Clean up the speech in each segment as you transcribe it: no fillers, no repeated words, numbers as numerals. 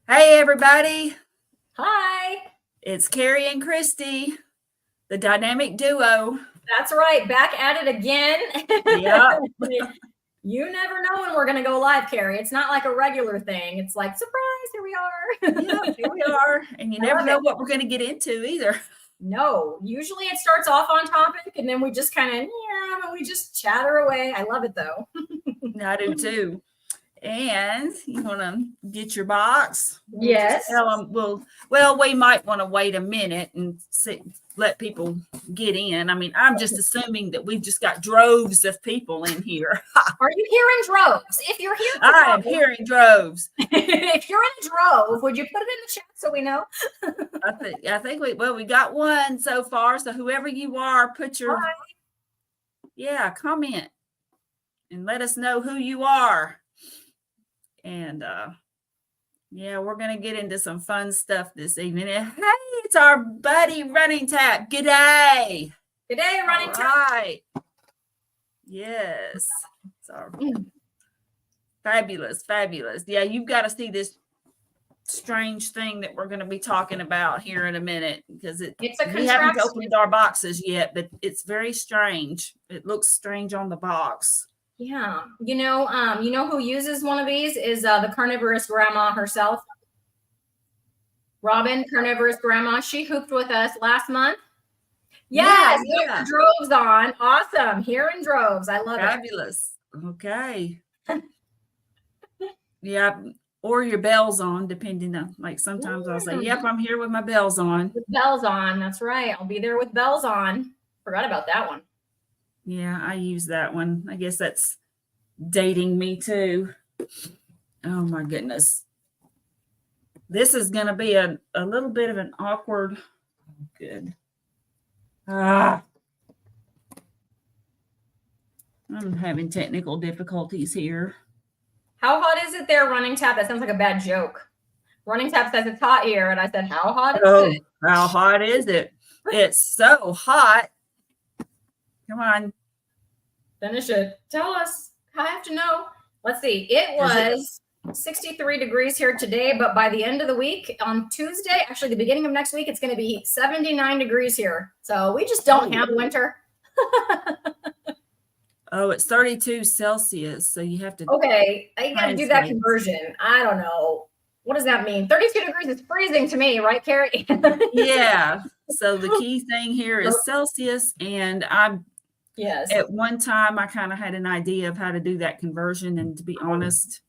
Hey, everybody. Hi. It's Carrie and Christie, the dynamic duo. That's right. Back at it again. Yep. You never know when we're going to go live, Carrie. It's not like a regular thing. It's like, surprise, here we are. Yep. Here we are. And you I never love know it. what we're going to get into either. No, usually it starts off on topic and then we just kind of, yeah, we just chatter away. I love it though. I do too. And you want to get your box? We'll just Yes. tell them. We might want to wait a minute and let people get in. I mean, I'm just assuming that we've just got droves of people in here. Are you hearing droves? If you're here, I am hearing droves. If you're in a drove, would you put it in the chat so we know? I think we got one so far. So whoever you are, put your comment and let us know who you are. And we're gonna get into some fun stuff this evening. And hey, it's our buddy Running Tap. G'day. G'day, Running Tap. Right. Yes. It's our fabulous. Yeah, you've got to see this strange thing that we're going to be talking about here in a minute because we haven't opened our boxes yet, but it's very strange. It looks strange on the box. Yeah. You know who uses one of these is the carnivorous grandma herself. Robin, carnivorous grandma. She hooped with us last month. Yes, yeah. Droves on. Awesome. Here in droves. I love Fabulous. Okay. Yeah. Or your bells on, depending on, like sometimes I'll say, yep, I'm here with my bells on. With bells on. That's right. I'll be there with bells on. Forgot about that one. Yeah, I use that one. I guess that's dating me too. Oh my goodness. This is going to be a little bit of an awkward. Good. I'm having technical difficulties here. How hot is it there, Running Tap? That sounds like a bad joke. Running Tap says it's hot here, and I said, how hot is it? How hot is it? It's so hot. Come on. Finish it. Tell us. I have to know. Let's see. It was 63 degrees here today, but by the end of the week, on Tuesday, actually the beginning of next week, it's going to be 79 degrees here. So we just don't have winter. Oh, it's 32 Celsius. So you have to. Okay. I got to do that conversion. I don't know. What does that mean? 32 degrees is freezing to me, right, Carrie? Yeah. So the key thing here is Celsius. And at one time, I kind of had an idea of how to do that conversion. And to be honest.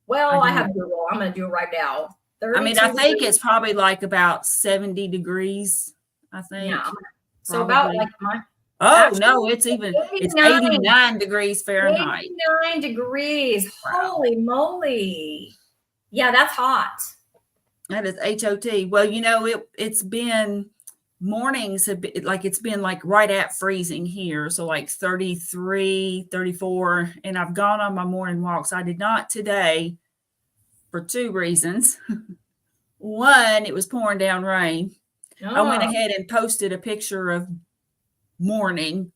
Well, I have Google. I'm going to do it right now. I mean, I think it's probably like about 70 degrees, I think. Yeah. So about like no, it's 89 degrees Fahrenheit. 89 degrees. Wow. Holy moly. Yeah, that's hot. That is HOT. Well, it's been mornings have been it's been like right at freezing here. So like 33, 34. And I've gone on my morning walks. I did not today for two reasons. One, it was pouring down rain. I went ahead and posted a picture of morning,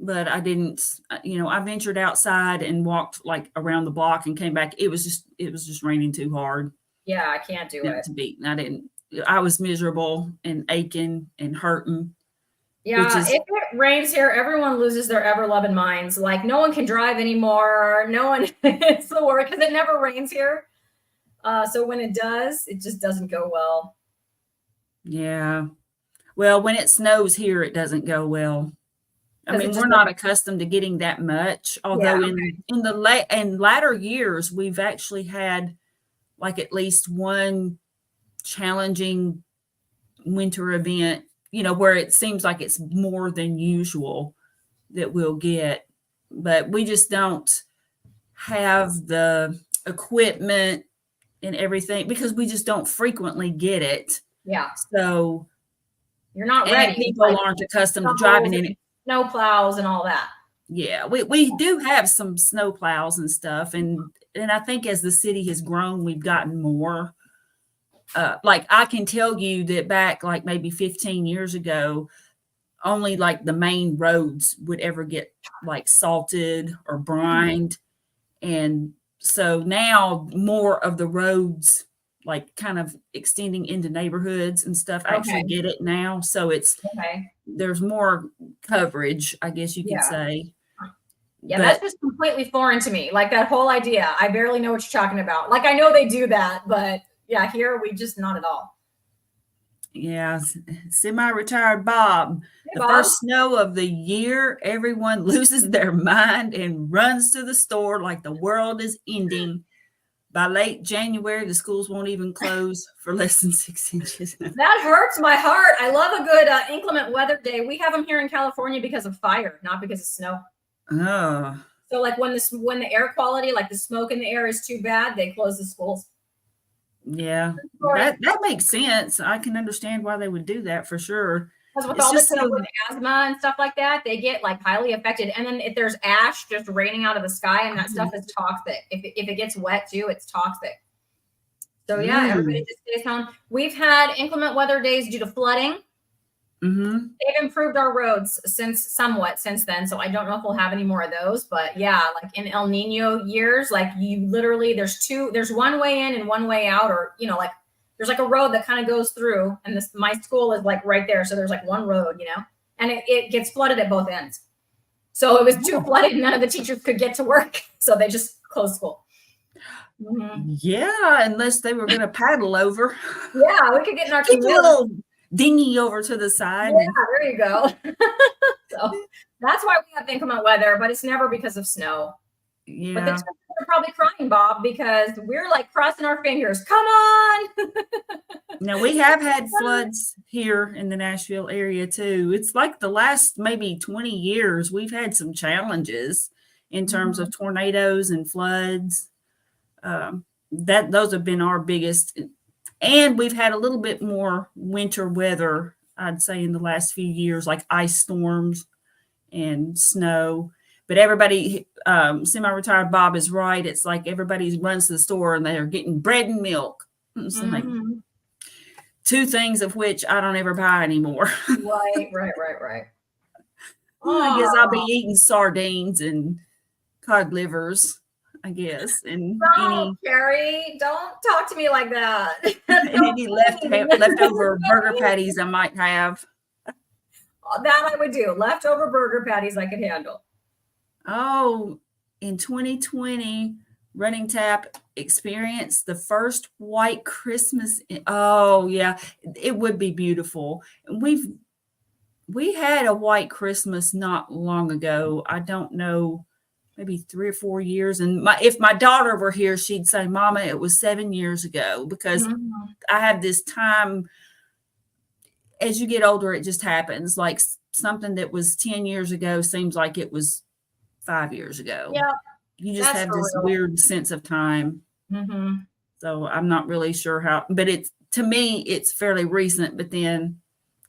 but I didn't, I ventured outside and walked like around the block and came back. It was just raining too hard. Yeah, I can't do it. I was miserable and aching and hurting. Yeah, if it rains here, everyone loses their ever-loving minds. Like no one can drive anymore. No one, it's the worst because it never rains here. So when it does, it just doesn't go well. Yeah. Well, when it snows here, it doesn't go well. I mean, we're not accustomed to getting that much. Although in latter years, we've actually had like at least one challenging winter event, where it seems like it's more than usual that we'll get. But we just don't have the equipment and everything because we just don't frequently get it. Yeah. So you're not ready. People aren't accustomed to driving in it. Snow plows and all that. Yeah, we do have some snow plows and stuff. And I think as the city has grown, we've gotten more. Like I can tell you that back like maybe 15 years ago, only like the main roads would ever get like salted or brined. And so now more of the roads like kind of extending into neighborhoods and stuff actually get it now. So there's more coverage, I guess you could say. Yeah, that's just completely foreign to me. Like that whole idea. I barely know what you're talking about. Like I know they do that, but yeah, here we just not at all. Yeah, semi-retired Bob. Hey, the Bob. First snow of the year, everyone loses their mind and runs to the store like the world is ending. By late January, the schools won't even close for less than 6 inches. That hurts my heart. I love a good inclement weather day. We have them here in California because of fire, not because of snow. Oh. So like when the air quality, like the smoke in the air is too bad, they close the schools. Yeah, that makes sense. I can understand why they would do that for sure. Because with all this with asthma and stuff like that, they get like highly affected. And then if there's ash just raining out of the sky, and that stuff is toxic. If it gets wet too, it's toxic. So yeah, everybody just stays home. We've had inclement weather days due to flooding. They've improved our roads somewhat since then. So I don't know if we'll have any more of those, but yeah, like in El Nino years, like you literally, there's one way in and one way out, or, you know, like there's like a road that kind of goes through, and my school is like right there. So there's like one road, you know, and it gets flooded at both ends. So it was too flooded. None of the teachers could get to work. So they just closed school. Yeah. Unless they were going to paddle over. Yeah. We could get in our little dinghy over to the side. Yeah, there you go. So that's why we have inclement weather, but it's never because of snow. Yeah. But the children are probably crying, Bob, because we're like crossing our fingers. Come on. Now we have had floods here in the Nashville area too. It's like the last maybe 20 years we've had some challenges in terms of tornadoes and floods. Those have been our biggest. And we've had a little bit more winter weather, I'd say, in the last few years, like ice storms and snow. But everybody, semi-retired Bob is right. It's like everybody runs to the store and they're getting bread and milk. It's like two things of which I don't ever buy anymore. Right. I guess I'll be eating sardines and cod livers, I guess. And Carrie, don't talk to me like that. Any leftover burger patties I might have. That I would do. Leftover burger patties I could handle. Oh, in 2020, Running Tap experienced the first white Christmas. Oh, yeah, it would be beautiful. We had a white Christmas not long ago. I don't know, maybe 3 or 4 years. And if my daughter were here, she'd say, Mama, it was 7 years ago, because I have this time. As you get older, it just happens. Like something that was 10 years ago seems like it was 5 years ago. Yeah. You just have this weird sense of time. So I'm not really sure how, but to me, it's fairly recent, but then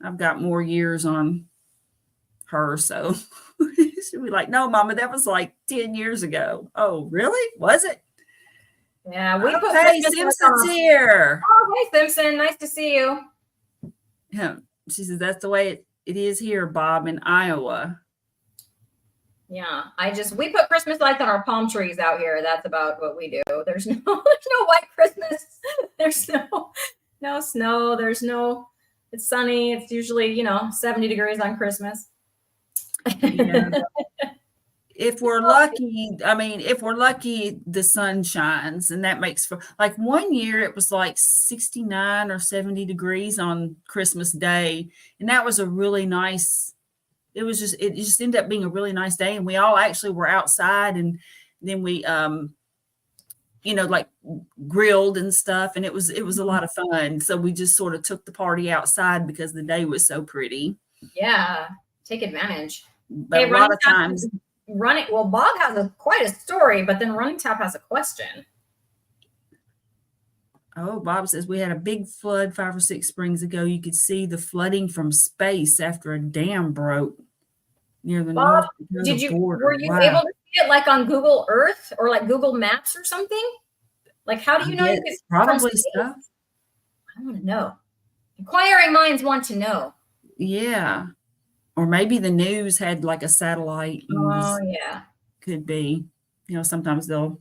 I've got more years on her. So she'll be like, no, Mama, that was like 10 years ago. Oh, really? Was it? Yeah. Hey, Simpson's here. Oh, hey, Simpson. Nice to see you. Yeah. She says, that's the way it is here, Bob, in Iowa. Yeah, we put Christmas lights on our palm trees out here. That's about what we do. There's no white Christmas. There's no snow. It's sunny. It's usually, 70 degrees on Christmas. Yeah. If we're lucky, the sun shines, and that makes for, like, one year it was like 69 or 70 degrees on Christmas Day. And that was a really nice, it just ended up being a really nice day. And we all actually were outside, and then we, like grilled and stuff. And it was a lot of fun. So we just sort of took the party outside because the day was so pretty. Yeah. Take advantage. But a lot of times, Bob has quite a story, but then Running Tap has a question. Oh, Bob says, we had a big flood 5 or 6 springs ago. You could see the flooding from space after a dam broke near the Bob, North Dakota border. Were you able to see it like on Google Earth or like Google Maps or something? Like, how do you know? It's probably stuff. I want to know. Inquiring minds want to know. Yeah. Or maybe the news had like a satellite. Oh, yeah. Could be. Sometimes they'll.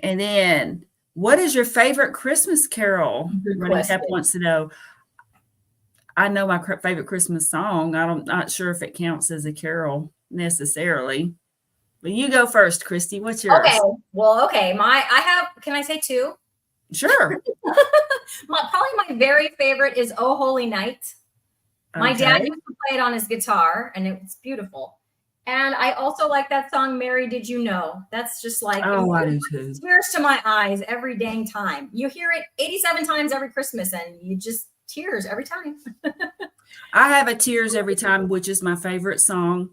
And then What is your favorite Christmas carol? Good Running Tap question. wants to know. I know my favorite Christmas song. Not sure if it counts as a carol necessarily. But you go first, Christy. What's Okay. yours? Well, okay. I have, can I say two? Sure. Probably my very favorite is Oh Holy Night. My dad Okay. used to play it on his guitar, and it's beautiful. And I also like that song, Mary, Did You Know? That's just like, Oh, I it do brings too. tears to my eyes every dang time. You hear it 87 times every Christmas, and you just tears every time. I have a Tears Every Time, which is my favorite song.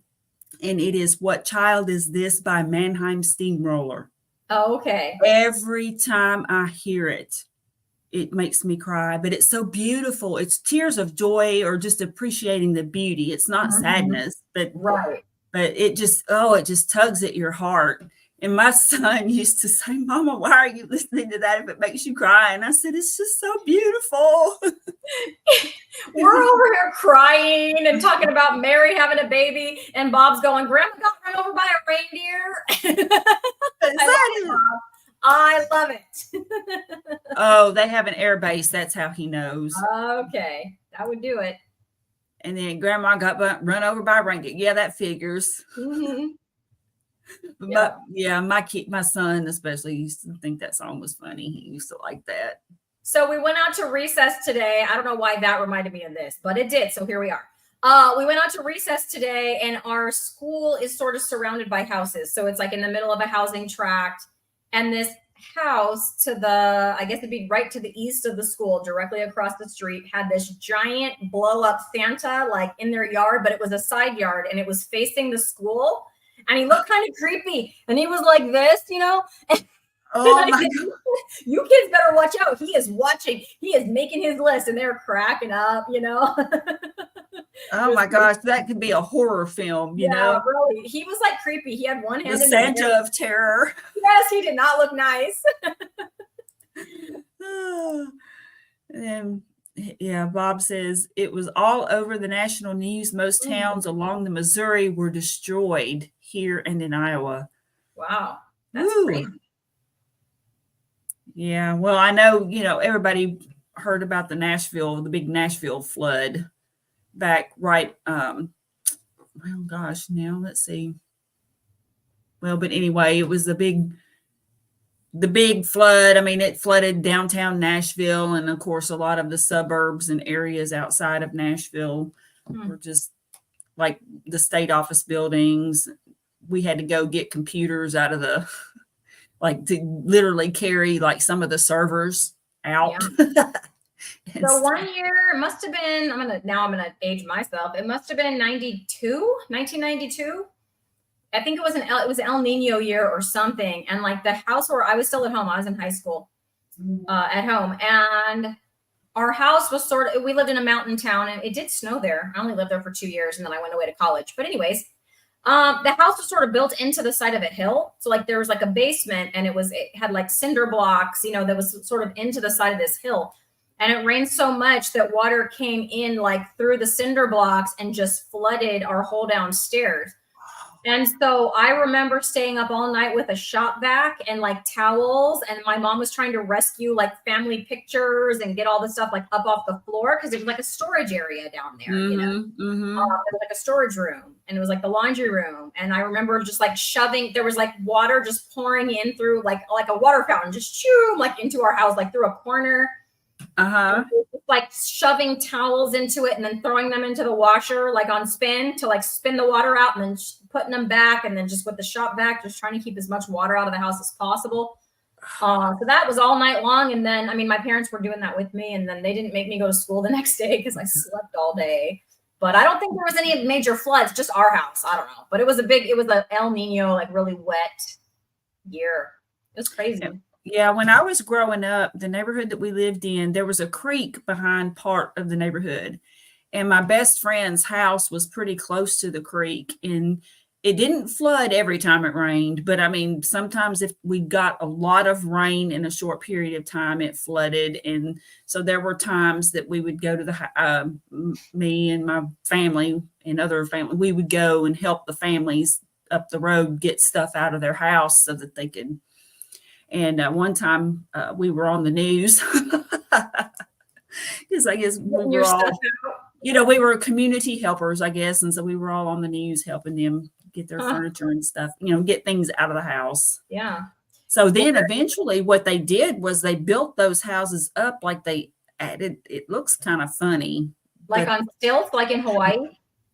And it is What Child Is This by Mannheim Steamroller. Oh, okay. Every time I hear it, it makes me cry, but it's so beautiful. It's tears of joy or just appreciating the beauty. It's not sadness, Right. but it just tugs at your heart. And my son used to say, Mama, why are you listening to that if it makes you cry? And I said, it's just so beautiful. We're over here crying and talking about Mary having a baby, and Bob's going, Grandma got run over by a reindeer. I love it. Oh, they have an air base. That's how he knows. Okay, that would do it. And then Grandma got run over by a reindeer. Yeah, that figures. Mm-hmm. But yeah, my son especially used to think that song was funny. He used to like that. So we went out to recess today. I don't know why that reminded me of this, but it did. So here we are. We went out to recess today, and our school is sort of surrounded by houses. So it's like in the middle of a housing tract. And this house to the, I guess it'd be right to the east of the school, directly across the street, had this giant blow up Santa like in their yard, but it was a side yard and it was facing the school. And he looked kind of creepy. And he was like this, you know? Oh my God. You kids better watch out. He is watching. He is making his list, and they're cracking up, you know? Oh my gosh, that could be a horror film, you know? Really. He was like creepy. He had one hand The in the air. Santa of Terror. Yes, he did not look nice. And yeah, Bob says it was all over the national news. Most towns along the Missouri were destroyed here and in Iowa. Wow. That's crazy. Yeah, well, I know, everybody heard about the big Nashville flood back right, well, gosh, now let's see. Well, but anyway, it was the big flood. I mean, it flooded downtown Nashville, and of course, a lot of the suburbs and areas outside of Nashville were just like the state office buildings. We had to go get computers out of the to literally carry like some of the servers out. Yeah. So 1 year, it must have been, I'm gonna age myself. It must have been 1992. I think it was El Nino year or something. And like the house where I was still at home, I was in high school at home. And our house was we lived in a mountain town, and it did snow there. I only lived there for 2 years, and then I went away to college. But anyways, the house was sort of built into the side of a hill. So like there was like a basement, and it had like cinder blocks, that was sort of into the side of this hill. And it rained so much that water came in like through the cinder blocks and just flooded our whole downstairs. And so I remember staying up all night with a shop vac and like towels. And my mom was trying to rescue like family pictures and get all the stuff like up off the floor, because it was like a storage area down there, It was like a storage room, and it was like the laundry room. And I remember just like there was like water just pouring in through like a water fountain, just like into our house, like through a corner. Like shoving towels into it and then throwing them into the washer like on spin to like spin the water out, and then putting them back, and then just with the shop vac just trying to keep as much water out of the house as possible. So that was all night long. And then my parents were doing that with me, and then they didn't make me go to school the next day because I slept all day. But I don't think there was any major floods, just our house. I don't know, but it was a El Nino, like really wet year. It was crazy. Yeah, when I was growing up, the neighborhood that we lived in, there was a creek behind part of the neighborhood. And my best friend's house was pretty close to the creek. And it didn't flood every time it rained. But I mean, sometimes if we got a lot of rain in a short period of time, it flooded. And so there were times that we would go to me and my family and other family, we would go and help the families up the road get stuff out of their house so that they could. And one time we were on the news because I guess we Getting your were stuff all, out. we were community helpers, I guess. And so we were all on the news helping them get their Huh. furniture and stuff, get things out of the house. Yeah. So then eventually what they did was they built those houses up like they added, it looks kind of funny, Like but on stilts, like in Hawaii.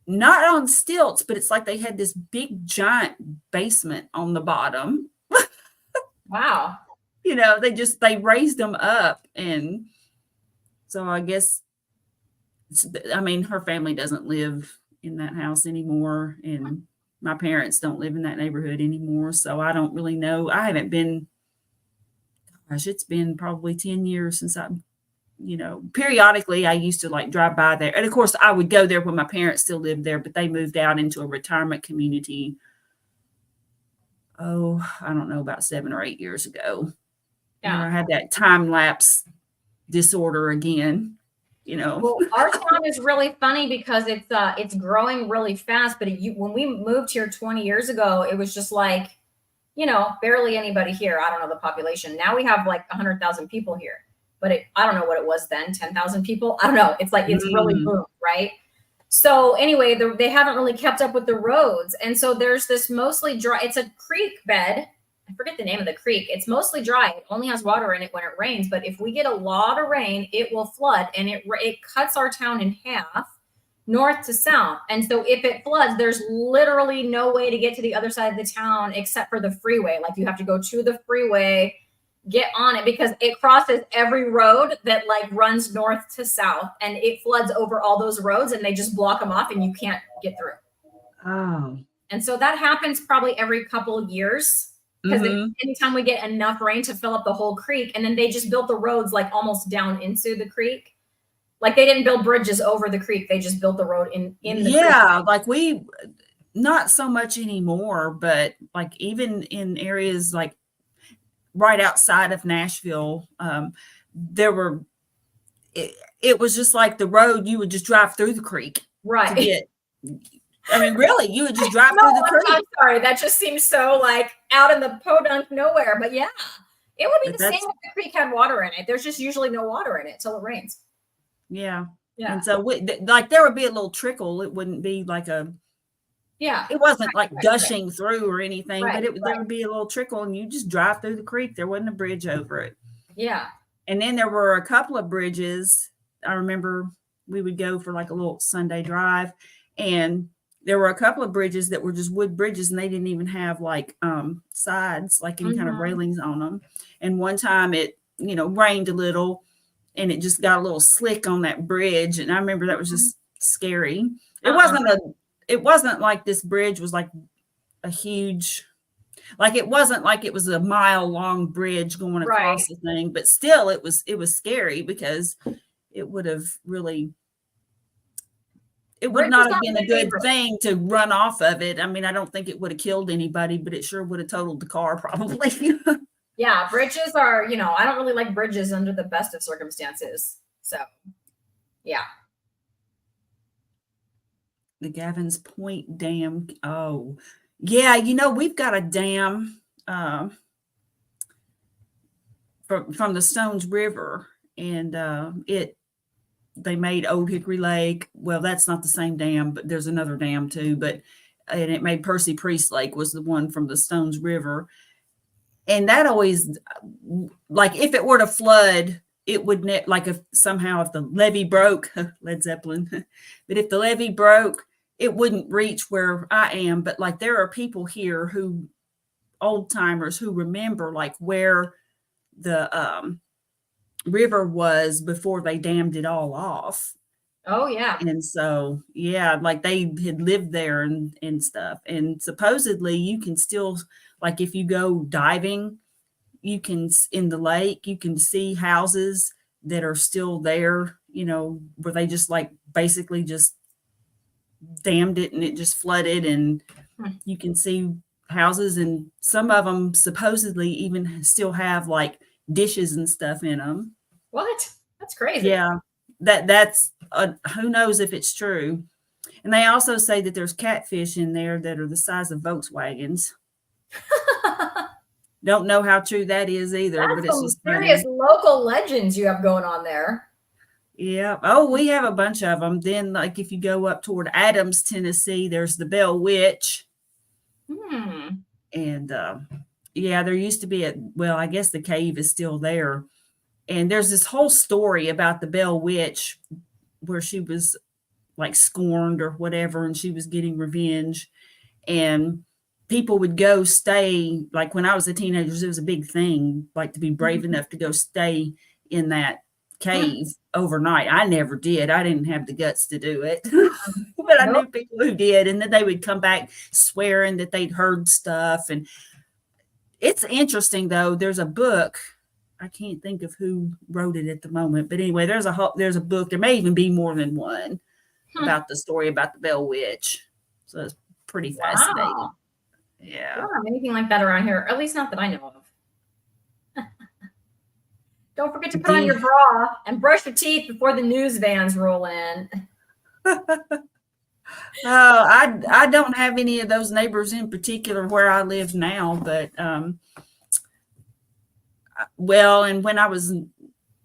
not on stilts, but it's like they had this big giant basement on the bottom. Wow. They raised them up. And so I guess, I mean, her family doesn't live in that house anymore. And my parents don't live in that neighborhood anymore. So I don't really know. I haven't been, gosh, it's been probably 10 years since periodically I used to like drive by there. And of course I would go there when my parents still lived there, but they moved out into a retirement community. Oh, I don't know, about 7 or 8 years ago. Yeah. I had that time lapse disorder again, Well, our town is really funny because it's growing really fast. But when we moved here 20 years ago, it was just like, barely anybody here. I don't know the population. Now we have like 100,000 people here. But I don't know what it was then, 10,000 people. I don't know. It's like it's really boomed, right? So anyway, they haven't really kept up with the roads. And so there's this mostly dry, it's a creek bed. I forget the name of the creek. It's mostly dry. It only has water in it when it rains. But if we get a lot of rain, it will flood. And it cuts our town in half, north to south. And so if it floods, there's literally no way to get to the other side of the town except for the freeway. Like you have to go to the freeway, get on it, because it crosses every road that like runs north to south, and it floods over all those roads, and they just block them off and you can't get through. Oh. And so that happens probably every couple of years, because anytime we get enough rain to fill up the whole creek. And then they just built the roads like almost down into the creek. Like they didn't build bridges over the creek. They just built the road in the creek. Like we, not so much anymore, but like even in areas like right outside of Nashville, it was just like the road, you would just drive through the creek. Right. I mean, really, you would just drive through the creek. I'm sorry. That just seems so like out in the podunk nowhere. But yeah, it would be the same if the creek had water in it. There's just usually no water in it till it rains. Yeah. Yeah. And so like there would be a little trickle. It wouldn't be like it wasn't like gushing through or anything, but there would be a little trickle, and you just drive through the creek. There wasn't a bridge over it. Yeah. And then there were a couple of bridges. I remember we would go for like a little Sunday drive, and there were a couple of bridges that were just wood bridges, and they didn't even have like sides, like any kind of railings on them. And one time it, rained a little, and it just got a little slick on that bridge. And I remember that was just scary. It wasn't like this bridge was like a huge, like it wasn't like it was a mile long bridge going across the thing, but still it was scary because it would have really, it would not have been a good thing to run off of it. I mean, I don't think it would have killed anybody, but it sure would have totaled the car probably. Yeah, bridges are, I don't really like bridges under the best of circumstances. So, yeah. The Gavin's Point Dam. Oh, yeah. We've got a dam from the Stones River, and they made Old Hickory Lake. Well, that's not the same dam, but there's another dam too. And it made Percy Priest Lake was the one from the Stones River. And that always, like, if it were to flood, it would like if the levee broke, Led Zeppelin, but if the levee broke, it wouldn't reach where I am. But like, there are people here old timers who remember like where the river was before they dammed it all off. Oh yeah. And so, yeah, like they had lived there and stuff. And supposedly you can still, like if you go diving, in the lake, you can see houses that are still there, where they just like basically just dammed it and it just flooded, and you can see houses, and some of them supposedly even still have like dishes and stuff in them. What? That's crazy. Yeah. That's who knows if it's true. And they also say that there's catfish in there that are the size of Volkswagens. Don't know how true that is either, but That's it's some just serious funny. local legends you have going on there. Yeah. Oh, we have a bunch of them. Then, like, if you go up toward Adams, Tennessee, there's the Bell Witch. And yeah, there used to be well, I guess the cave is still there. And there's this whole story about the Bell Witch where she was like scorned or whatever, and she was getting revenge. And people would go stay, like when I was a teenager, it was a big thing, like to be brave enough to go stay in that cave overnight. I never did. I didn't have the guts to do it. But I knew people who did, and then they would come back swearing that they'd heard stuff. And it's interesting, though. There's a book. I can't think of who wrote it at the moment, but anyway, there's a book. There may even be more than one about the story about the Bell Witch. So it's pretty fascinating. Yeah. We don't have anything like that around here, at least not that I know of. Don't forget to put on your bra and brush your teeth before the news vans roll in. I don't have any of those neighbors in particular where I live now, but well, and when I was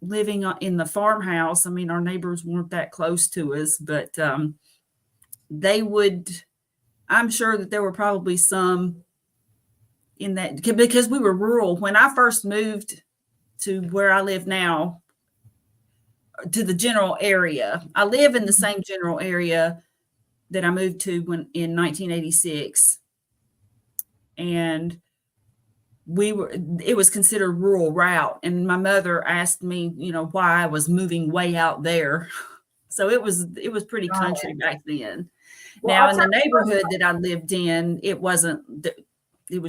living in the farmhouse, I mean, our neighbors weren't that close to us, but they would, I'm sure that there were probably some in that, because we were rural. When I first moved to where I live now, to the general area, I live in the same general area that I moved to in 1986. And it was considered rural route. And my mother asked me, why I was moving way out there. So it was pretty country back then. Well, now in the neighborhood that I lived in, it was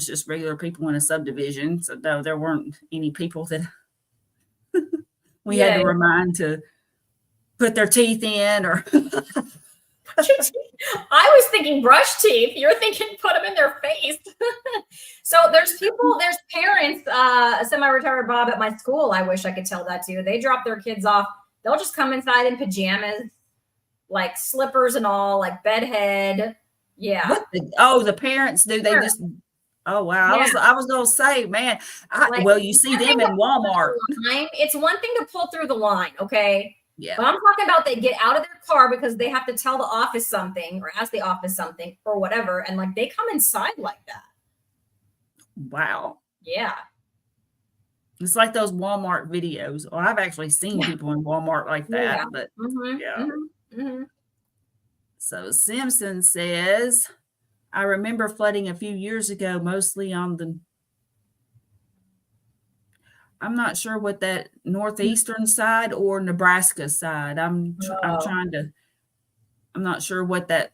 just regular people in a subdivision. So no, there weren't any people that we had to remind to put their teeth in or. I was thinking brush teeth. You're thinking put them in their face. So there's parents, semi-retired Bob at my school. I wish I could tell that to. They drop their kids off. They'll just come inside in pajamas, like slippers and all, like bedhead. Yeah. The parents do. They just. Oh wow! Yeah. I was gonna say, man. You see them in Walmart. It's one thing to pull through the line, okay? Yeah. But I'm talking about they get out of their car because they have to tell the office something or ask the office something or whatever, and like they come inside like that. Wow. Yeah. It's like those Walmart videos. Well, I've actually seen people in Walmart like that, but So Simpson says, I remember flooding a few years ago, mostly on I'm not sure what that northeastern side or Nebraska side. I'm not sure what that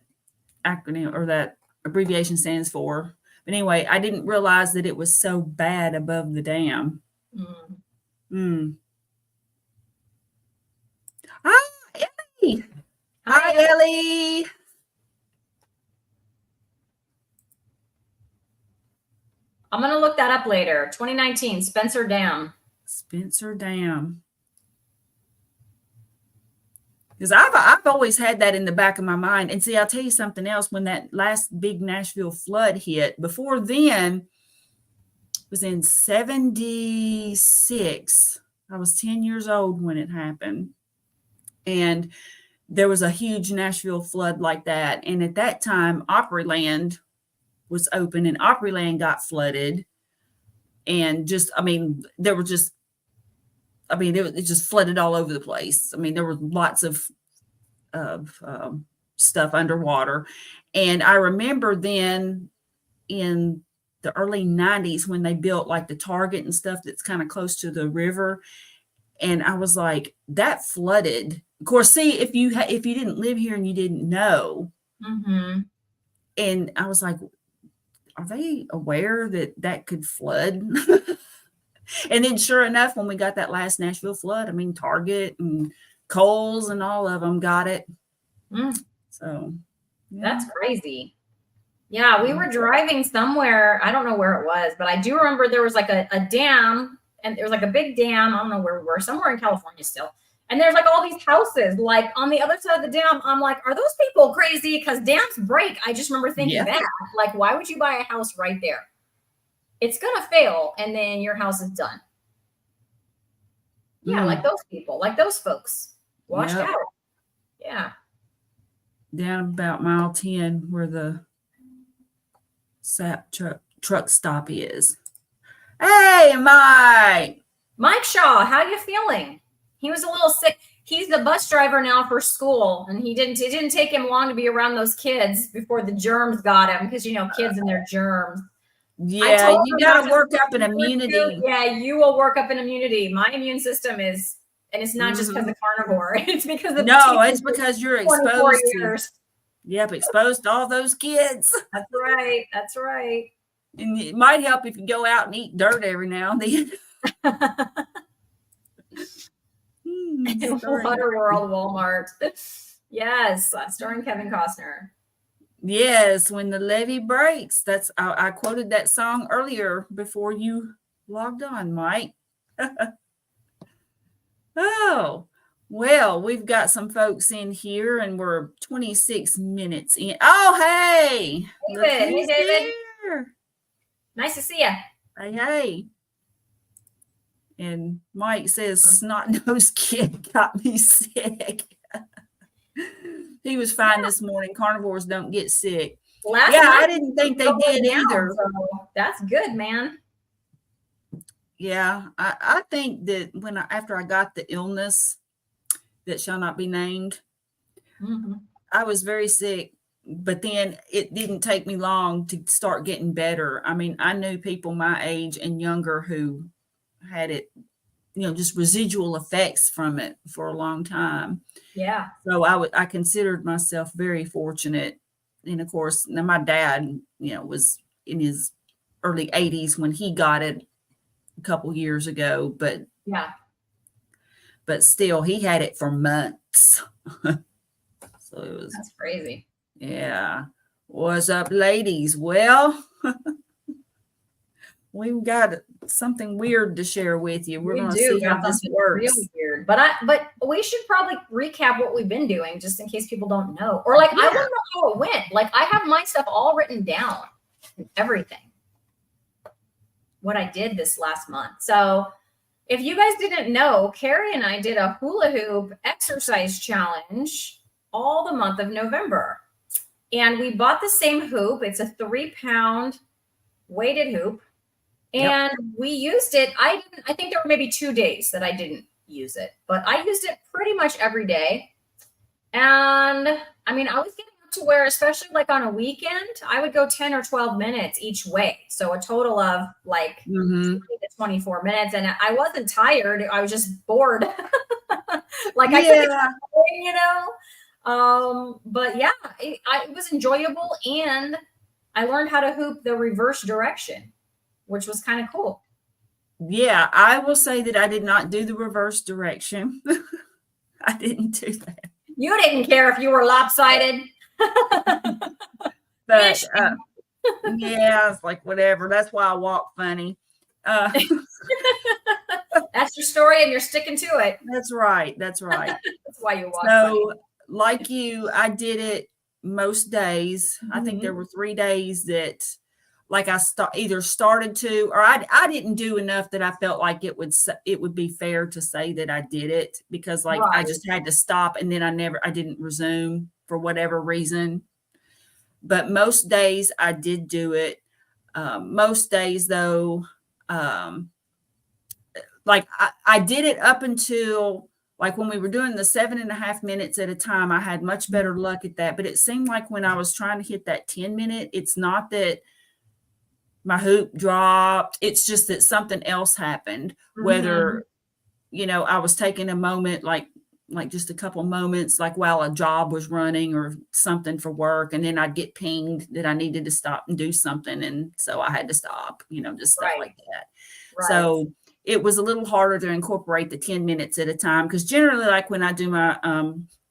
acronym or that abbreviation stands for. But anyway, I didn't realize that it was so bad above the dam. Hi, Ellie. Hi, Ellie. I'm going to look that up later. 2019, Spencer Dam. Spencer Dam. Because I've always had that in the back of my mind. And see, I'll tell you something else. When that last big Nashville flood hit, before then, it was in 76. I was 10 years old when it happened. And there was a huge Nashville flood like that. And at that time, Opryland was open and Opryland got flooded. And it just flooded all over the place. I mean, there were lots of stuff underwater. And I remember then in the early 90s when they built like the Target and stuff that's kind of close to the river. And I was like, that flooded. Of course, see, if you didn't live here and you didn't know. And I was like, are they aware that could flood? And then sure enough, when we got that last Nashville flood, I mean, Target and Kohl's and all of them got it. So that's crazy. Yeah, we were driving somewhere. I don't know where it was, but I do remember there was like a dam, and there was like a big dam. I don't know where we were, somewhere in California still. And there's like all these houses like on the other side of the dam. I'm like, are those people crazy? Because dams break. I just remember thinking that. Like, why would you buy a house right there? it's going to fail. And then your house is done. Yeah. Like those people, like those folks washed out. Yeah. Down about mile 10 where the sap truck stop is. Hey, Mike Shaw, how you feeling? He was a little sick. He's the bus driver now for school, and it didn't take him long to be around those kids before the germs got him, because kids and their germs. Yeah, you got to work up an immunity. Yeah, you will work up an immunity. My immune system is, and it's not just because of carnivore. It's because of it's because you're exposed to. Yep, exposed to all those kids. That's right. That's right. And it might help if you go out and eat dirt every now and then. Waterworld, Walmart. Yes, starring Kevin Costner. Yes, when the levee breaks. That's I quoted that song earlier before you logged on, Mike. Oh, well, we've got some folks in here, and we're 26 minutes in. Oh, hey, David. Hey, David. Nice to see you. Hey. And Mike says, snot-nosed kid got me sick. He was fine this morning. Carnivores don't get sick. I didn't think they did either. So that's good, man. Yeah, I think that after I got the illness that shall not be named, I was very sick, but then it didn't take me long to start getting better. I mean, I knew people my age and younger who had it, just residual effects from it for a long time. Yeah. So I considered myself very fortunate. And of course, now my dad, was in his early 80s when he got it a couple years ago, but still he had it for months. So it was, that's crazy. Yeah. What's up, ladies? Well, we've got something weird to share with you. We're going to see how this works. Really weird. But we should probably recap what we've been doing just in case people don't know. Or I want to know how it went. I have my stuff all written down and everything. What I did this last month. So if you guys didn't know, Carrie and I did a hula hoop exercise challenge all the month of November. And we bought the same hoop. It's a 3-pound weighted hoop. And we used it. I think there were maybe 2 days that I didn't use it, but I used it pretty much every day. And I mean, I was getting up to where, especially on a weekend, I would go 10 or 12 minutes each way. So a total of 20 to 24 minutes. And I wasn't tired. I was just bored. I couldn't, but yeah, it was enjoyable. And I learned how to hoop the reverse direction, which was kind of cool. Yeah, I will say that I did not do the reverse direction. I didn't do that. You didn't care if you were lopsided. But it's whatever. That's why I walk funny. That's your story, and you're sticking to it. That's right. That's That's why you walk funny. So, like you, I did it most days. I think there were 3 days that I either started to, or I didn't do enough that I felt like it would be fair to say that I did it, because I just had to stop, and then I didn't resume for whatever reason. But most days I did do it. Most days though, I did it up until when we were doing the 7.5 minutes at a time. I had much better luck at that. But it seemed like when I was trying to hit that 10-minute, it's not that my hoop dropped. It's just that something else happened. Whether, I was taking a moment, like just a couple moments, while a job was running or something for work. And then I'd get pinged that I needed to stop and do something. And so I had to stop, just stuff like that. Right. So it was a little harder to incorporate the 10 minutes at a time. Because generally, when I do my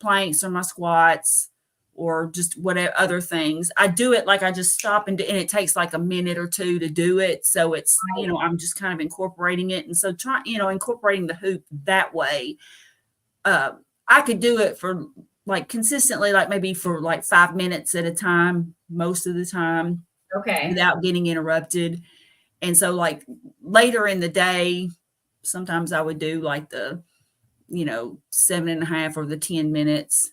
planks or my squats, or just whatever other things, I do it I just stop and it takes a minute or two to do it. So it's, I'm just kind of incorporating it. And so incorporating the hoop that way, I could do it for consistently, maybe for 5 minutes at a time, most of the time. Okay. Without getting interrupted. And so like later in the day, sometimes I would do like the, 7.5 or the 10 minutes.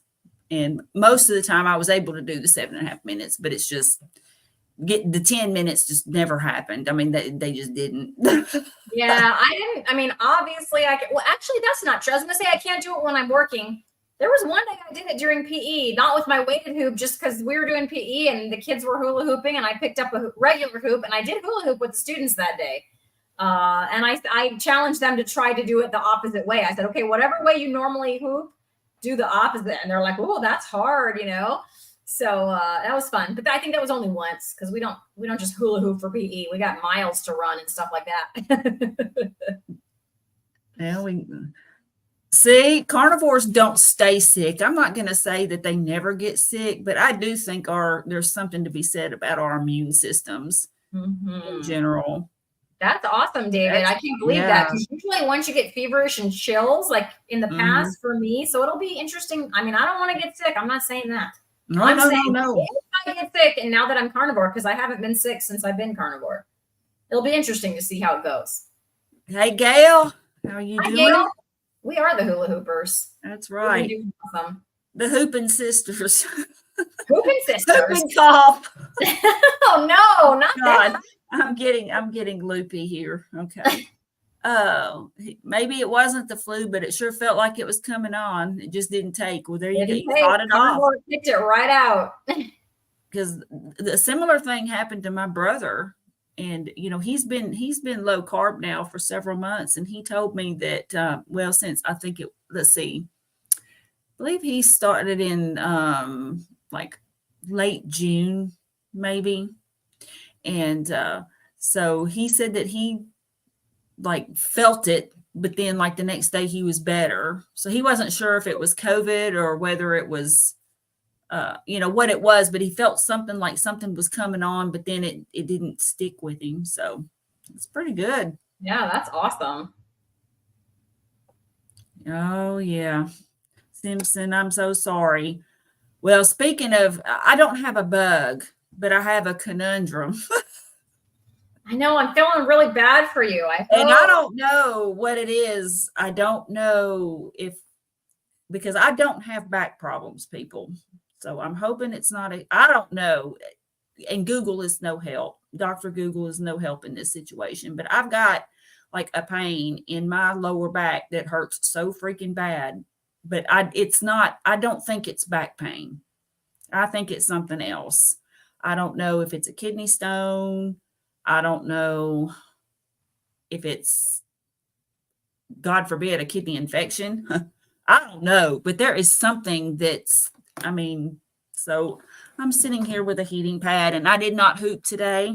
And most of the time I was able to do the 7.5 minutes, but it's just get the 10 minutes just never happened. I mean, they just didn't. Yeah, I didn't. I mean, obviously I can. Well, actually, that's not true. I was going to say I can't do it when I'm working. There was one day I did it during PE, not with my weighted hoop, just because we were doing PE and the kids were hula hooping, and I picked up a regular hoop and I did hula hoop with the students that day. And I challenged them to try to do it the opposite way. I said, okay, whatever way you normally hoop, do the opposite. And they're like, oh, that's hard, So that was fun. But I think that was only once, because we don't just hula hoop for PE. We got miles to run and stuff like that. Yeah, see, carnivores don't stay sick. I'm not going to say that they never get sick, but I do think there's something to be said about our immune systems in general. That's awesome, David. I can't believe that, because usually once you get feverish and chills, like in the past for me, so it'll be interesting. I mean, I don't want to get sick. I'm not saying that. No. If I get sick, and now that I'm carnivore, because I haven't been sick since I've been carnivore, it'll be interesting to see how it goes. Hey, Gail, how are you doing? Gail. We are the hula hoopers. That's right. Awesome. The hooping sisters. Hooping sisters. Hooping cough. Oh no, not God, that. I'm getting loopy here. Okay. Maybe it wasn't the flu, but it sure felt like it was coming on. It just didn't take. Well, there you go. You fought it off. Kicked it right out. Because the similar thing happened to my brother. And, he's been low carb now for several months. And he told me that, since I think let's see, I believe he started in like late June, maybe. And so he said that he like felt it, but then like the next day he was better. So he wasn't sure if it was COVID or whether it was what it was, but he felt something like something was coming on, but then it didn't stick with him. So it's pretty good. Yeah, that's awesome. Oh yeah. Simpson, I'm so sorry. Well, speaking of, I don't have a bug, but I have a conundrum. I know, I'm feeling really bad for you. I don't know what it is. I don't know because I don't have back problems, people. So I'm hoping it's not I don't know. And Google is no help. Dr. Google is no help in this situation. But I've got like a pain in my lower back that hurts so freaking bad. But I don't think it's back pain. I think it's something else. I don't know if it's a kidney stone. I don't know if it's, God forbid, a kidney infection. I don't know. But there is something so I'm sitting here with a heating pad, and I did not hoop today.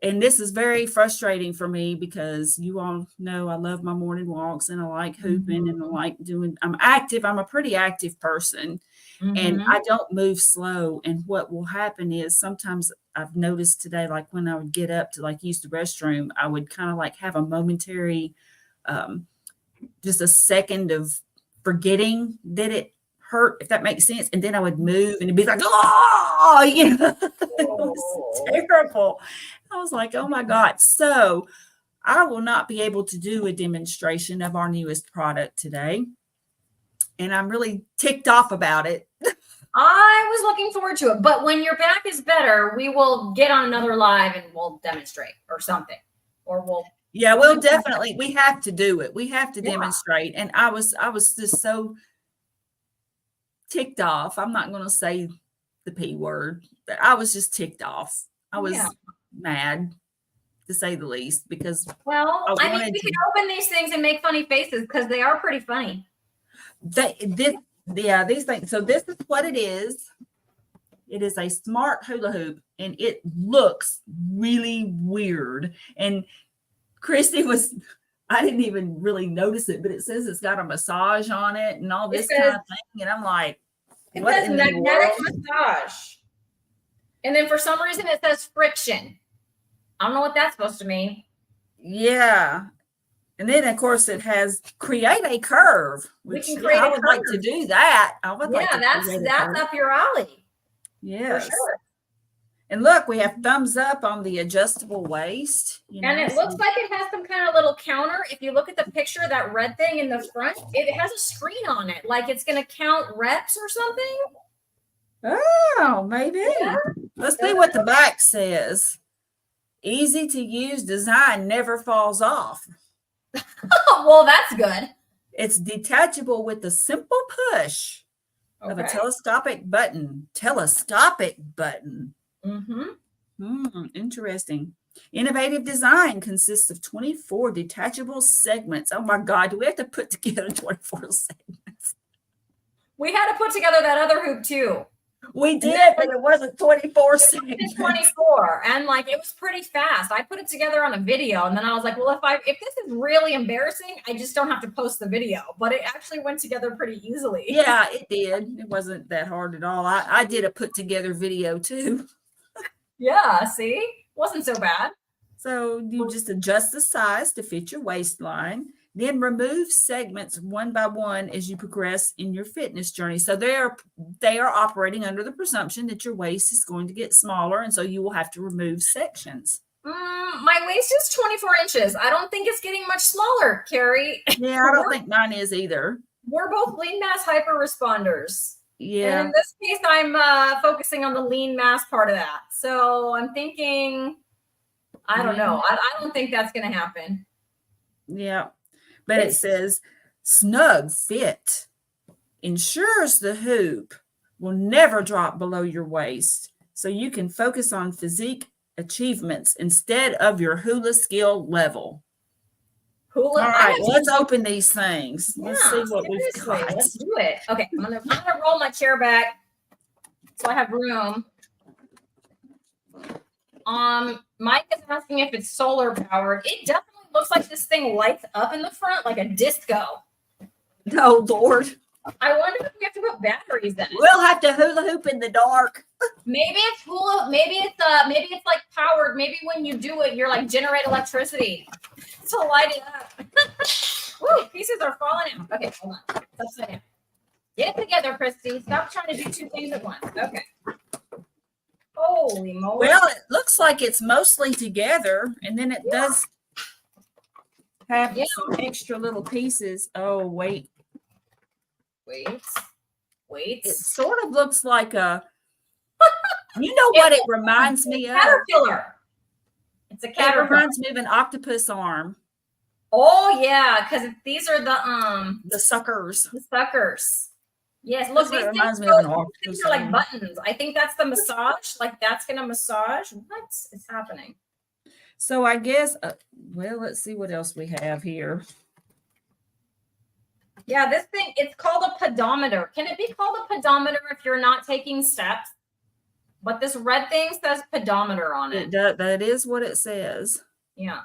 And this is very frustrating for me because you all know I love my morning walks and I like hooping and I like I'm active. I'm a pretty active person and I don't move slow. And what will happen is sometimes I've noticed today, like when I would get up to like use the restroom, I would kind of like have a momentary, just a second of forgetting that it hurt, if that makes sense. And then I would move and it'd be like, oh, it was terrible. I was like, oh my God. So I will not be able to do a demonstration of our newest product today. And I'm really ticked off about it. I was looking forward to it. But when your back is better, we will get on another live and we'll demonstrate or something. Or we'll definitely, we have to do it. We have to demonstrate. And I was just so ticked off. I'm not going to say the P word, but I was just ticked off. I was mad, to say the least, because we can open these things and make funny faces because they are pretty funny. These things. So this is what it is. It is a smart hula hoop, and it looks really weird. And Christie I didn't even really notice it, but it says it's got a massage on it and all this kind of thing. And I'm like, what in the magnetic massage? And then for some reason it says friction. I don't know what that's supposed to mean. Yeah. And then of course it has create a curve. Which we can create I would like to do that. I would like to that's up your alley. Yes. For sure. And look, we have thumbs up on the adjustable waist. And it looks like it has some kind of little counter. If you look at the picture, that red thing in the front, it has a screen on it. Like it's going to count reps or something. Oh, maybe. Yeah. Let's see what the back says. Easy to use design, never falls off. Well, that's good. It's detachable with a simple push of a telescopic button. Telescopic button. Interesting. Innovative design consists of 24 detachable segments. Oh my God, do we have to put together 24 segments? We had to put together that other hoop too. We did, but it wasn't 24 segments. 24, and like it was pretty fast. I put it together on a video, and then I was like, well, if this is really embarrassing, I just don't have to post the video. But it actually went together pretty easily. Yeah, it did. It wasn't that hard at all. I did a put together video too. Yeah, see? Wasn't so bad. So you just adjust the size to fit your waistline, then remove segments one by one as you progress in your fitness journey. So they are operating under the presumption that your waist is going to get smaller, and so you will have to remove sections. My waist is 24 inches. I don't think it's getting much smaller, Carrie. Yeah, I don't think mine is either. We're both lean mass hyper responders. Yeah. And in this case, I'm focusing on the lean mass part of that. So I'm thinking, I don't know. I don't think that's going to happen. Yeah. But it says snug fit ensures the hoop will never drop below your waist, so you can focus on physique achievements instead of your hula skill level. All right, let's open these things. Let's see what we've got. Let's do it. Okay, I'm gonna roll my chair back so I have room. Mike is asking if it's solar powered. It definitely looks like this thing lights up in the front like a disco. No, Lord. I wonder if we have to put batteries in it. We'll have to hula hoop in the dark. Maybe it's hula. Maybe it's like powered. Maybe when you do it, you're like generate electricity to light it up. Woo, pieces are falling out. Okay, hold on. Upside down. Get it together, Christy. Stop trying to do two things at once. Okay. Holy moly. Well, it looks like it's mostly together, and then it does have some extra little pieces. Oh, wait. It sort of looks like a, you know what it reminds me of? Caterpillar. It's a caterpillar. It reminds me of an octopus arm. Oh, yeah, because these are the suckers. The suckers. Yes, look, these reminds me of an octopus. These are like buttons. I think that's the massage. Like that's gonna massage. What is happening? So I guess, well, let's see what else we have here. Yeah, this thing, it's called a pedometer. Can it be called a pedometer if you're not taking steps? But this red thing says pedometer on it. That is what it says. Yeah.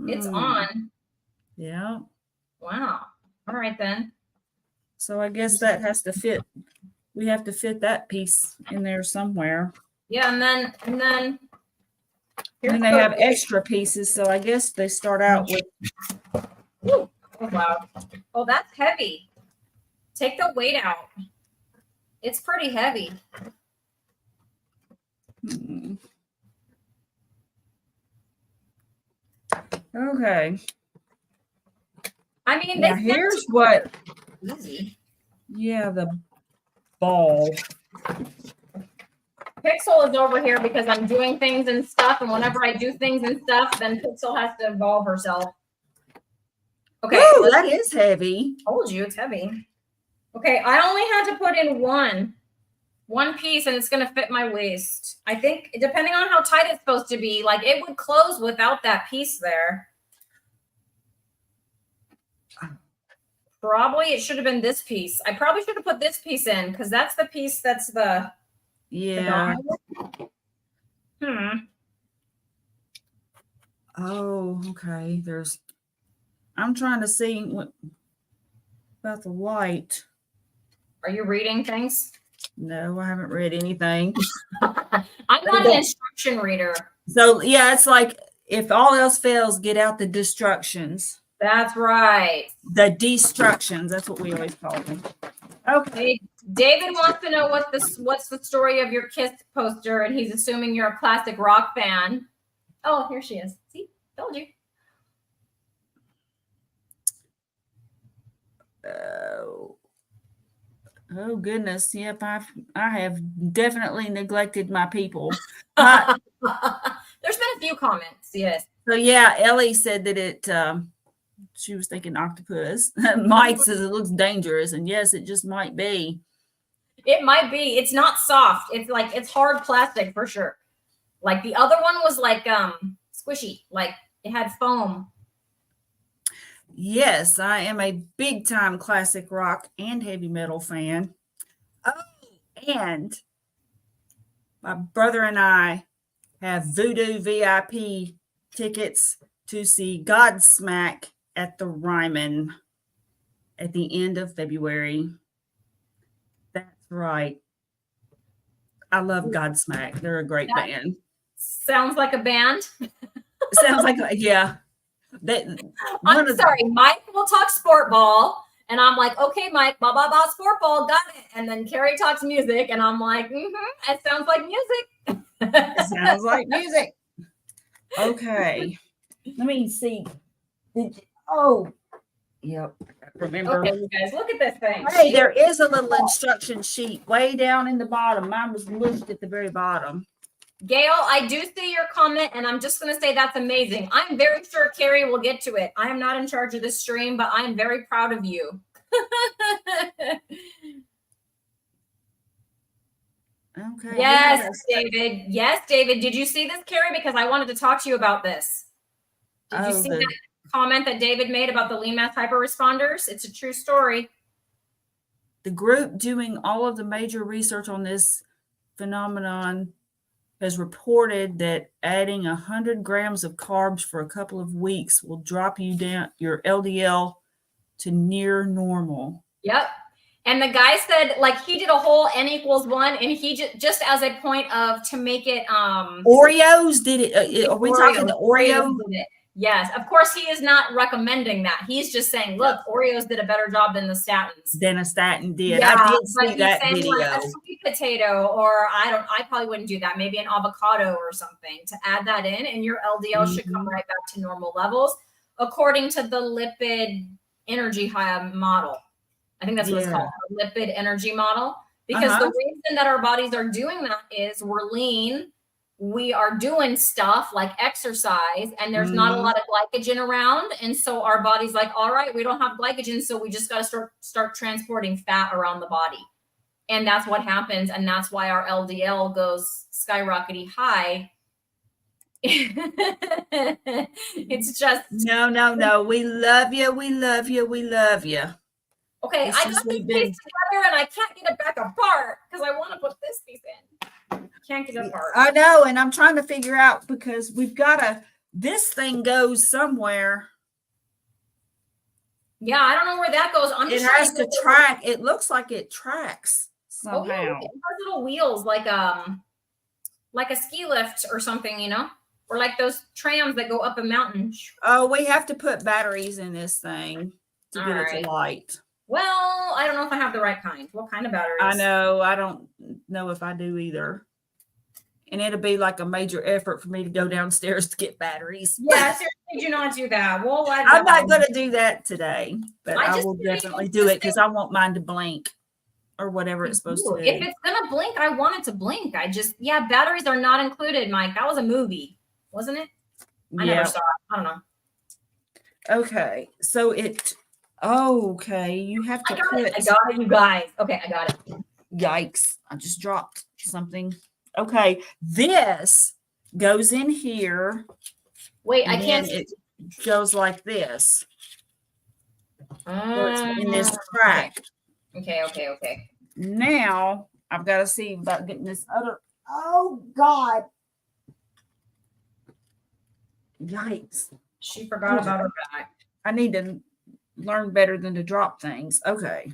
It's on. Yeah. Wow. All right, then. So I guess that has to fit. We have to fit that piece in there somewhere. Yeah, and then they have extra pieces, so I guess they start out with. Ooh. Oh, wow. Oh, that's heavy. Take the weight out. It's pretty heavy. Okay. I mean, here's what. Easy. Yeah, the ball. Pixel is over here because I'm doing things and stuff, and whenever I do things and stuff, then Pixel has to involve herself. Okay. Ooh, that is heavy. Told you it's heavy. Okay, I only had to put in one piece, and it's going to fit my waist. I think, depending on how tight it's supposed to be, like it would close without that piece there. Probably it should have been this piece. I probably should have put this piece in because that's the piece that's the. Yeah. The Oh, okay. I'm trying to see what about the light. Are you reading things? No, I haven't read anything. I'm not an instruction reader. So yeah, it's like if all else fails, get out the destructions. That's right. The destructions. That's what we always call them. Okay. David wants to know what's the story of your Kiss poster, and he's assuming you're a classic rock fan. Oh, here she is. See, told you. Oh goodness. Yep, I have definitely neglected my people. There's been a few comments, yes. So yeah, Ellie said that she was thinking octopus. Mike says it looks dangerous, and yes, it just might be. It might be. It's not soft. It's hard plastic for sure. Like the other one was like squishy, like it had foam. Yes, I am a big time classic rock and heavy metal fan. Oh, and my brother and I have Voodoo VIP tickets to see Godsmack at the Ryman at the end of February. That's right. I love Godsmack. They're a great band. Sounds like a band. Sounds like, yeah. I'm sorry, Mike will talk sport ball, and I'm like, okay, Mike, blah sport ball, got it. And then Carrie talks music, and I'm like, it sounds like music. It sounds like music. Okay, let me see. Yep. Remember? Okay, you guys, look at this thing. Hey, there is a little instruction sheet way down in the bottom. Mine was mushed at the very bottom. Gail, I do see your comment, and I'm just going to say that's amazing. I'm very sure Carrie will get to it. I am not in charge of this stream, but I'm very proud of you. Okay. Yes, David. Yes, David. Did you see this, Carrie? Because I wanted to talk to you about this. Did you see that comment that David made about the lean mass hyperresponders? It's a true story. The group doing all of the major research on this phenomenon has reported that adding 100 grams of carbs for a couple of weeks will drop you down your LDL to near normal. Yep. And the guy said, like, he did a whole N=1, and he just as a point of to make it Oreos did it. Are we talking the Oreos? Did it. Yes, of course he is not recommending that. He's just saying, look, Oreos did a better job than the statins. Than a statin did. Yeah, I did see that video. Like a sweet potato, or I probably wouldn't do that. Maybe an avocado or something to add that in, and your LDL should come right back to normal levels, according to the lipid energy model. I think that's what it's called, the lipid energy model. Because the reason that our bodies are doing that is we're lean. We are doing stuff like exercise, and there's not a lot of glycogen around. And so our body's like, all right, we don't have glycogen, so we just got to start transporting fat around the body. And that's what happens. And that's why our LDL goes skyrocketing high. It's just. No. We love you. We love you. We love you. Okay, I got this piece together, and I can't get it back apart because I want to put this piece in. Can't get it apart. I know, and I'm trying to figure out because we've got this thing goes somewhere. Yeah, I don't know where that goes. It has to track. It looks like it tracks somehow. Oh, yeah, it has little wheels like a ski lift or something, you know, or like those trams that go up a mountain. Oh, we have to put batteries in this thing to get it to light. Well, I don't know if I have the right kind. What kind of batteries? I know. I don't know if I do either. And it'll be like a major effort for me to go downstairs to get batteries. Yeah, seriously, do not do that. Well, I'm not going to do that today, but I will definitely do it because I want mine to blink or whatever it's supposed to do. If it's going to blink, I want it to blink. Batteries are not included, Mike. That was a movie, wasn't it? I never saw it. I don't know. Okay, so you have to I got it, you guys. Okay, I got it. Yikes, I just dropped something. Okay, this goes in here. Wait, I can't. It goes like this. So it's in this track. Okay. Now, I've got to see about getting this other. Oh, God. Yikes. She forgot about her back. I need to learn better than to drop things. Okay.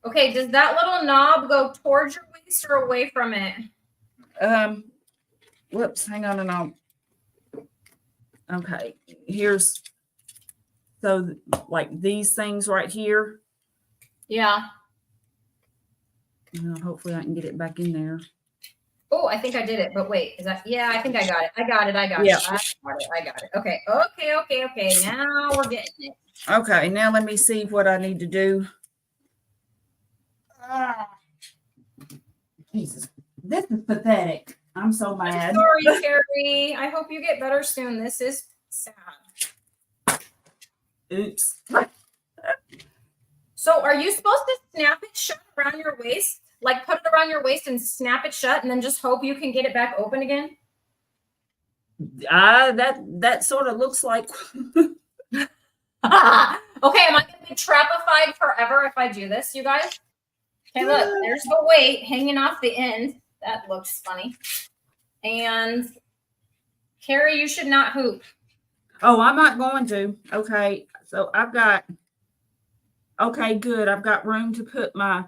Okay, does that little knob go towards your waist or away from it? Whoops, hang on okay, like these things right here, Yeah. Hopefully I can get it back in there. Oh, I think I did it, but wait, is that, yeah, I think I got it. I got it. Yeah. I got it. Okay. Now we're getting it. Okay, now let me see what I need to do. Jesus, this is pathetic. I'm so mad. I'm sorry, Carrie. I hope you get better soon. This is sad. Oops. So are you supposed to snap it shut around your waist? Like put it around your waist and snap it shut and then just hope you can get it back open again? That sort of looks like Okay, am I going to be trapified forever if I do this, you guys? Okay, look, there's the weight hanging off the end. That looks funny. And Carrie, you should not hoop. Oh, I'm not going to. Okay, so I've got, okay, good. I've got room to put my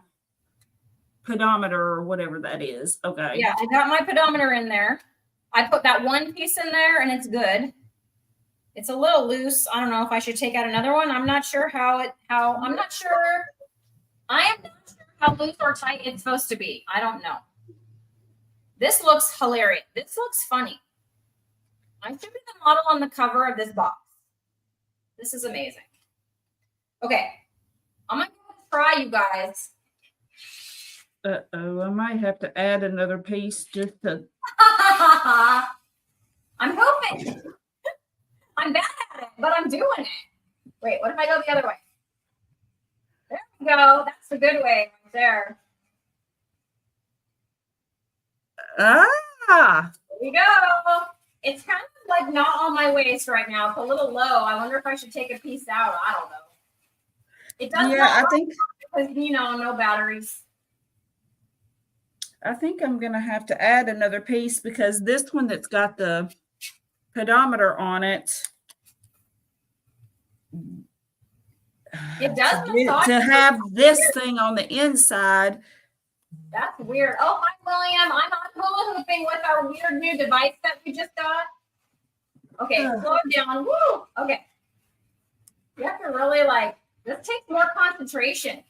pedometer or whatever that is. Okay. Yeah, I got my pedometer in there. I put that one piece in there and it's good. It's a little loose. I don't know if I should take out another one. I'm not sure I'm not sure. I am not sure how loose or tight it's supposed to be. I don't know. This looks hilarious. This looks funny. I should be the model on the cover of this box. This is amazing. Okay. I'm going to try, you guys. Uh-oh, I might have to add another piece just to. I'm hoping. I'm bad at it, but I'm doing it. Wait, what if I go the other way? There we go. That's a good way right there. Ah! There we go. It's kind of like not on my waist right now. It's a little low. I wonder if I should take a piece out. I don't know. It does. Yeah, I think because no batteries. I think I'm gonna have to add another piece because this one that's got the pedometer on it. It does to have this thing on the inside. That's weird. Oh, hi, William. I'm on hula hooping with our weird new device that we just got. Okay, slow it down. Woo! Okay. You have to really this takes more concentration.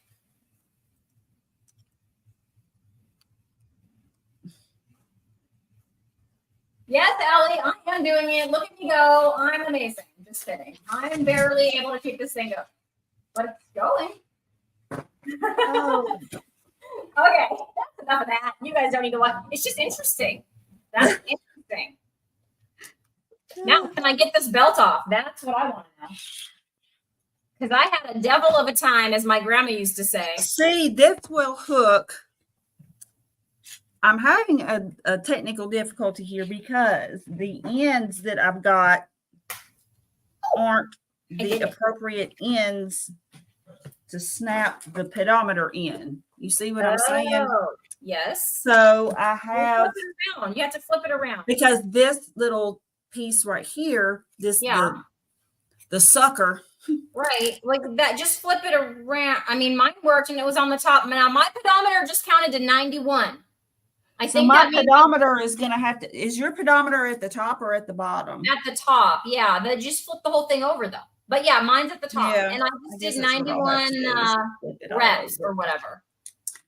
Yes, Ellie, I am doing it. Look at me go. I'm amazing. Just kidding. I'm barely able to keep this thing up, but it's going. Oh. Okay, that's enough of that. You guys don't need to watch. It's just interesting. That's interesting. Now, can I get this belt off? That's what I want to know. Because I had a devil of a time, as my grandma used to say. See, this will hook. I'm having a technical difficulty here because the ends that I've got aren't the appropriate ends to snap the pedometer in. You see what I'm saying? Yes. So I have. Flip it around. You have to flip it around because this little piece right here, the sucker. Right, like that. Just flip it around. I mean, mine worked and it was on the top. Now my pedometer just counted to 91. I think my pedometer is going to have to. Is your pedometer at the top or at the bottom? At the top, yeah. Just flip the whole thing over though. But yeah, mine's at the top, and I just did 91 reps or whatever.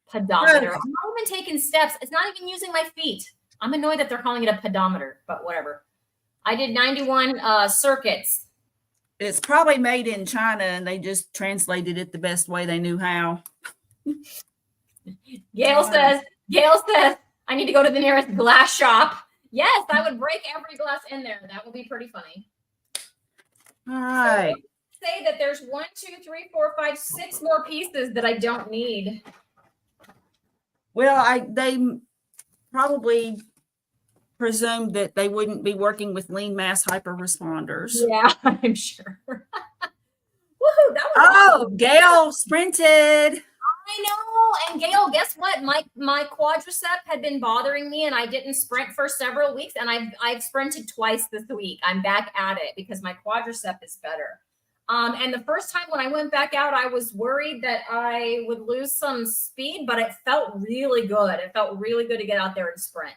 Pedometer. I'm not even taking steps. It's not even using my feet. I'm annoyed that they're calling it a pedometer, but whatever. I did 91 circuits. It's probably made in China, and they just translated it the best way they knew how. Gail says, I need to go to the nearest glass shop. Yes, I would break every glass in there. That would be pretty funny. All right. So say that there's 1, 2, 3, 4, 5, 6 more pieces that I don't need. Well, they probably presumed that they wouldn't be working with lean mass hyperresponders. Yeah, I'm sure. Woohoo! That was awesome. Gail sprinted. I know. And Gail, guess what? My quadricep had been bothering me, and I didn't sprint for several weeks. And I've sprinted twice this week. I'm back at it because my quadricep is better. And the first time when I went back out, I was worried that I would lose some speed, but it felt really good. It felt really good to get out there and sprint.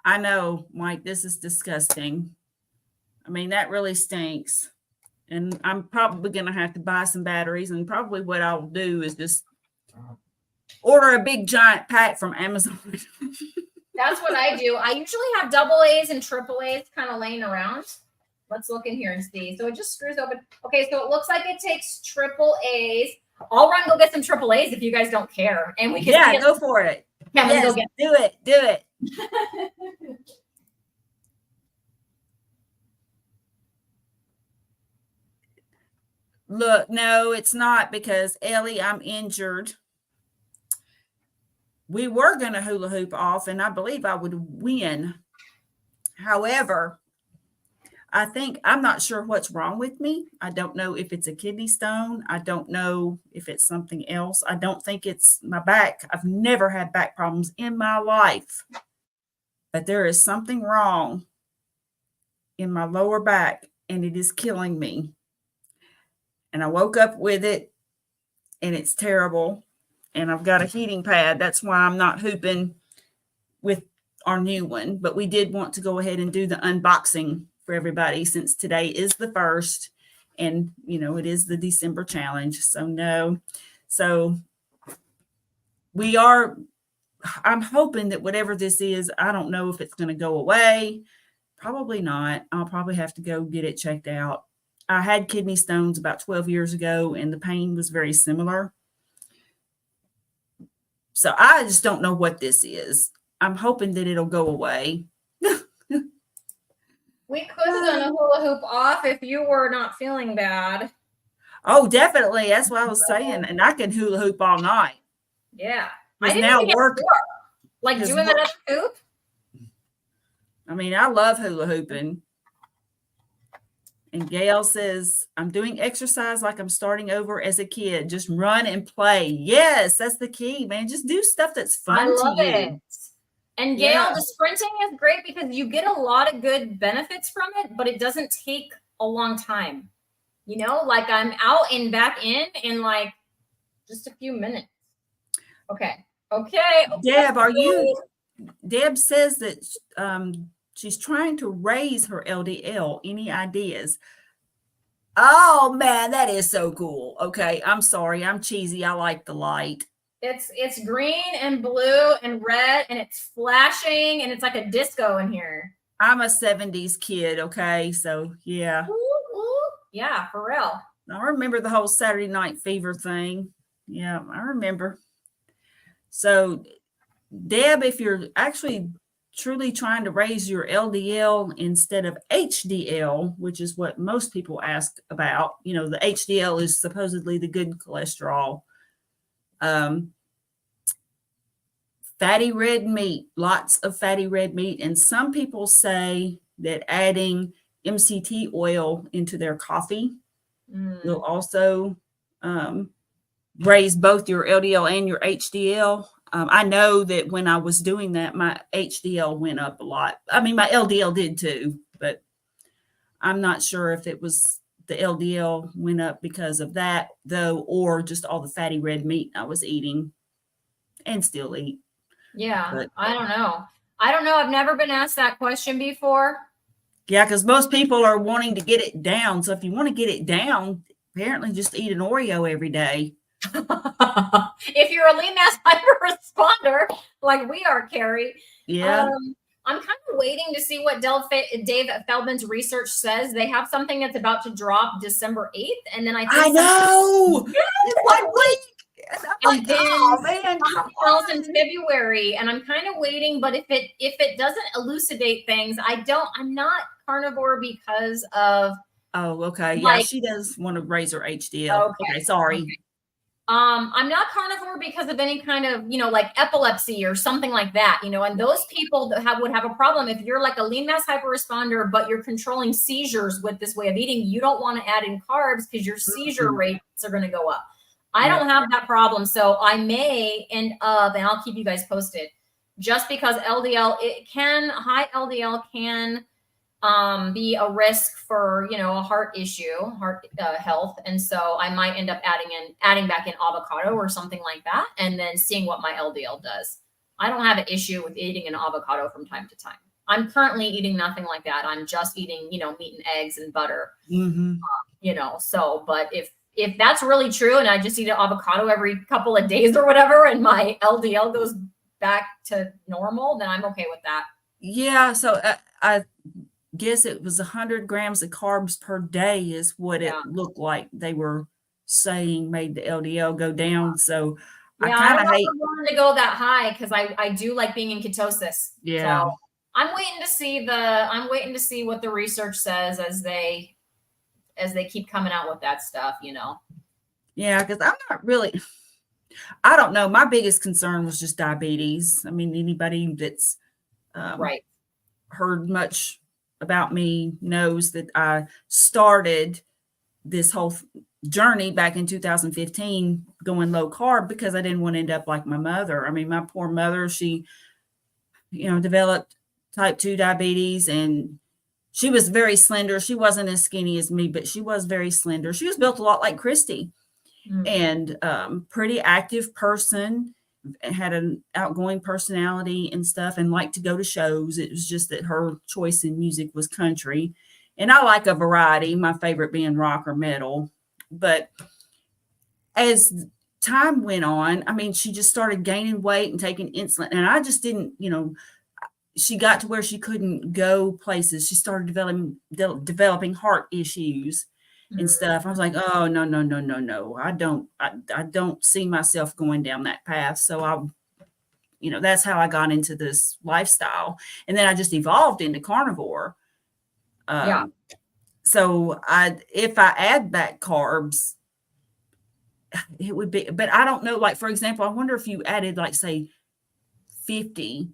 I know, Mike, this is disgusting. I mean, that really stinks. And I'm probably going to have to buy some batteries. And probably what I'll do is just order a big giant pack from Amazon. That's what I do. I usually have double A's and triple A's kind of laying around. Let's look in here and see. So it just screws open. Okay, so it looks like it takes triple A's. I'll run go get some triple A's if you guys don't care. And we can go for it. Kevin, yes, go get do it. Do it. Look, no, it's not because Ellie, I'm injured. We were going to hula hoop off, and I believe I would win. However, I'm not sure what's wrong with me. I don't know if it's a kidney stone. I don't know if it's something else. I don't think it's my back. I've never had back problems in my life, but there is something wrong in my lower back, and it is killing me. And I woke up with it, and it's terrible. And I've got a heating pad. That's why I'm not hooping with our new one. But we did want to go ahead and do the unboxing for everybody since today is the 1st. And, it is the December challenge. So, no. So, I'm hoping that whatever this is, I don't know if it's going to go away. Probably not. I'll probably have to go get it checked out. I had kidney stones about 12 years ago, and the pain was very similar. So I just don't know what this is. I'm hoping that it'll go away. We could have done a hula hoop off if you were not feeling bad. Oh, definitely. That's what I was saying. And I can hula hoop all night. Yeah. I didn't now work. Like doing that other hoop? I mean, I love hula hooping. And Gail says, I'm doing exercise like I'm starting over as a kid. Just run and play. Yes, that's the key, man. Just do stuff that's fun I love to you. it. And Gail, the sprinting is great because you get a lot of good benefits from it, but it doesn't take a long time. Like I'm out and back in like just a few minutes. Okay. Deb says that she's trying to raise her LDL. Any ideas? Oh man, that is so cool. Okay, I'm sorry. I'm cheesy. I like the light. It's green and blue and red and it's flashing and it's like a disco in here. I'm a 70s kid, okay? So, yeah. Ooh, ooh. Yeah, for real. I remember the whole Saturday Night Fever thing. Yeah, I remember. So, Deb, if you're actually truly trying to raise your LDL instead of HDL, which is what most people ask about, the HDL is supposedly the good cholesterol. Fatty red meat, lots of fatty red meat. And some people say that adding MCT oil into their coffee will also raise both your LDL and your HDL. I know that when I was doing that, my HDL went up a lot. I mean, my LDL did too, but I'm not sure if it was the LDL went up because of that, though, or just all the fatty red meat I was eating and still eat. Yeah, but I don't know. I've never been asked that question before. Yeah, because most people are wanting to get it down. So if you want to get it down, apparently just eat an Oreo every day. If you're a lean mass hyper-responder, like we are, Carrie. Yeah. I'm kind of waiting to see what Dave Feldman's research says. They have something that's about to drop December 8th. And then I know. What week? And then else in February, and I'm kind of waiting. But if it doesn't elucidate things, I'm not carnivore because of. Oh, okay. Yeah, she does want to raise her HDL. Okay, sorry. Okay. I'm not carnivore because of any kind of, like epilepsy or something like that, and those people that would have a problem. If you're like a lean mass hyper-responder, but you're controlling seizures with this way of eating, you don't want to add in carbs because your seizure rates are going to go up. I don't have that problem. So I may end up, and I'll keep you guys posted, just because high LDL can be a risk for, a heart issue, heart health. And so I might end up adding back in avocado or something like that, and then seeing what my LDL does. I don't have an issue with eating an avocado from time to time. I'm currently eating nothing like that. I'm just eating, meat and eggs and butter. So, but if that's really true and I just eat an avocado every couple of days or whatever, and my LDL goes back to normal, then I'm okay with that. Yeah. So I guess it was 100 grams of carbs per day is what it looked like they were saying made the LDL go down. So I Yeah, I kind don't of know if hate. I'm willing to go that high because I do like being in ketosis. Yeah. So I'm waiting to see what the research says as they keep coming out with that stuff. Yeah, because I'm not really. I don't know. My biggest concern was just diabetes. I mean, anybody that's Right. heard much about me knows that I started this whole journey back in 2015 going low carb because I didn't want to end up like my mother. I mean, my poor mother, she, developed type 2 diabetes, and she was very slender. She wasn't as skinny as me, but she was very slender. She was built a lot like Christie. And pretty active person, had an outgoing personality and stuff, and liked to go to shows. It was just that her choice in music was country, and I like a variety, my favorite being rock or metal. But as time went on, I mean, she just started gaining weight and taking insulin, and I just didn't, she got to where she couldn't go places. She started developing heart issues and stuff. I was like, oh, no, no, no, no, no. I don't see myself going down that path. So that's how I got into this lifestyle. And then I just evolved into carnivore. So if I add back carbs, it would be, but I don't know, like, for example, I wonder if you added, like, say 50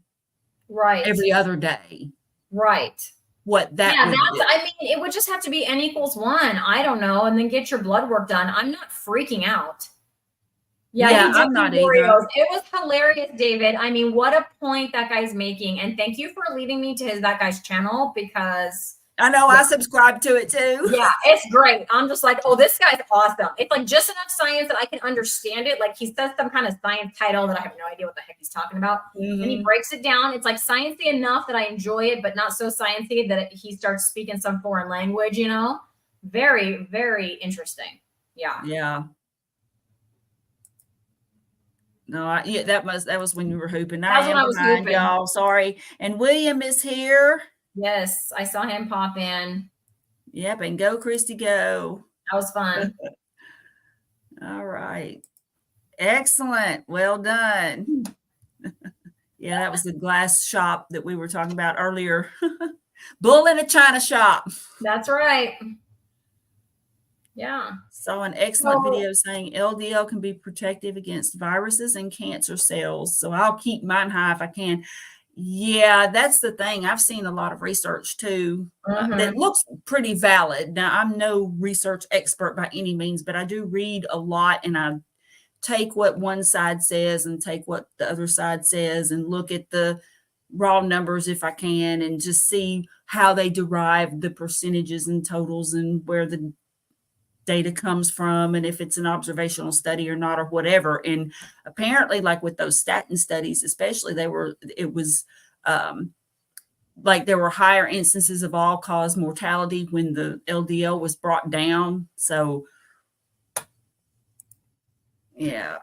every other day. Right. What that would do. I mean, it would just have to be N equals 1. I don't know. And then get your blood work done. I'm not freaking out. Yeah, I'm not either. It was hilarious, David. I mean, what a point that guy's making. And thank you for leading me to that guy's channel, because I know I subscribe to it too. Yeah, it's great. I'm just like, oh, this guy's awesome. It's like just enough science that I can understand it. Like, he says some kind of science title that I have no idea what the heck he's talking about. And he breaks it down. It's like sciencey enough that I enjoy it, but not so sciencey that he starts speaking some foreign language, Very, very interesting. Yeah. Yeah. No, that was when you were hooping. That's when I was hooping, y'all. Sorry. And William is here. Yes, I saw him pop in. Yep, and go, Christie, go. That was fun. All right. Excellent. Well done. Yeah, that was the glass shop that we were talking about earlier. Bull in a china shop. That's right. Yeah. Saw an excellent video saying LDL can be protective against viruses and cancer cells. So I'll keep mine high if I can. Yeah, that's the thing. I've seen a lot of research too that looks pretty valid. Now, I'm no research expert by any means, but I do read a lot, and I take what one side says and take what the other side says and look at the raw numbers if I can, and just see how they derive the percentages and totals and where the data comes from, and if it's an observational study or not, or whatever. And apparently, like with those statin studies, especially, it was like there were higher instances of all-cause mortality when the LDL was brought down. So yeah.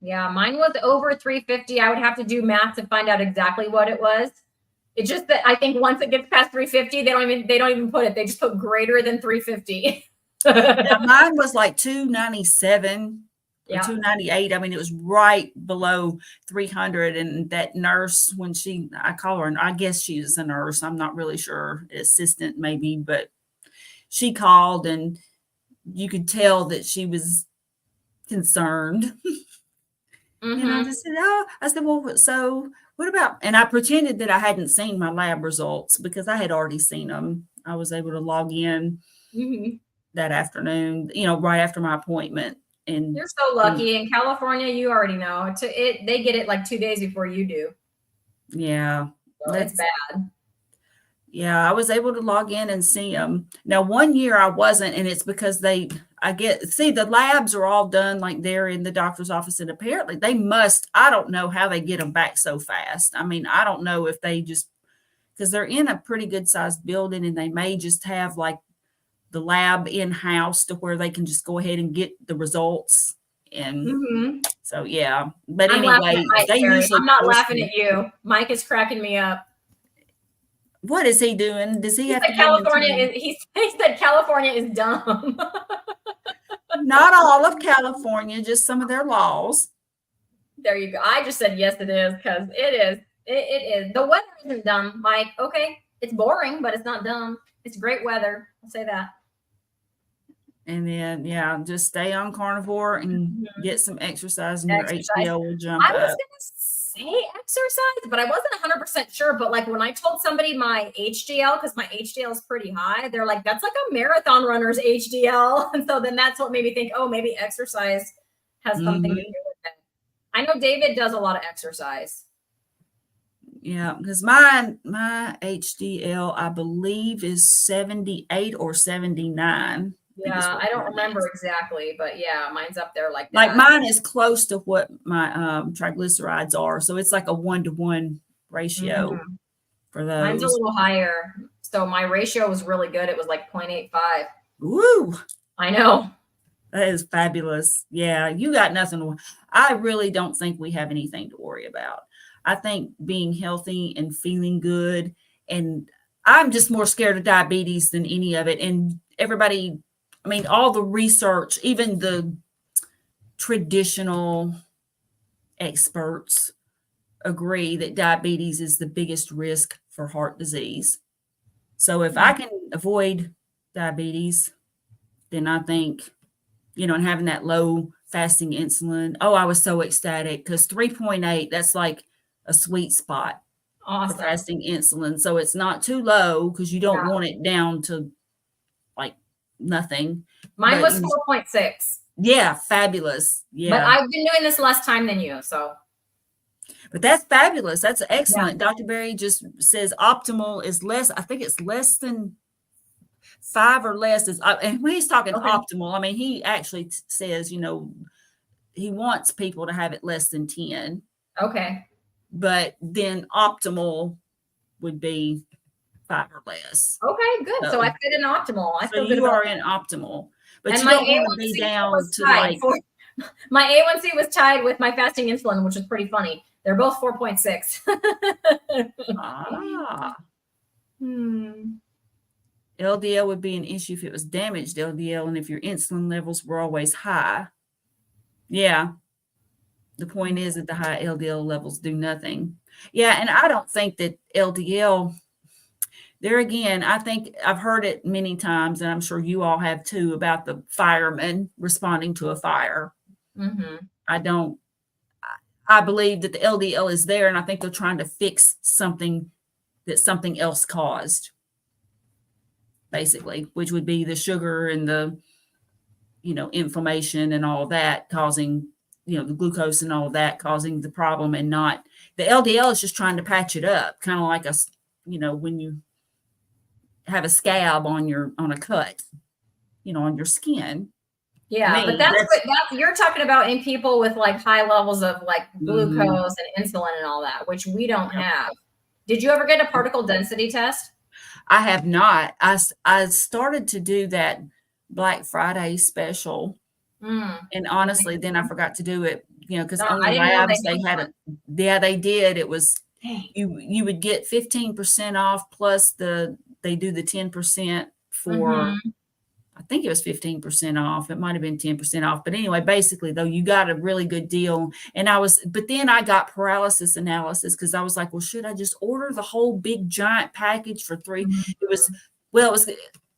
Yeah, mine was over 350. I would have to do math to find out exactly what it was. It's just that I think once it gets past 350, they don't even put it. They just put greater than 350. Yeah, mine was like 297 or 298. I mean, it was right below 300. And that nurse, when I call her, and I guess she is a nurse, I'm not really sure, assistant maybe, but she called, and you could tell that she was concerned. And I just said, I said, well, so what about, and I pretended that I hadn't seen my lab results because I had already seen them. I was able to log in that afternoon, right after my appointment. And you're so lucky. In California, you already know they get it like 2 days before you do. Yeah. So it's bad. Yeah. I was able to log in and see them. Now, 1 year I wasn't, and it's because the labs are all done like they're in the doctor's office, and apparently I don't know how they get them back so fast. I mean, I don't know if they just, because they're in a pretty good sized building, and they may just have like the lab in-house to where they can just go ahead and get the results. And so, yeah. But I'm laughing anyway, at Mike, they usually I'm not laughing at you. Mike is cracking me up. What is he doing? Does he have to he said California is dumb. Not all of California, just some of their laws. There you go. I just said yes, it is, because it is. It is. The weather isn't dumb, Mike. Okay, it's boring, but it's not dumb. It's great weather. I'll say that. And then, yeah, just stay on carnivore and get some exercise, and your HDL will jump up. I was going to say exercise, but I wasn't 100% sure. But like when I told somebody my HDL, because my HDL is pretty high, they're like, that's like a marathon runner's HDL. And so then that's what made me think, oh, maybe exercise has something to do with it. I know David does a lot of exercise. Yeah, because my HDL, I believe, is 78 or 79. Yeah, I don't remember exactly, but yeah, mine's up there like that. Like mine is close to what my triglycerides are. So it's like a 1-to-1 ratio for those. Mine's a little higher. So my ratio was really good. It was like 0.85. Woo! I know. That is fabulous. Yeah, you got nothing to, I really don't think we have anything to worry about. I think being healthy and feeling good, and I'm just more scared of diabetes than any of it. And everybody, I mean, all the research, even the traditional experts agree that diabetes is the biggest risk for heart disease. So if I can avoid diabetes, then I think, and having that low fasting insulin. Oh, I was so ecstatic because 3.8, that's like a sweet spot for fasting insulin. So it's not too low because you don't want it down to like nothing. Mine was 4.6. Yeah, fabulous. Yeah. But I've been doing this less time than you, so. But that's fabulous. That's excellent. Yeah. Dr. Berry just says optimal is less. I think it's less than 5 or less. And when he's talking optimal, I mean, he actually says, he wants people to have it less than 10. Okay. But then optimal would be 5 or less. Okay, good. So I fit in optimal. I feel good. So you are that. in optimal. But and you don't want to be down to like. My A1C was tied with my fasting insulin, which is pretty funny. They're both 4.6. LDL would be an issue if it was damaged LDL and if your insulin levels were always high. Yeah. The point is that the high LDL levels do nothing. Yeah, and I don't think that LDL, there again, I think I've heard it many times, and I'm sure you all have too, about the firemen responding to a fire. I believe that the LDL is there, and I think they're trying to fix something that something else caused, basically, which would be the sugar and the, inflammation and all that causing, the glucose and all of that causing the problem, and not the LDL is just trying to patch it up, kind of like when you have a scab on a cut, on your skin. Yeah, but that's what you're talking about in people with like high levels of like glucose and insulin and all that, which we don't have. Did you ever get a particle density test? I have not. I started to do that Black Friday special. And honestly, then I forgot to do it, because on the labs they had they did. It was, you would get 15% off plus they do the 10% for, I think it was 15% off. It might've been 10% off, but anyway, basically though, you got a really good deal. And but then I got paralysis analysis because I was like, well, should I just order the whole big giant package for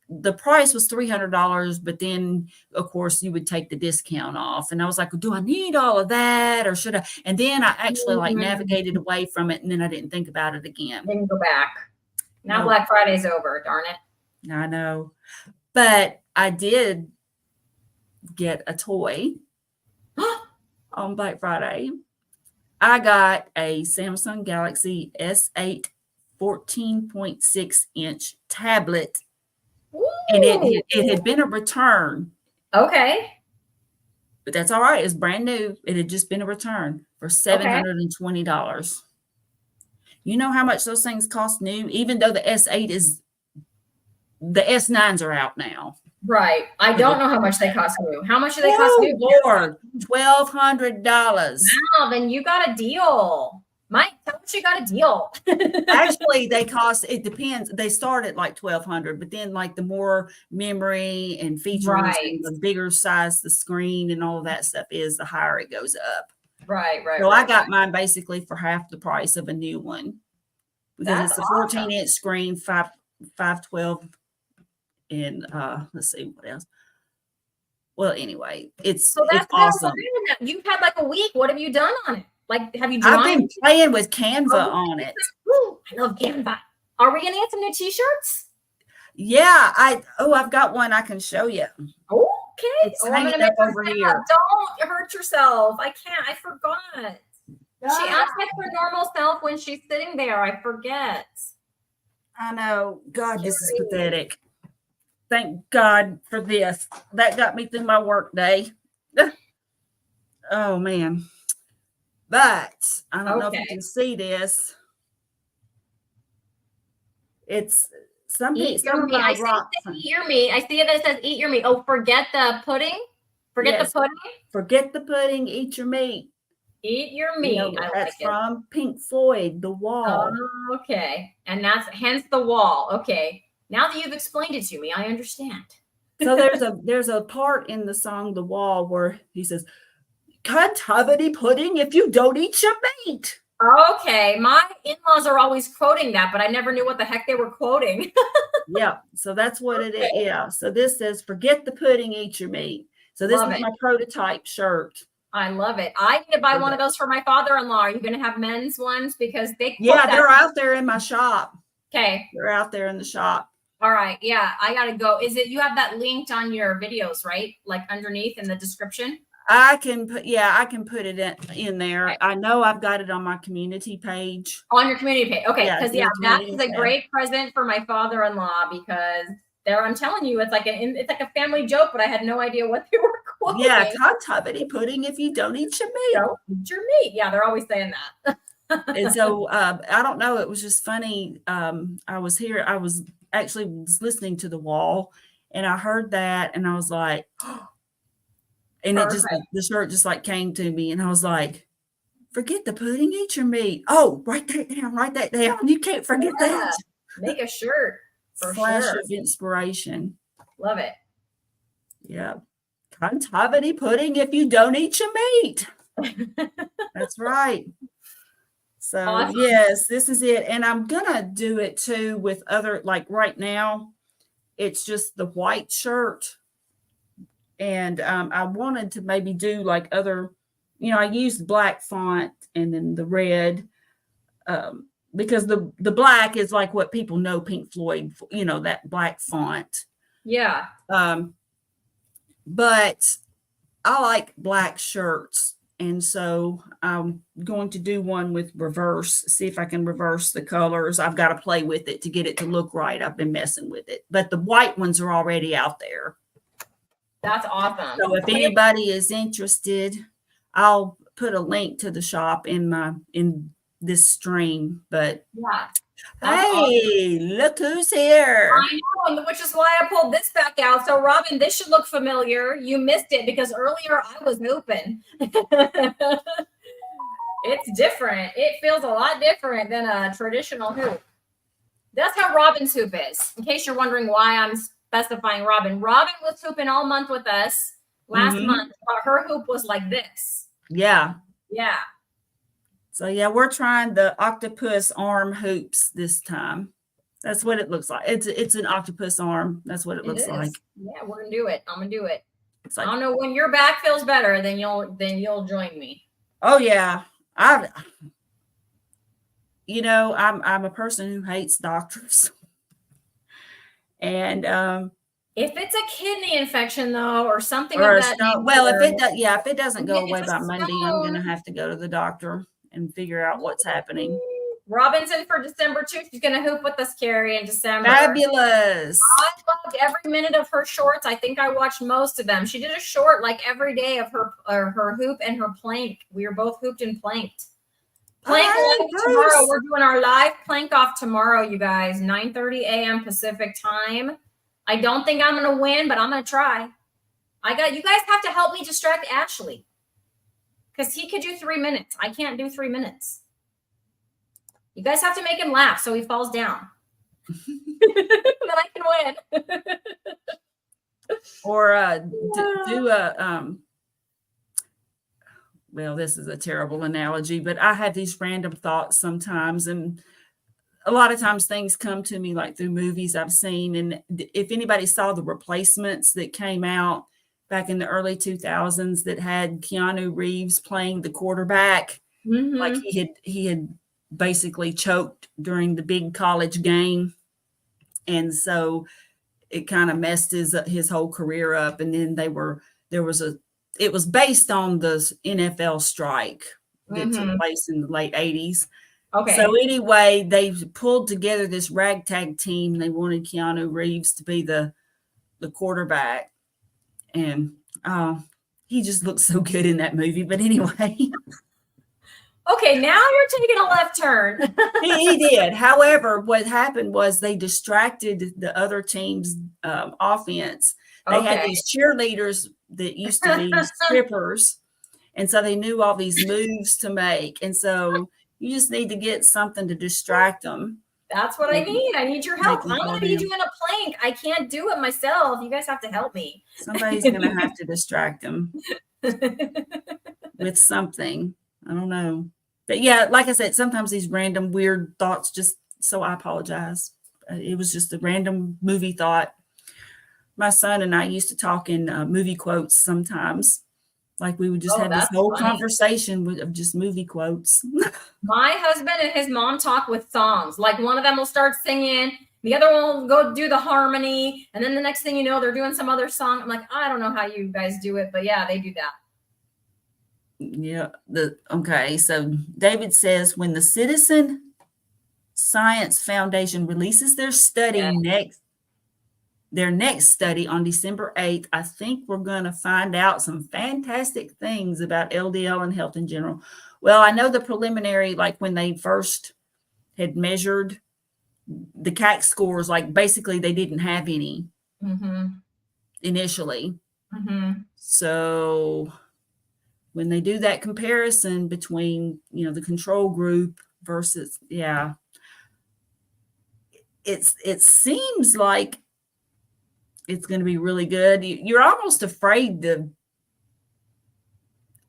the price was $300, but then of course you would take the discount off. And I was like, well, do I need all of that or should I? And then I actually navigated away from it. And then I didn't think about it again. Didn't go back. Now Black Friday's over, darn it. I know. But I did get a toy on Black Friday. I got a Samsung Galaxy S8 14.6-inch tablet. Ooh. And it had been a return. Okay. But that's all right. It's brand new. It had just been a return for $720. You know how much those things cost new? Even though the S8 the S9s are out now. Right. I don't know how much they cost new. How much do they cost Oh new? Lord, $1,200. Wow, then you got a deal. Mike, tell us you got a deal. Actually, they cost, it depends. They start at like 1,200, but then like the more memory and features Right. and the bigger size the screen and all of that stuff is, the higher it goes up. Right. So I got mine basically for half the price of a new one because That's it's a awesome. 14-inch screen, 512, and let's see what else. Well, anyway, it's awesome. You've had like a week. What have you done on it? Like, have you I've drawn? been playing with Canva on it. Ooh, I love Canva. Are we gonna get some new t-shirts? Yeah, I've got one I can show you. Okay. It's hanging up over here. Don't hurt yourself. I can't. I forgot. She acts like her normal self when she's sitting there. I forget. I know. God, this is pathetic. Thank God for this. That got me through my work day. Oh, man. But I don't know if you can see this. It's something. Eat your meat. I see eat your meat. I see that it says eat your meat. Oh, forget the pudding. Forget the pudding. Forget the pudding. Eat your meat. Eat your meat. You know, that's from Pink Floyd, The Wall. Oh, okay. And that's hence The Wall. Okay. Now that you've explained it to me, I understand. So there's a part in the song The Wall where he says, "Can't have any pudding if you don't eat your meat." Okay. My in-laws are always quoting that, but I never knew what the heck they were quoting. Yeah. So that's what it is. Yeah. So this says, "Forget the pudding, eat your meat." So this is my prototype shirt. I love it. I need to buy one of those for my father-in-law. Are you going to have men's ones? Because they're out there in my shop. Okay. They're out there in the shop. All right. Yeah, I got to go. You have that linked on your videos, right? Like underneath in the description? I can put it in there. Okay. I know I've got it on my community page. On your community page. Okay. Because that is a great present for my father-in-law because I'm telling you, it's like a family joke, but I had no idea what they were quoting. Yeah, can't have any pudding if you don't eat your meat. Don't eat your meat. Yeah, they're always saying that. And so I don't know. It was just funny. I was actually listening to The Wall, and I heard that, and I was like, oh, and Perfect. The shirt just like came to me, and I was like, forget the pudding, eat your meat. Oh, write that down. You can't forget that. Make a shirt. Flash of inspiration. Love it. Yeah. Can't have any pudding if you don't eat your meat. That's right. So awesome. Yes, this is it. And I'm going to do it too with other, like right now, it's just the white shirt. And I wanted to maybe do like other, I used black font and then the red, because the black is like what people know Pink Floyd, that black font. Yeah. But I like black shirts. And so I'm going to do one with reverse, see if I can reverse the colors. I've got to play with it to get it to look right. I've been messing with it. But the white ones are already out there. That's awesome. So if anybody is interested, I'll put a link to the shop in this stream. But yeah. Hey, awesome. Look who's here. I know, which is why I pulled this back out. So, Robin, this should look familiar. You missed it because earlier I was hooping. It's different. It feels a lot different than a traditional hoop. That's how Robin's hoop is. In case you're wondering why I'm specifying Robin. Robin was hooping all month with us last month, but her hoop was like this. Yeah. Yeah. So, yeah, we're trying the octopus arm hoops this time. That's what it looks like. It's an octopus arm. That's what it looks like. Yeah, we're going to do it. I'm going to do it. Like, I don't know, when your back feels better, then you'll join me. Oh, yeah. I'm a person who hates doctors. And if it's a kidney infection, though, or something of that nature. Well, if it doesn't go away by Monday, I'm going to have to go to the doctor and figure out what's happening. Robinson for December too. She's going to hoop with us, Carrie, in December. Fabulous. I loved every minute of her shorts. I think I watched most of them. She did a short like every day of her hoop and her plank. We were both hooped and planked. Plank tomorrow. We're doing our live plank off tomorrow, you guys. 9:30 a.m. Pacific time. I don't think I'm going to win, but I'm going to try. You guys have to help me distract Ashley. Because he could do 3 minutes. I can't do 3 minutes. You guys have to make him laugh so he falls down. Then I can win. Or do a well, this is a terrible analogy, but I have these random thoughts sometimes, and a lot of times things come to me like through movies I've seen. And if anybody saw The Replacements that came out back in the early 2000s that had Keanu Reeves playing the quarterback, like he had basically choked during the big college game, and so it kind of messed his whole career up. And then it was based on the NFL strike that took place in the late 80s. Okay. So anyway, they pulled together this ragtag team. They wanted Keanu Reeves to be the quarterback, and he just looked so good in that movie. But anyway. Okay, now you're taking a left turn. he did. However, what happened was they distracted the other team's offense. They had these cheerleaders that used to be strippers, and so they knew all these moves to make. And so you just need to get something to distract them. That's what I need. I need your help. I'm going to be doing a plank. I can't do it myself. You guys have to help me. Somebody's going to have to distract them with something. I don't know. But yeah, like I said, sometimes these random weird thoughts so I apologize. It was just a random movie thought. My son and I used to talk in movie quotes sometimes. Like we would just have this whole conversation of just movie quotes. My husband and his mom talk with songs. Like one of them will start singing, the other one will go do the harmony, and then the next thing you know, they're doing some other song. I'm like, I don't know how you guys do it, but yeah, they do that. Yeah. Okay. So David says, when the Citizen Science Foundation releases their next study on December 8th, I think we're going to find out some fantastic things about LDL and health in general. Well, I know the preliminary, like when they first had measured the CAC scores, like basically they didn't have any initially. So when they do that comparison between, the control group versus, it seems like it's going to be really good. You're almost afraid to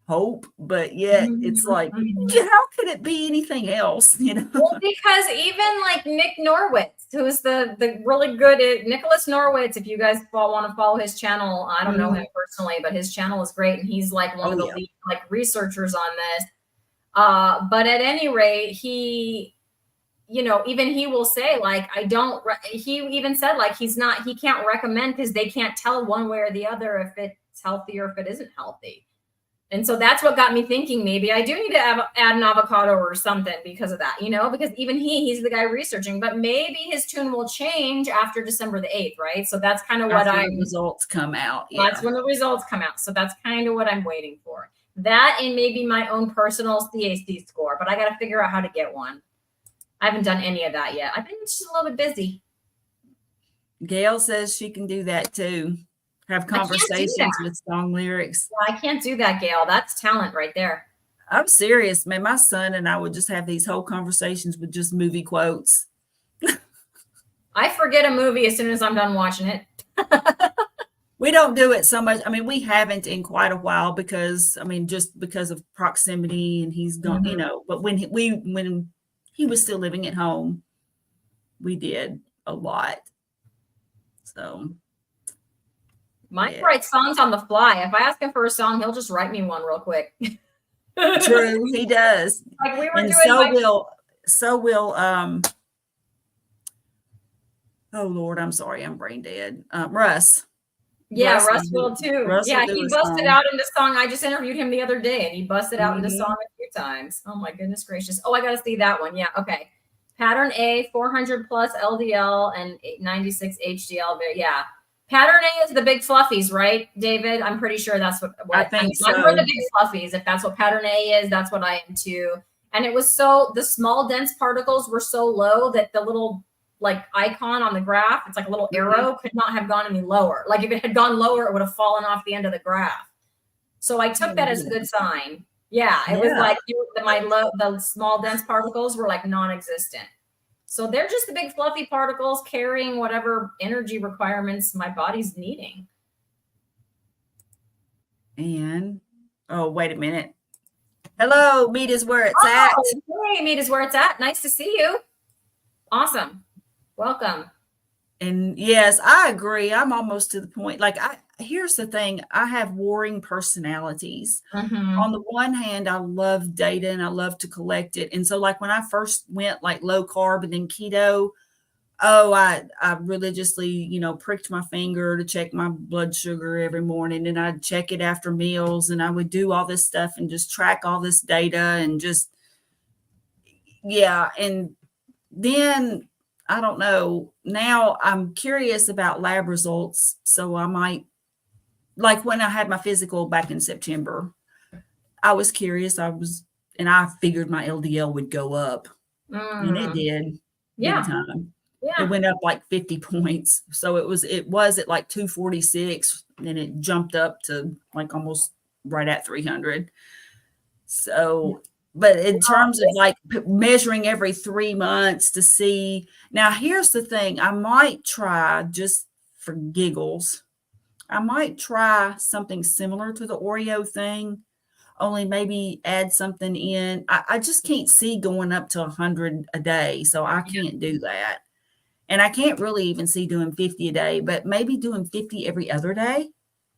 hope, but yet it's like, how could it be anything else? Well, because even like Nick Norwitz, who is the really good Nicholas Norwitz, if you guys want to follow his channel, I don't know him personally, but his channel is great, and he's like one of the lead researchers on this. But at any rate, he, even he will say like, he even said like he can't recommend because they can't tell one way or the other if it's healthy or if it isn't healthy. And so that's what got me thinking maybe I do need to add an avocado or something because of that, because even he's the guy researching, but maybe his tune will change after December the 8th, right? So that's kind of what the results come out. Yeah. That's when the results come out. So that's kind of what I'm waiting for. That and maybe my own personal CAC score, but I got to figure out how to get one. I haven't done any of that yet. I've been just a little bit busy. Gail says she can do that too. Have conversations with song lyrics. Well, I can't do that, Gail. That's talent right there. I'm serious, man. My son and I would just have these whole conversations with just movie quotes. I forget a movie as soon as I'm done watching it. We don't do it so much. I mean, we haven't in quite a while because, just because of proximity, and he's gone, but when he was still living at home, we did a lot. So Mike writes songs on the fly. If I ask him for a song, he'll just write me one real quick. True, he does. Like we were and doing. So will oh Lord, I'm sorry, I'm brain dead. Russ. Yeah, Russ will too. He busted out into song. I just interviewed him the other day, and he busted out into song a few times. Oh my goodness gracious! Oh, I got to see that one. Yeah, okay. Pattern A, 400 plus LDL and 96 HDL. Yeah, Pattern A is the big fluffies, right, David? I'm pretty sure that's what I think. So. We're the big fluffies. If that's what Pattern A is, that's what I am too. And it was the small dense particles were so low that the little like icon on the graph. It's like a little arrow, could not have gone any lower. Like if it had gone lower, it would have fallen off the end of the graph. So I took that as a good sign. Yeah, it was like the small dense particles were like non-existent. So they're just the big fluffy particles carrying whatever energy requirements my body's needing. And oh, wait a minute. Hello, meat is where it's at. Hey, meat is where it's at. Nice to see you. Awesome. Welcome. And yes, I agree. I'm almost to the point. Like here's the thing. I have warring personalities. On the one hand, I love data and I love to collect it. And so like when I first went like low carb and then keto, I religiously, pricked my finger to check my blood sugar every morning, and I'd check it after meals, and I would do all this stuff and just track all this data and just, yeah. And then I don't know, now I'm curious about lab results. So I might, like when I had my physical back in September, I was curious. And I figured my LDL would go up, and it did. Yeah. Big time. Yeah. It went up like 50 points. So it was at like 246, and it jumped up to like almost right at 300. So, but in terms of like measuring every 3 months to see, now here's the thing, I might try, just for giggles, I might try something similar to the Oreo thing, only maybe add something in. I just can't see going up to 100 a day. So I can't do that. And I can't really even see doing 50 a day, but maybe doing 50 every other day,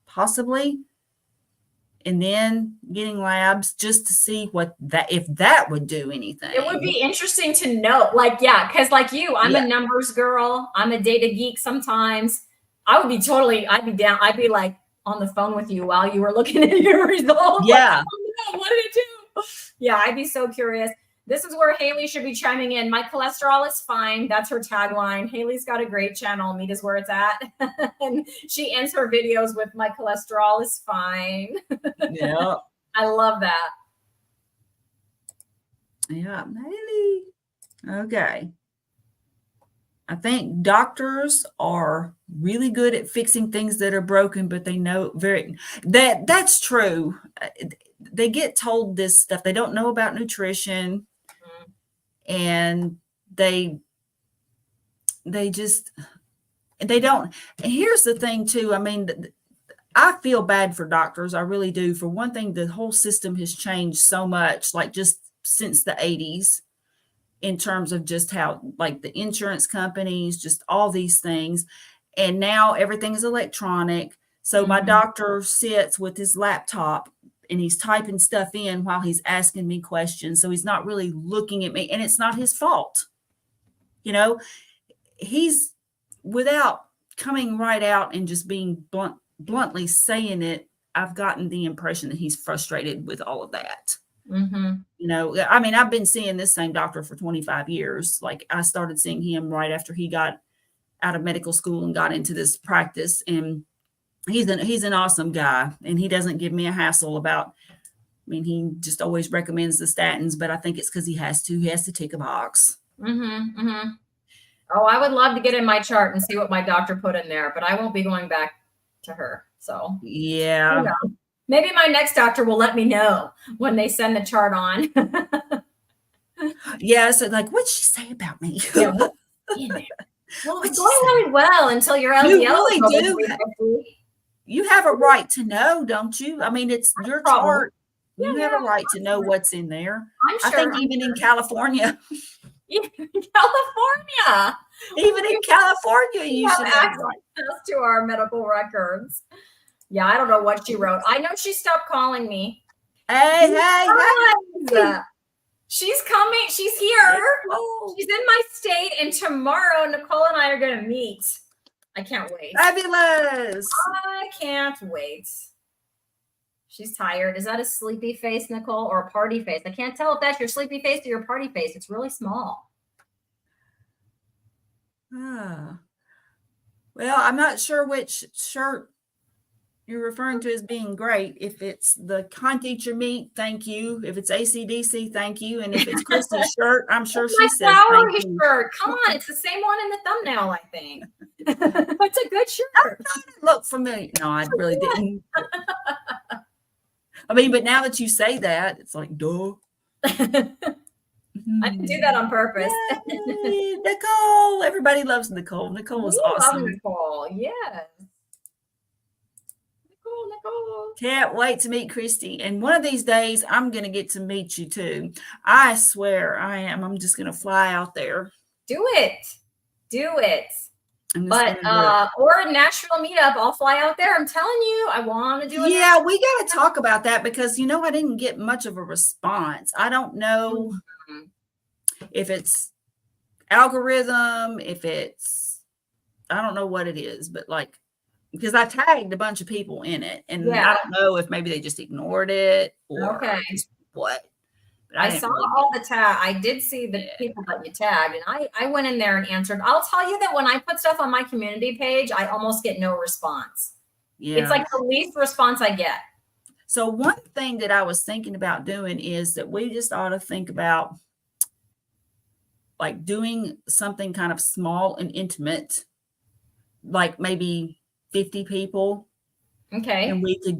possibly. And then getting labs just to see if that would do anything. It would be interesting to know. Like, yeah, because like you, I'm a numbers girl. I'm a data geek sometimes. I'd be down. I'd be like on the phone with you while you were looking at your results. Yeah. Like, oh, no, what did it do? Yeah, I'd be so curious. This is where Haley should be chiming in. My cholesterol is fine. That's her tagline. Haley's got a great channel. Meat is where it's at. And she ends her videos with my cholesterol is fine. Yeah. I love that. Yeah, Haley. Okay. I think doctors are really good at fixing things that are broken, but they know that's true. They get told this stuff. They don't know about nutrition. And they don't. And here's the thing too. I mean, I feel bad for doctors. I really do. For one thing, the whole system has changed so much, like just since the 80s, in terms of just how, like the insurance companies, just all these things. And now everything is electronic. So my doctor sits with his laptop and he's typing stuff in while he's asking me questions. So he's not really looking at me, and it's not his fault. He's, without coming right out and just being bluntly saying it, I've gotten the impression that he's frustrated with all of that. I mean, I've been seeing this same doctor for 25 years. Like I started seeing him right after he got out of medical school and got into this practice, and he's an awesome guy, and he doesn't give me a hassle about, he just always recommends the statins, but I think it's because he has to tick a box. Oh, I would love to get in my chart and see what my doctor put in there, but I won't be going back to her. So yeah, maybe my next doctor will let me know when they send the chart on. Yeah, so like, what'd she say about me? Well, it's going really well until your LDL. You really do. You have a right to know, don't you? I mean, it's your chart. You have a right to know what's in there. I'm sure. I think even in California. Even in California, you should have access to our medical records. Yeah, I don't know what she wrote. I know she stopped calling me. Hey. She's coming. She's here. She's in my state, and tomorrow Nicole and I are going to meet. I can't wait. Fabulous. I can't wait. She's tired. Is that a sleepy face, Nicole, or a party face? I can't tell if that's your sleepy face or your party face. It's really small. Well, I'm not sure which shirt you're referring to as being great. If it's the con teacher meet, thank you. If it's ACDC, thank you. And if it's Christie's shirt, I'm sure she says thank flowery you. shirt. Come on, it's the same one in the thumbnail, I think. It's a good shirt. It looked familiar. No, I really didn't. I mean, but now that you say that, it's like, duh. I didn't do that on purpose. Yay, Nicole. Everybody loves Nicole. Nicole is awesome. Love Nicole. Yes. Nicole. Can't wait to meet Christie. And one of these days, I'm going to get to meet you too. I swear I am. I'm just going to fly out there. Do it. But or a Nashville meetup, I'll fly out there. I'm telling you, I want to do it. Yeah, we got to talk about that because I didn't get much of a response. I don't know if it's algorithm, I don't know what it is, but because I tagged a bunch of people in it, and I don't know if maybe they just ignored it or what. But I saw all the tag. I did see the people that you tagged, and I went in there and answered. I'll tell you that when I put stuff on my community page, I almost get no response. Yeah. It's like the least response I get. So one thing that I was thinking about doing is that we just ought to think about doing something kind of small and intimate, like maybe 50 people. Okay. And we could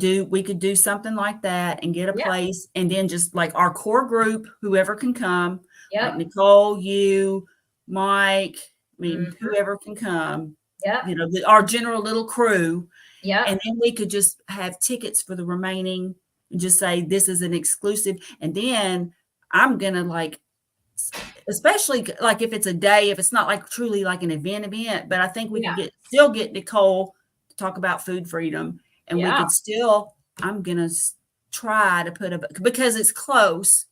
do something like that and get a place, and then just our core group, whoever can come, like Nicole, you, Mike, whoever can come, our general little crew. Yeah. And then we could just have tickets for the remaining and just say, this is an exclusive. And then I'm going to especially if it's a day, if it's not truly an event, but I think we can still get Nicole to talk about food freedom. And we could still, I'm going to try to because it's close,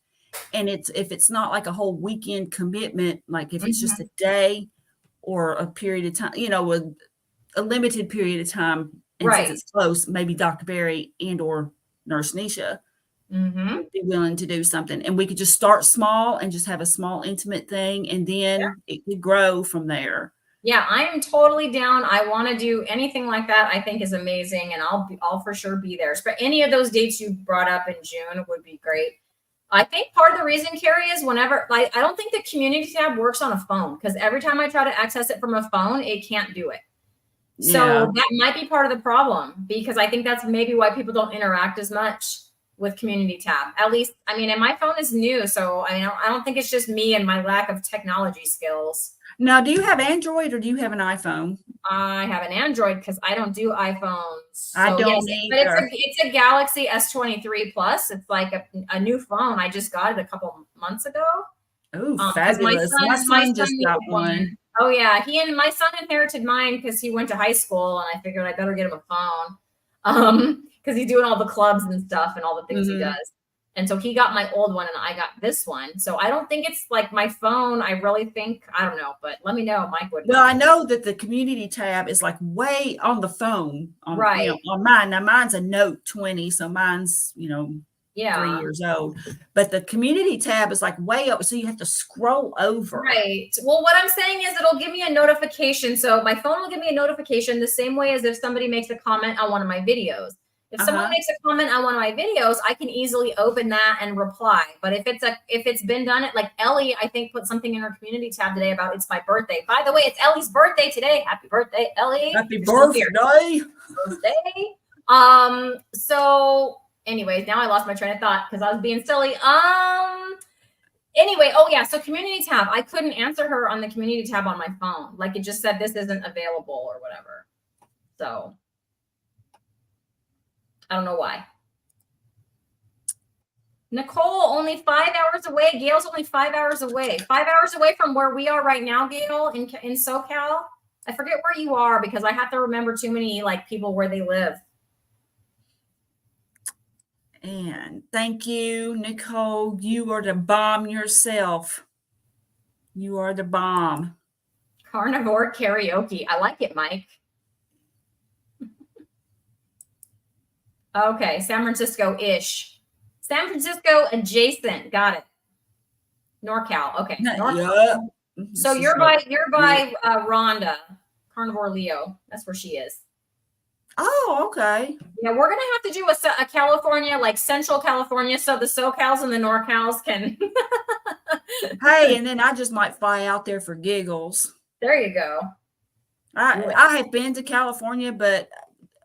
and if it's not a whole weekend commitment, if it's just a day or a period of time, a limited period of time. And since it's close, maybe Dr. Berry and or Nurse Nisha would be willing to do something. And we could just start small and just have a small intimate thing. And then it could grow from there. Yeah, I am totally down. I want to do anything like that. I think is amazing, and I'll for sure be there. But any of those dates you brought up in June would be great. I think part of the reason, Carrie, is whenever I don't think the community tab works on a phone, because every time I try to access it from a phone, it can't do it. So that might be part of the problem, because I think that's maybe why people don't interact as much with community tab. At least, and my phone is new, so I don't think it's just me and my lack of technology skills. Now, do you have Android or do you have an iPhone? I have an Android because I don't do iPhones. So I don't either. But it's a Galaxy S23 Plus. It's like a new phone. I just got it a couple months ago. Oh, fabulous. My son just got one. Oh, yeah. My son inherited mine because he went to high school, and I figured I better get him a phone because he's doing all the clubs and stuff and all the things he does. And so he got my old one and I got this one. So I don't think it's my phone. I really think, I don't know, but let me know. Mike would know. Well, I know that the community tab is way on the phone. On mine. Now mine's a Note 20. So mine's, 3 years old. But the community tab is way up. So you have to scroll over. Right. Well, what I'm saying is it'll give me a notification. So my phone will give me a notification the same way as if somebody makes a comment on one of my videos. If someone makes a comment on one of my videos, I can easily open that and reply. But if it's been done, Ellie, I think, put something in her community tab today about it's my birthday. By the way, it's Ellie's birthday today. Happy birthday, Ellie. Happy birthday. So anyways, now I lost my train of thought because I was being silly. Anyway, so community tab. I couldn't answer her on the community tab on my phone. It just said this isn't available or whatever. So I don't know why. Nicole, only 5 hours away. Gail's only 5 hours away. 5 hours away from where we are right now, Gail, in SoCal. I forget where you are because I have to remember too many people where they live. And thank you, Nicole. You are the bomb yourself. You are the bomb. Carnivore karaoke. I like it, Mike. Okay, San Francisco-ish. San Francisco adjacent. Got it. NorCal. Okay. NorCal. Yeah. So you're by Rhonda, Carnivore Leo. That's where she is. Oh, okay. Yeah, we're gonna have to do a California, like Central California, so the SoCals and the NorCals can. Hey, and then I just might fly out there for giggles. There you go. I have been to California, but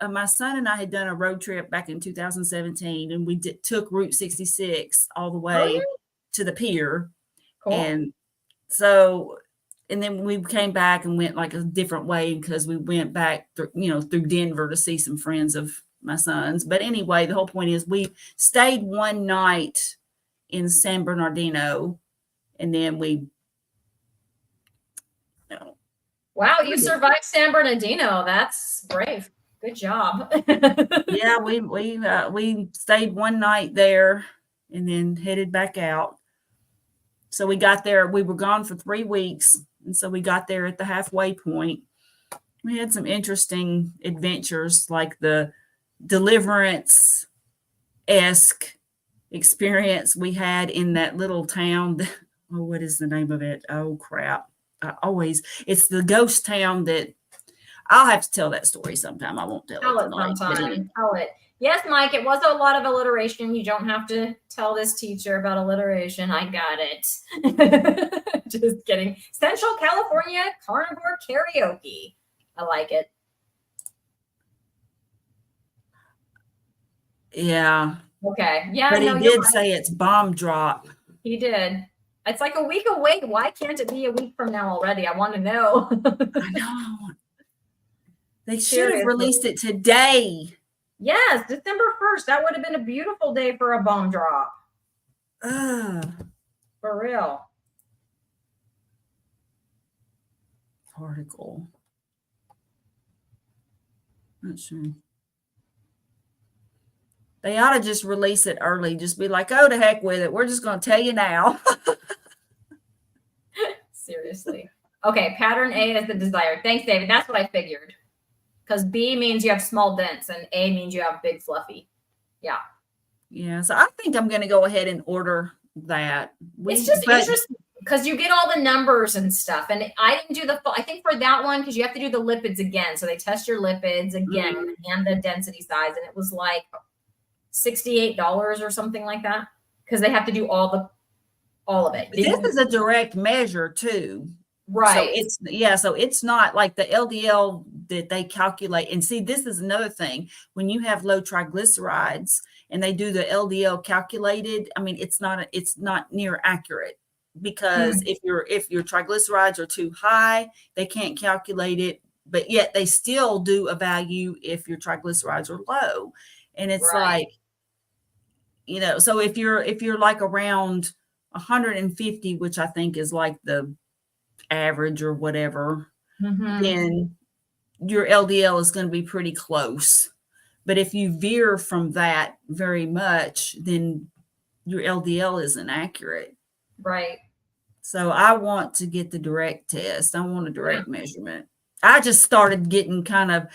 my son and I had done a road trip back in 2017, and we took Route 66 all the Oh, way yeah. to the pier. Cool. And so, and then we came back and went like a different way because we went back through Denver to see some friends of my son's. But anyway, the whole point is we stayed one night in San Bernardino, and then we Wow, you survived San Bernardino. That's brave. Good job. Yeah, we stayed one night there and then headed back out. So we got there. We were gone for 3 weeks, and so we got there at the halfway point. We had some interesting adventures, like the Deliverance-esque experience we had in that little town. Oh, what is the name of it? Oh, crap. It's the ghost town that I'll have to tell that story sometime. I won't tell it tonight. Tell it. Yes, Mike, it was a lot of alliteration. You don't have to tell this teacher about alliteration. I got it. Just kidding. Central California Carnivore Karaoke. I like it. Yeah. Okay. Yeah. But he did say it's bomb drop. He did. It's like a week away. Why can't it be a week from now already? I want to know. I know. They should have released it today. Yes, December 1st. That would have been a beautiful day for a bomb drop. For real. Article. Not sure. They ought to just release it early. Just be like, oh, to heck with it. We're just going to tell you now. Seriously. Okay, pattern A is the desired. Thanks, David. That's what I figured. Because B means you have small dents and A means you have big fluffy. Yeah. Yeah, so I think I'm going to go ahead and order that. It's just interesting because you get all the numbers and stuff. And I didn't do I think for that one, because you have to do the lipids again. So they test your lipids again and the density size. And it was like $68 or something like that, because they have to do all of it. This is a direct measure too. Right. So it's not like the LDL that they calculate. And see, this is another thing. When you have low triglycerides and they do the LDL calculated, I mean, it's not near accurate, because if your triglycerides are too high, they can't calculate it, but yet they still do a value if your triglycerides are low. And it's like, so if you're like around 150, which I think is like the average or whatever, then your LDL is going to be pretty close. But if you veer from that very much, then your LDL isn't accurate. Right. So I want to get the direct test. I want a direct measurement. I just started getting kind of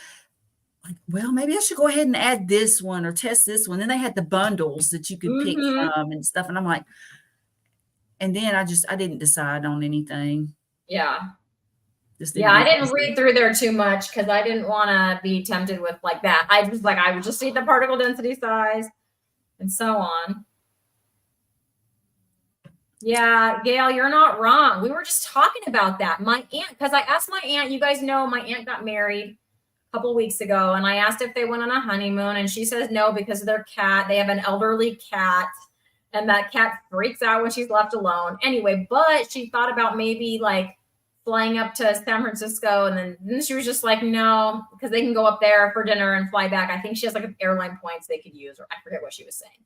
like, well, maybe I should go ahead and add this one or test this one. Then they had the bundles that you could pick from and stuff. And I'm like, and then I didn't decide on anything. Yeah. I didn't read through there too much because I didn't want to be tempted with like that. I would just see the particle density size and so on. Yeah, Gail, you're not wrong. We were just talking about that. My aunt, because I asked my aunt, you guys know my aunt got married a couple of weeks ago, and I asked if they went on a honeymoon, and she says no because of their cat. They have an elderly cat, and that cat freaks out when she's left alone. Anyway, but she thought about maybe like flying up to San Francisco, and then she was just like, no, because they can go up there for dinner and fly back. I think she has like airline points they could use, or I forget what she was saying.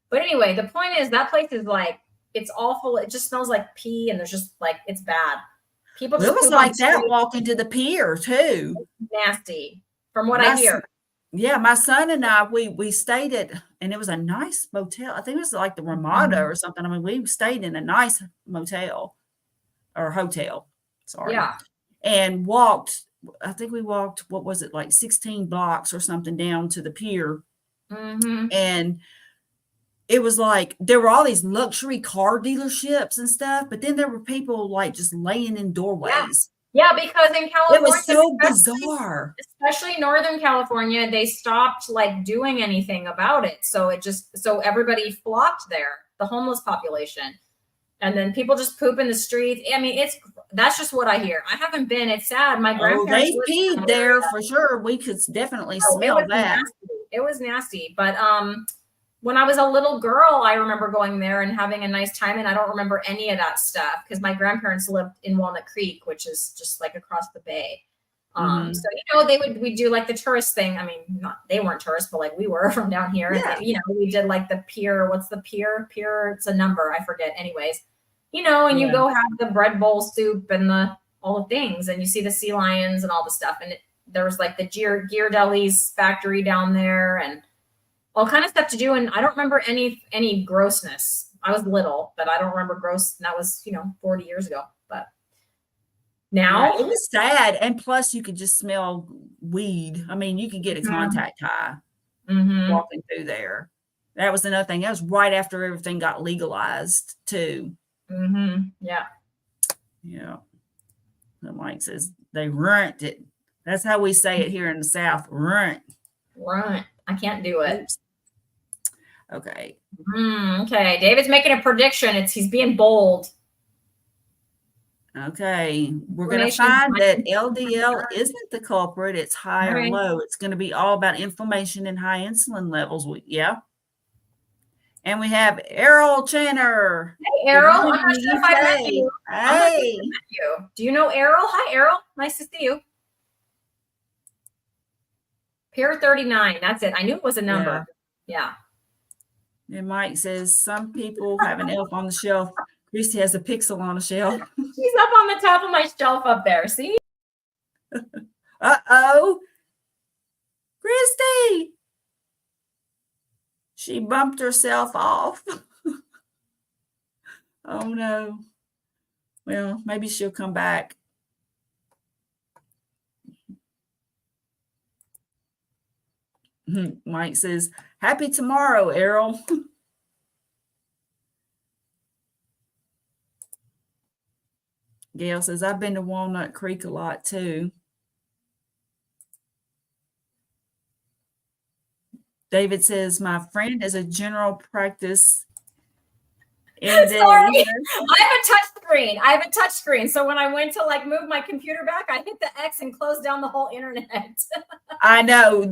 But anyway, the point is that place is like, it's awful. It just smells like pee, and there's just like, it's bad. People just it was like that walking to the pier too. Nasty, from what I hear. Yeah, my son and I, we stayed at, and it was a nice motel. I think it was like the Ramada or something. I mean, we stayed in a nice motel or hotel. Sorry. Yeah. And walked, I think we walked, what was it, like 16 blocks or something down to the pier. And it was like, there were all these luxury car dealerships and stuff, but then there were people like just laying in doorways. Yeah, because in California, it was so bizarre. Especially Northern California, they stopped like doing anything about it. So so everybody flocked there, the homeless population. And then people just poop in the streets. I mean, that's just what I hear. I haven't been. It's sad. My grandparents they peed there for sure. We could definitely smell that. Nasty. It was nasty. But when I was a little girl, I remember going there and having a nice time. And I don't remember any of that stuff because my grandparents lived in Walnut Creek, which is just like across the bay. So, we do like the tourist thing. I mean, they weren't tourists, but like we were from down here. Yeah. And, we did like the pier. What's the pier? It's a number. I forget. Anyways, and you go have the bread bowl soup and all the things, and you see the sea lions and all the stuff. And there was like the Ghirardelli's factory down there and all kind of stuff to do. And I don't remember any grossness. I was little, but I don't remember gross. And that was, 40 years ago. But now it was sad. And plus you could just smell weed. I mean, you could get a contact high walking through there. That was another thing. That was right after everything got legalized too. Yeah. Yeah. The Mike says they runt it. That's how we say it here in the South. Runt. I can't do it. Oops. Okay. Okay. David's making a prediction. He's being bold. Okay. We're going to find that LDL isn't the culprit. It's high or low. It's going to be all about inflammation and high insulin levels. Yeah. And we have Errol Channer. Hey, Errol. I'm not sure if I met you. Hey. Do you know Errol? Hi, Errol. Nice to see you. Pier 39. That's it. I knew it was a number. Yeah. And Mike says some people have an elf on the shelf. Christie has a pixel on a shelf. She's up on the top of my shelf up there. See? Uh-oh. Christie. She bumped herself off. Oh, no. Well, maybe she'll come back. Mike says, happy tomorrow, Errol. Gail says, I've been to Walnut Creek a lot too. David says, my friend is a general practice. Sorry, I have a touch screen. So when I went to like move my computer back, I hit the X and closed down the whole internet. I know.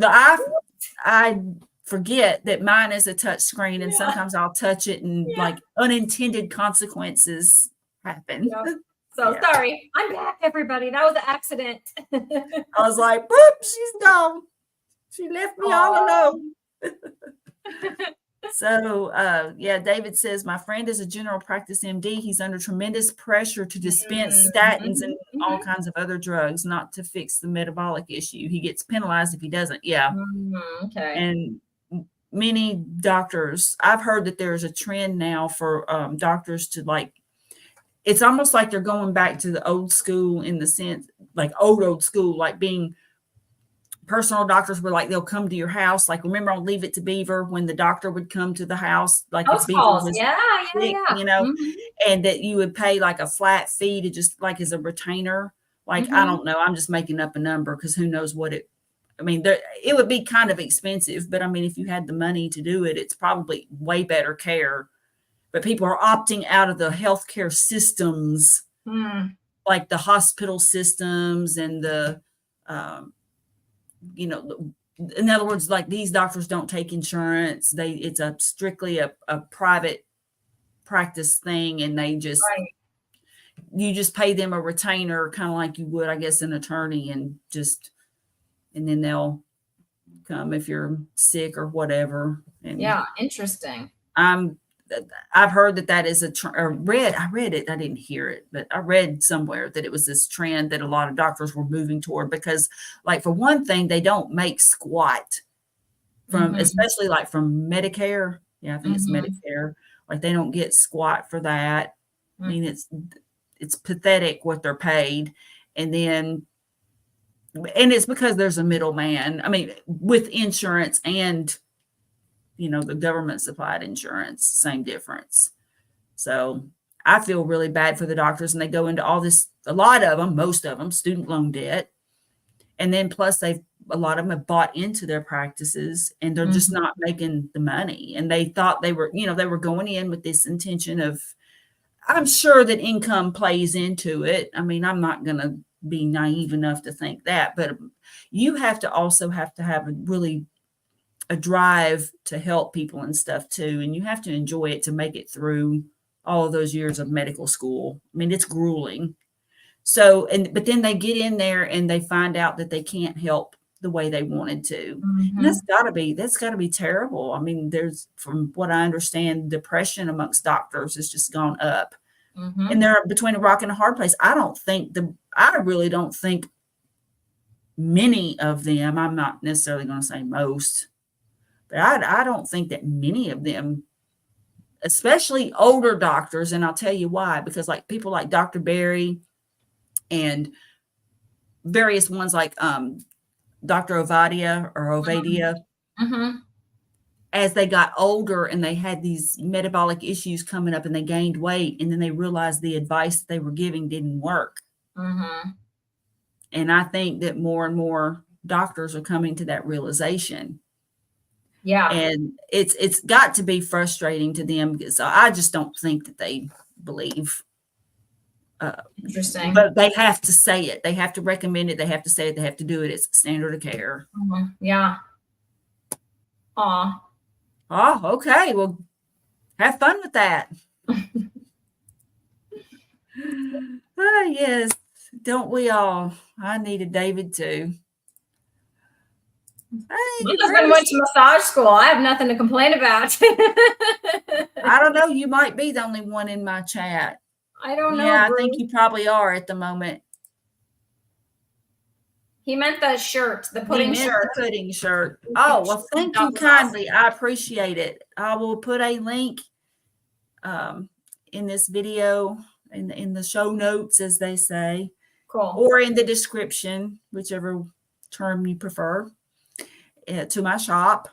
I forget that mine is a touch screen, and sometimes I'll touch it and like unintended consequences happen. So sorry. I'm back, everybody. That was an accident. I was like, boop, she's gone. She left me all alone. So, David says, my friend is a general practice MD. He's under tremendous pressure to dispense statins and all kinds of other drugs, not to fix the metabolic issue. He gets penalized if he doesn't. Yeah. Okay. And many doctors, I've heard that there's a trend now for doctors to like, it's almost like they're going back to the old school in the sense, like old school, like being personal doctors were like, they'll come to your house. Like, remember on Leave It to Beaver when the doctor would come to the house, like those calls. Sick, and that you would pay like a flat fee to just like as a retainer. Like, I don't know. I'm just making up a number because who knows what it would be kind of expensive, but I mean, if you had the money to do it, it's probably way better care. But people are opting out of the healthcare systems, like the hospital systems and the, in other words, like these doctors don't take insurance. It's strictly a private practice thing. And they just, you just pay them a retainer, kind of like you would, I guess, an attorney, and then they'll come if you're sick or whatever. And interesting. I've heard that is I read it. I didn't hear it, but I read somewhere that it was this trend that a lot of doctors were moving toward because, like, for one thing, they don't make squat from, especially like from Medicare. Yeah, I think it's Medicare. Like they don't get squat for that. I mean, it's pathetic what they're paid. And it's because there's a middleman. I mean, with insurance and the government supplied insurance, same difference. So I feel really bad for the doctors, and they go into all this, a lot of them, most of them, student loan debt. And then plus a lot of them have bought into their practices, and they're just not making the money. And they thought they were, they were going in with this intention of, I'm sure that income plays into it. I mean, I'm not going to be naive enough to think that, but you have to have a drive to help people and stuff too. And you have to enjoy it to make it through all of those years of medical school. I mean, it's grueling. So, but then they get in there and they find out that they can't help the way they wanted to. And that's gotta be terrible. I mean, from what I understand, depression amongst doctors has just gone up. And they're between a rock and a hard place. I really don't think many of them, I'm not necessarily going to say most, but I don't think that many of them, especially older doctors, and I'll tell you why, because like people like Dr. Berry and various ones like Dr. Ovadia, as they got older and they had these metabolic issues coming up and they gained weight, and then they realized the advice that they were giving didn't work. And I think that more and more doctors are coming to that realization. Yeah. And it's got to be frustrating to them, because I just don't think that they believe. Interesting. But they have to say it. They have to recommend it. They have to say it. They have to do it. It's standard of care. Yeah. Aw. Oh, okay. Well, have fun with that. Yes. Don't we all? I needed David too. My husband went to massage school. I have nothing to complain about. I don't know. You might be the only one in my chat. I don't know. Yeah, I think you probably are at the moment. He meant the shirt, the pudding shirt. The pudding shirt. Oh, well, thank you kindly. I appreciate it. I will put a link in this video, in the show notes, as they say. Cool. Or in the description, whichever term you prefer, to my shop.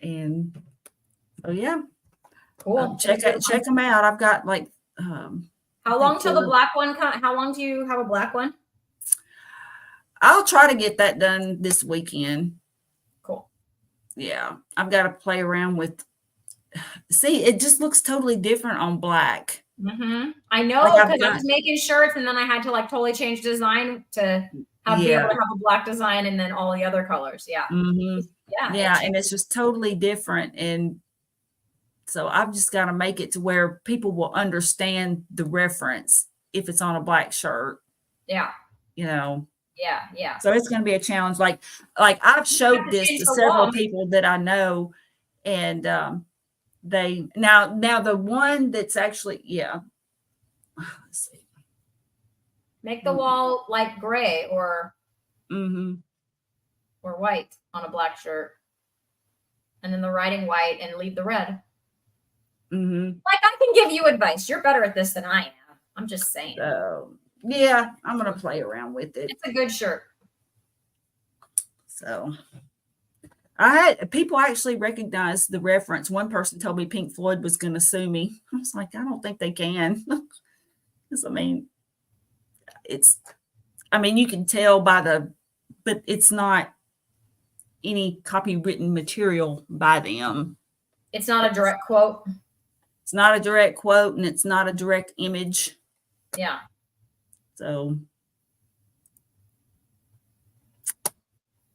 And so, yeah. Cool. Check them out. I've got like. How long till the black one comes? How long do you have a black one? I'll try to get that done this weekend. Cool. Yeah. I've got to play around with. See, it just looks totally different on black. I know, because I was making shirts and then I had to like totally change design to be able to have a black design and then all the other colors. Yeah. Yeah. And it's just totally different. And so I've just got to make it to where people will understand the reference if it's on a black shirt. Yeah. Yeah. So it's going to be a challenge. Like I've showed this to several people that I know, and they now the one that's actually let's see. Make the wall like gray or white on a black shirt, and then the writing white, and leave the red. Like, I can give you advice. You're better at this than I am. I'm just saying. So yeah, I'm gonna play around with it. It's a good shirt. So I had people actually recognize the reference. One person told me Pink Floyd was going to sue me. I was like, I don't think they can. Because you can tell but it's not any copywritten material by them. It's not a direct quote. It's not a direct quote, and it's not a direct image. Yeah. So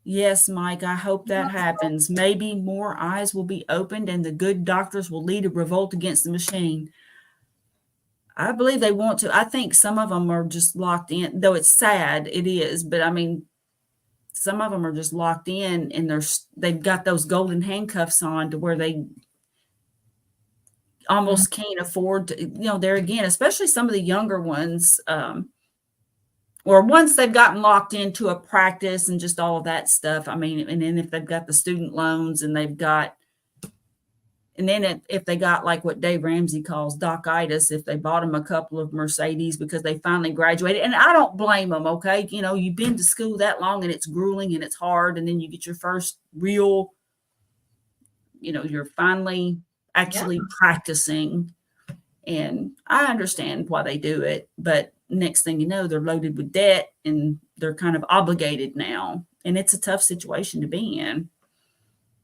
yes, Mike, I hope that happens. Maybe more eyes will be opened and the good doctors will lead a revolt against the machine. I believe they want to. I think some of them are just locked in, though it's sad, it is. But I mean, some of them are just locked in, and they've got those golden handcuffs on to where they almost can't afford to, there again, especially some of the younger ones, or once they've gotten locked into a practice and just all of that stuff. I mean, and then if they've got the student loans and then if they got like what Dave Ramsey calls doc-itis, if they bought them a couple of Mercedes because they finally graduated, and I don't blame them. Okay. You've been to school that long and it's grueling and it's hard. And then you get your first real, you're finally actually practicing. And I understand why they do it, but next thing you know, they're loaded with debt and they're kind of obligated now. And it's a tough situation to be in.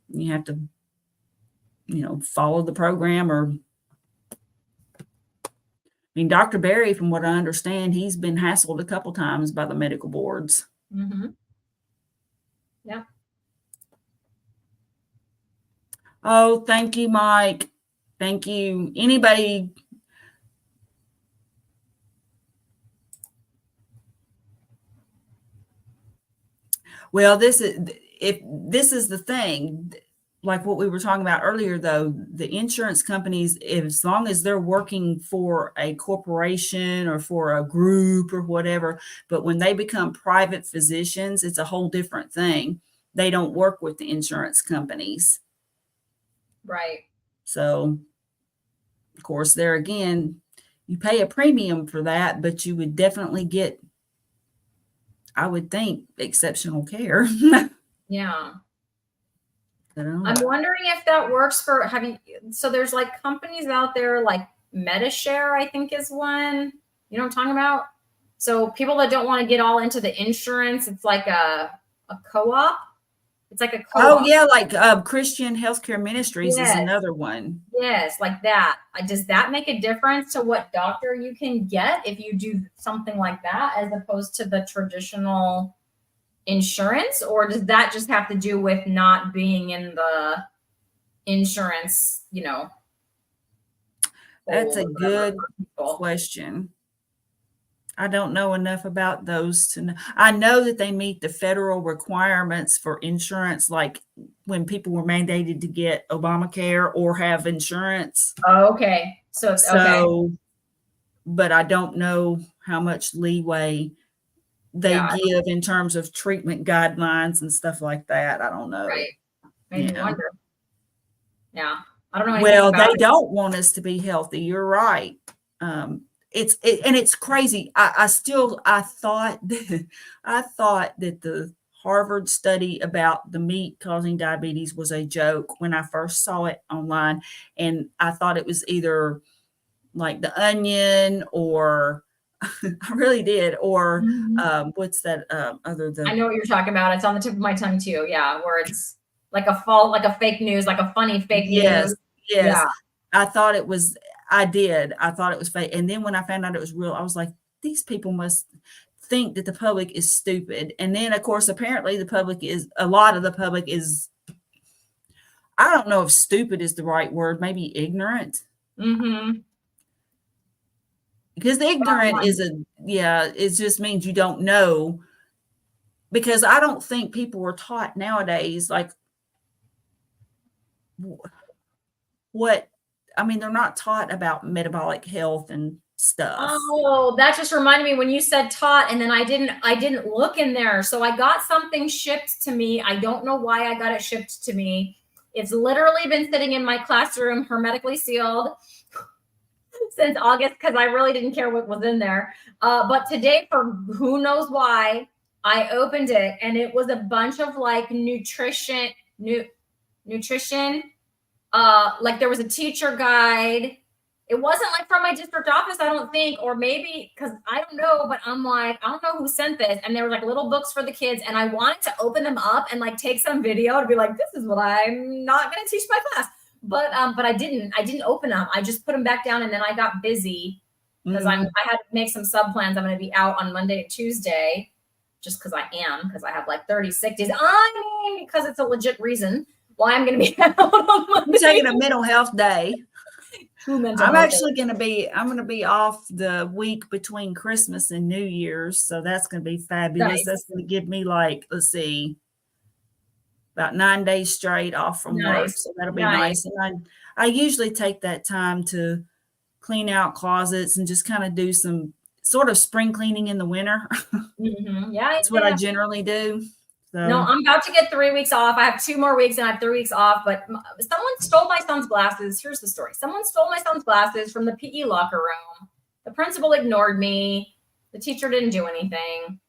You have to, follow the program or, Dr. Berry, from what I understand, he's been hassled a couple times by the medical boards. Mm-hmm. Yeah. Oh, thank you, Mike. Thank you. Anybody? Well, this is the thing, like what we were talking about earlier, though, the insurance companies, as long as they're working for a corporation or for a group or whatever, but when they become private physicians, it's a whole different thing. They don't work with the insurance companies. Right. So, of course, there again, you pay a premium for that, but you would definitely get, I would think, exceptional care. Yeah. I'm wondering if that works for so there's like companies out there like MediShare, I think is one. You know what I'm talking about? So people that don't want to get all into the insurance, it's like a co-op. It's like a co-op. Oh yeah, like Christian Healthcare Ministries is another one. Yes, like that. Does that make a difference to what doctor you can get if you do something like that as opposed to the traditional insurance, or does that just have to do with not being in the insurance, That's a good question. I don't know enough about those to know. I know that they meet the federal requirements for insurance, like when people were mandated to get Obamacare or have insurance. Oh, okay. So, but I don't know how much leeway they give in terms of treatment guidelines and stuff like that. I don't know. Right. Made me wonder. Yeah. I don't know. Well, they don't want us to be healthy. You're right. It's crazy. I thought that the Harvard study about the meat causing diabetes was a joke when I first saw it online. And I thought it was either like the onion or I really did. Or what's that other than? I know what you're talking about. It's on the tip of my tongue too. Yeah. Where it's like a fake news, like a funny fake news. Yes. Yeah. I thought it was, I thought it was fake. And then when I found out it was real, I was like, these people must think that the public is stupid. And then of course, apparently a lot of the public is, I don't know if stupid is the right word, maybe ignorant. Mm-hmm. Because ignorant it just means you don't know. Because I don't think people are taught nowadays, like they're not taught about metabolic health and stuff. Oh, that just reminded me when you said taught, and then I didn't look in there. So I got something shipped to me. I don't know why I got it shipped to me. It's literally been sitting in my classroom, hermetically sealed, since August, because I really didn't care what was in there. But today, for who knows why, I opened it and it was a bunch of like nutrition. Like there was a teacher guide. It wasn't like from my district office, I don't think, or maybe because I don't know, but I'm like, I don't know who sent this. And there were like little books for the kids, and I wanted to open them up and like take some video to be like, this is what I'm not going to teach my class. But I didn't open them. I just put them back down, and then I got busy because I had to make some sub plans. I'm going to be out on Monday and Tuesday, just because I have like 30 sick days. Because it's a legit reason why I'm going to be out on Monday. I'm taking a mental health day. I'm going to be off the week between Christmas and New Year's. So that's going to be fabulous. Nice. That's going to give me like, let's see, about 9 days straight off from work. So that'll be nice. And I usually take that time to clean out closets and just kind of do some sort of spring cleaning in the winter. Mm-hmm. Yeah. That's what I generally do. So. No, I'm about to get 3 weeks off. I have 2 more weeks and I have 3 weeks off, but someone stole my son's glasses. Here's the story. Someone stole my son's glasses from the PE locker room. The principal ignored me. The teacher didn't do anything.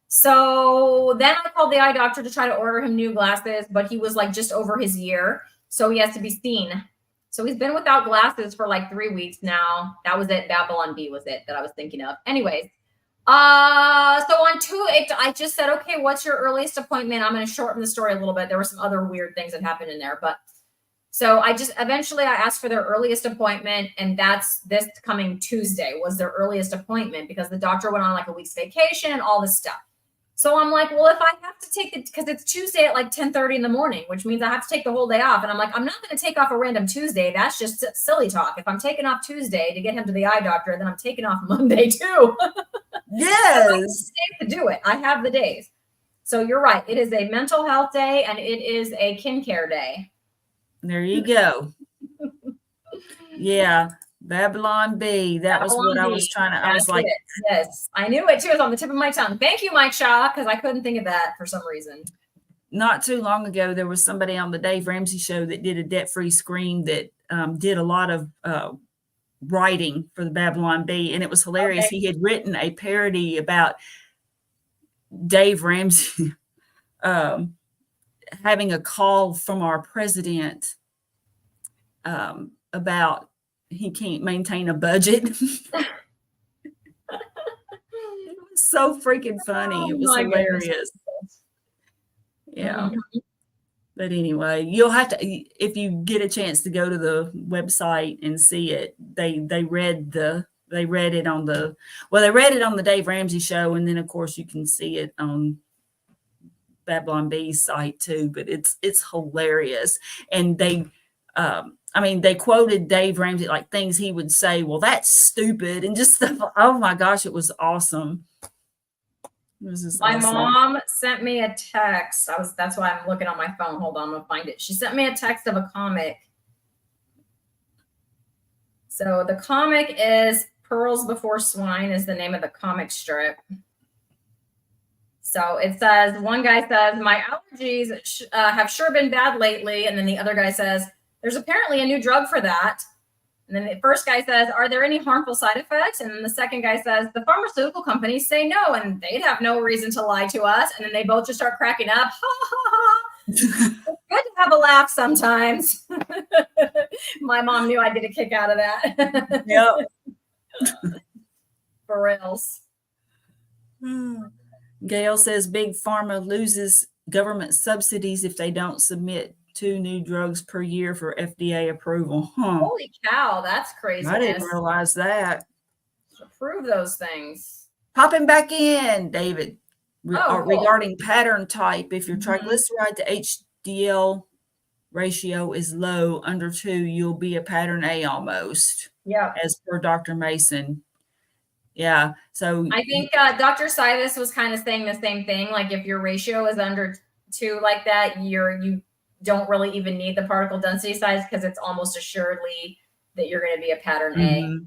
So then I called the eye doctor to try to order him new glasses, but he was like just over his year. So he has to be seen. So he's been without glasses for like 3 weeks now. That was it. Babylon B was it that I was thinking of. Anyways, so on I just said, okay, what's your earliest appointment? I'm going to shorten the story a little bit. There were some other weird things that happened in there, but so I asked for their earliest appointment, and that's this coming Tuesday was their earliest appointment because the doctor went on like a week's vacation and all this stuff. So I'm like, well, if I have to take it, because it's Tuesday at like 10:30 in the morning, which means I have to take the whole day off. And I'm like, I'm not going to take off a random Tuesday. That's just silly talk. If I'm taking off Tuesday to get him to the eye doctor, then I'm taking off Monday too. Yes. To do it. I have the days. So you're right. It is a mental health day and it is a kin care day. There you go. Yeah. Babylon B. That was what I was trying to, I was like, yes, I knew it too. It was on the tip of my tongue. Thank you, Mike Shaw, because I couldn't think of that for some reason. Not too long ago, there was somebody on the Dave Ramsey show that did a debt-free screen that did a lot of writing for the Babylon Bee, and it was hilarious. Okay. He had written a parody about Dave Ramsey having a call from our president about he can't maintain a budget. It was so freaking funny. It was hilarious. Goodness. Yeah. Mm-hmm. But anyway, you'll have to, if you get a chance to go to the website and see it, they read it on the Dave Ramsey show. And then of course you can see it on Babylon B's site too, but it's hilarious. And they quoted Dave Ramsey, like things he would say, well, that's stupid, and just stuff. Oh my gosh, it was awesome. My mom sent me a text. That's why I'm looking on my phone. Hold on, I'm gonna find it. She sent me a text of a comic. So the comic is Pearls Before Swine is the name of the comic strip. So it says, one guy says, my allergies have sure been bad lately. And then the other guy says, there's apparently a new drug for that. And then the first guy says, are there any harmful side effects? And then the second guy says, the pharmaceutical companies say no, and they'd have no reason to lie to us. And then they both just start cracking up. Ha, ha, ha. It's good to have a laugh sometimes. My mom knew I'd get a kick out of that. Yep. For reals. Gail says big pharma loses government subsidies if they don't submit 2 new drugs per year for FDA approval. Huh. Holy cow, that's crazy. I didn't realize that. Approve those things. Popping back in, David. Regarding pattern type, if your triglyceride to HDL ratio is low, under 2, you'll be a pattern A almost. Yeah. As per Dr. Mason. Yeah. So I think Dr. Silas was kind of saying the same thing. Like if your ratio is under 2 like that, you don't really even need the particle density size because it's almost assuredly that you're going to be a pattern A.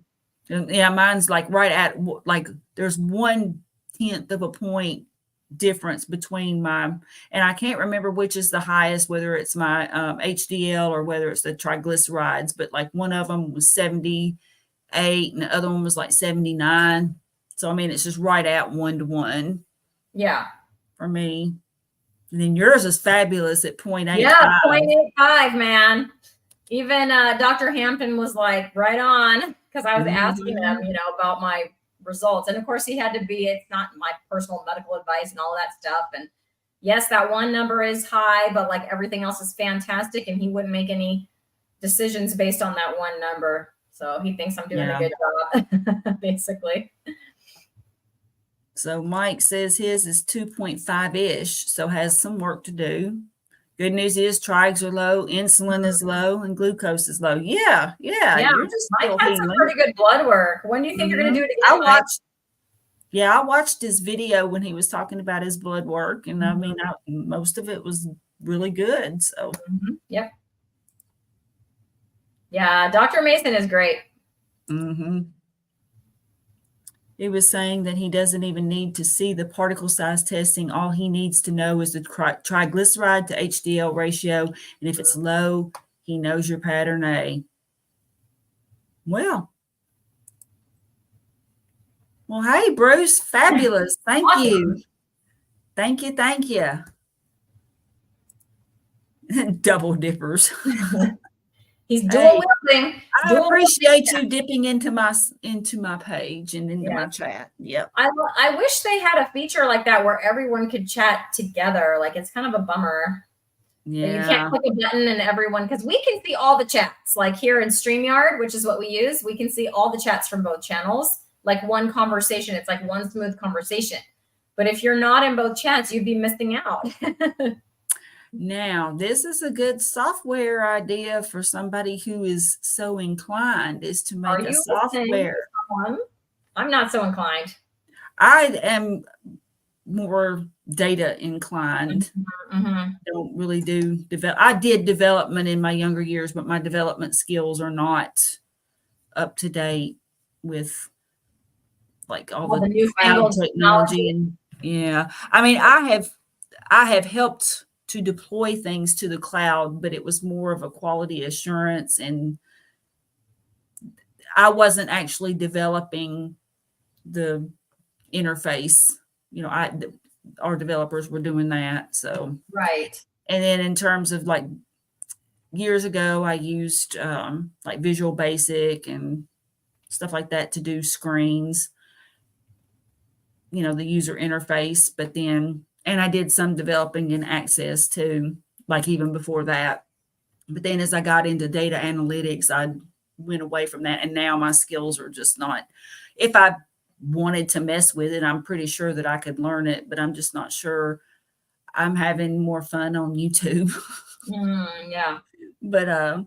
And yeah, mine's like right at like there's 1/10 of a point difference between and I can't remember which is the highest, whether it's my HDL or whether it's the triglycerides, but like one of them was 78 and the other one was like 79. So I mean, it's just right at 1-to-1. Yeah, for me. And then yours is fabulous at 0.85. Yeah, 0.85, man. Even Dr. Hampton was like, right on, because I was asking him, about my results. And of course, it's not my personal medical advice and all of that stuff. And yes, that one number is high, but like everything else is fantastic. And he wouldn't make any decisions based on that one number. So he thinks I'm doing a good job, basically. So Mike says his is 2.5-ish, so has some work to do. Good news is trigs are low, insulin is low, and glucose is low. Yeah. You're just Mike had some pretty good blood work. When do you think you're going to do it again? I watched his video when he was talking about his blood work, and I mean, most of it was really good. So, Yep. Yeah, Dr. Mason is great. He was saying that he doesn't even need to see the particle size testing. All he needs to know is the triglyceride to HDL ratio. And if it's low, he knows your pattern A. Well, hey, Bruce, fabulous. Thank you. Thank you. Double dippers. He's dual Hey, wielding. I appreciate you dipping into my page and into my chat. Yep. I wish they had a feature like that where everyone could chat together. Like, it's kind of a bummer. Yeah. You can't click a button and everyone, because we can see all the chats. Like here in StreamYard, which is what we use, we can see all the chats from both channels. Like one conversation, it's like one smooth conversation. But if you're not in both chats, you'd be missing out. Now, this is a good software idea for somebody who is so inclined, is to make a software. I'm not so inclined. I am more data inclined. Don't really do I did development in my younger years, but my development skills are not up to date with like all the new cloud technology. And yeah, I mean, I have helped to deploy things to the cloud, but it was more of a quality assurance, and I wasn't actually developing the interface. You know, our developers were doing that. So right. And then in terms of like years ago, I used like Visual Basic and stuff like that to do screens, you know, the user interface. But then, and I did some developing in Access too, like even before that. But then as I got into data analytics, I went away from that. And now my skills are just not, if I wanted to mess with it, I'm pretty sure that I could learn it, but I'm just not sure. I'm having more fun on YouTube. Yeah. But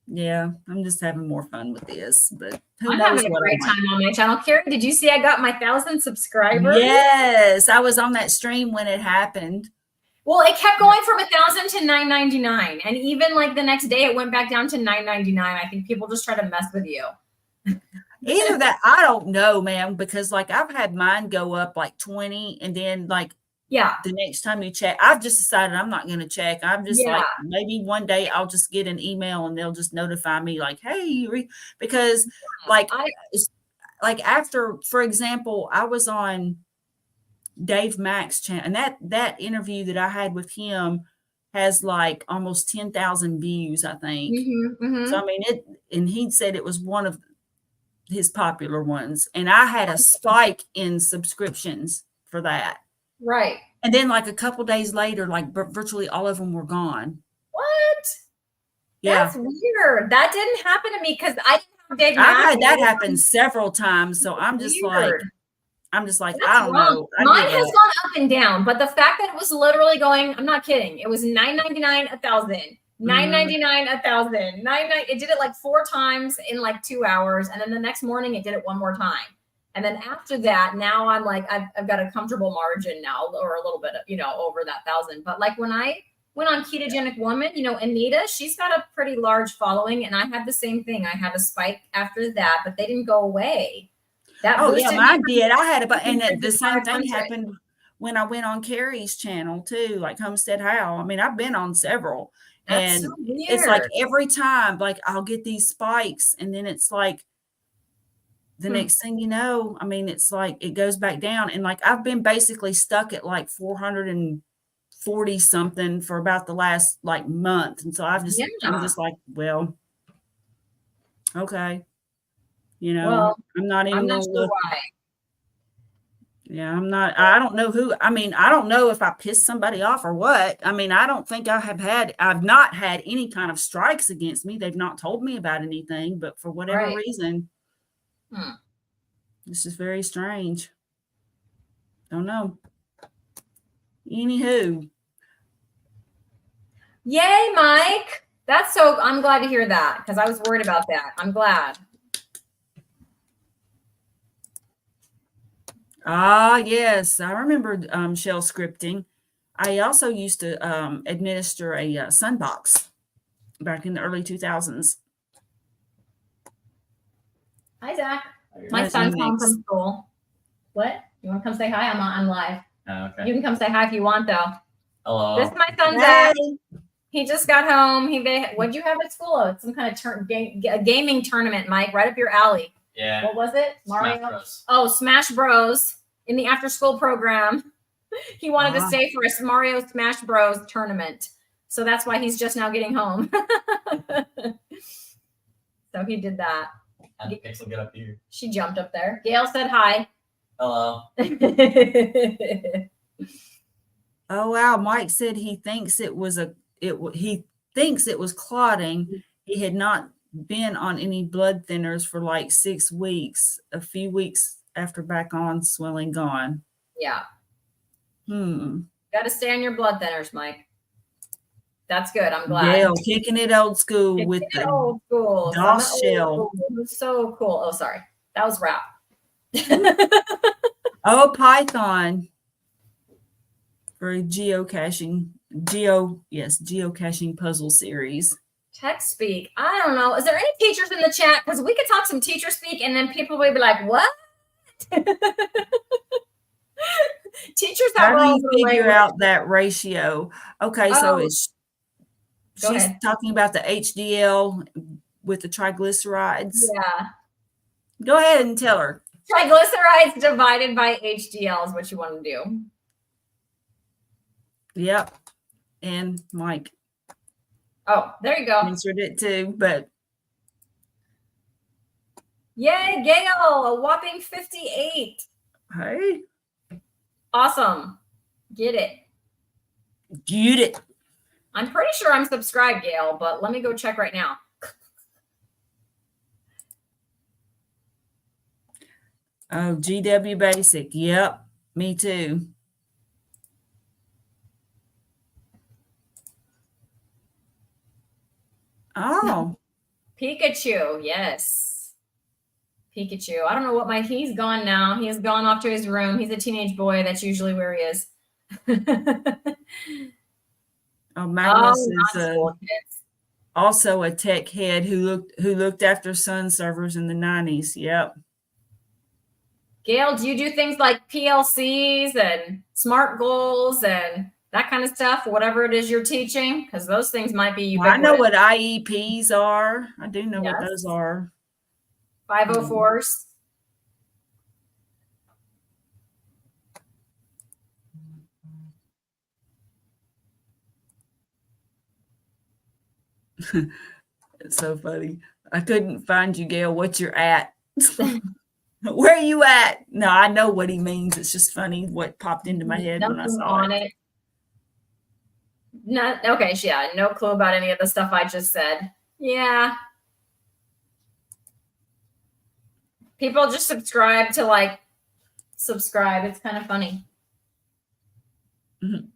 yeah, I'm just having more fun with this. But I'm having a great time on my channel. Carrie, did you see I got my 1,000 subscribers? Yes, I was on that stream when it happened. Well, it kept going from 1,000 to 999, and even like the next day, it went back down to 999. I think people just try to mess with you. Either that, I don't know, man, because like I've had mine go up like 20, and then like the next time you check, I've just decided I'm not going to check. I'm just like, maybe one day I'll just get an email and they'll just notify me like, hey, because like after, for example, I was on Dave Mack's channel, and that interview that I had with him has like almost 10,000 views, I think. So I mean and he said it was one of his popular ones, and I had a spike in subscriptions for that. Right. And then like a couple days later, like virtually all of them were gone. What? Yeah. That's weird. That didn't happen to me because I didn't have Dave Mack. I've had that happen several times. So I'm just like, that's I don't know. Mine has gone up and down, but the fact that it was literally going, I'm not kidding. It was $9.99 1,000, $9.99 1,000, it did it like 4 times in like 2 hours. And then the next morning it did it one more time. And then after that, now I'm like, I've got a comfortable margin now, or a little bit, you know, over that 1,000. But like when I went on Ketogenic Woman, you know, Anita, she's got a pretty large following, and I had the same thing. I had a spike after that, but they didn't go away. That mine did. I had and the same thing happened when I went on Carrie's channel too, like Homestead How. I mean, I've been on several, and so it's like every time, like I'll get these spikes, and then it's like the next thing you know, I mean, it's like it goes back down, and like I've been basically stuck at like 440 something for about the last like month, and so I'm just like, well, okay. You know, well, I'm not even going to look. Why. Yeah, I'm not. I don't know who. I mean, I don't know if I pissed somebody off or what. I mean, I don't think I've not had any kind of strikes against me. They've not told me about anything, but for whatever reason, this is very strange. Don't know. Anywho. Yay, Mike. I'm glad to hear that, because I was worried about that. I'm glad. Yes. I remember shell scripting. I also used to administer a Sunbox back in the early 2000s. Hi, Zach. My son's home from school. What? You want to come say hi? I'm live. Oh, okay. You can come say hi if you want, though. Hello. This is my son, Zach. He just got home. What'd you have at school? Oh, it's some kind of gaming tournament, Mike, right up your alley. Yeah. What was it? Mario? Smash Bros. Oh, Smash Bros. In the after-school program. He wanted to stay for a Mario Smash Bros. Tournament. So that's why he's just now getting home. he did that. And Pixel get up here. She jumped up there. Gail said hi. Hello. Oh wow, Mike said he thinks it was clotting. He had not been on any blood thinners for like 6 weeks. A few weeks after back on, swelling gone. Yeah. Got to stay on your blood thinners, Mike. That's good. I'm glad. Gail kicking it old school with the old school DOS shell. So cool. Oh, sorry. That was rap. Oh, Python for geocaching puzzle series. Tech speak. I don't know. Is there any teachers in the chat? Because we could talk some teacher speak and then people would be like, what? Teachers have How do you figure out that ratio? Okay, so she's talking about the HDL with the triglycerides. Yeah. Go ahead and tell her. Triglycerides divided by HDL is what you want to do. Yep. And Mike. Oh, there you go. Answered it too, but. Yay, Gail, a whopping 58. Hey. Awesome. Get it. Get it. I'm pretty sure I'm subscribed, Gail, but let me go check right now. Oh, GW Basic. Yep. Me too. Oh. Pikachu. Yes. Pikachu. I don't know what he's gone now. He has gone off to his room. He's a teenage boy. That's usually where he is. Magnus is also a tech head who looked after Sun servers in the 90s. Yep. Gail, do you do things like PLCs and SMART goals and that kind of stuff, whatever it is you're teaching? Because those things might be ubiquitous. I know what IEPs are. I do know what those are. 504s. It's so funny. I couldn't find you, Gail. What you're at? Where are you at? No, I know what he means. It's just funny what popped into my head when I saw it. Okay, yeah, no clue about any of the stuff I just said. Yeah. People just subscribe to subscribe. It's kind of funny.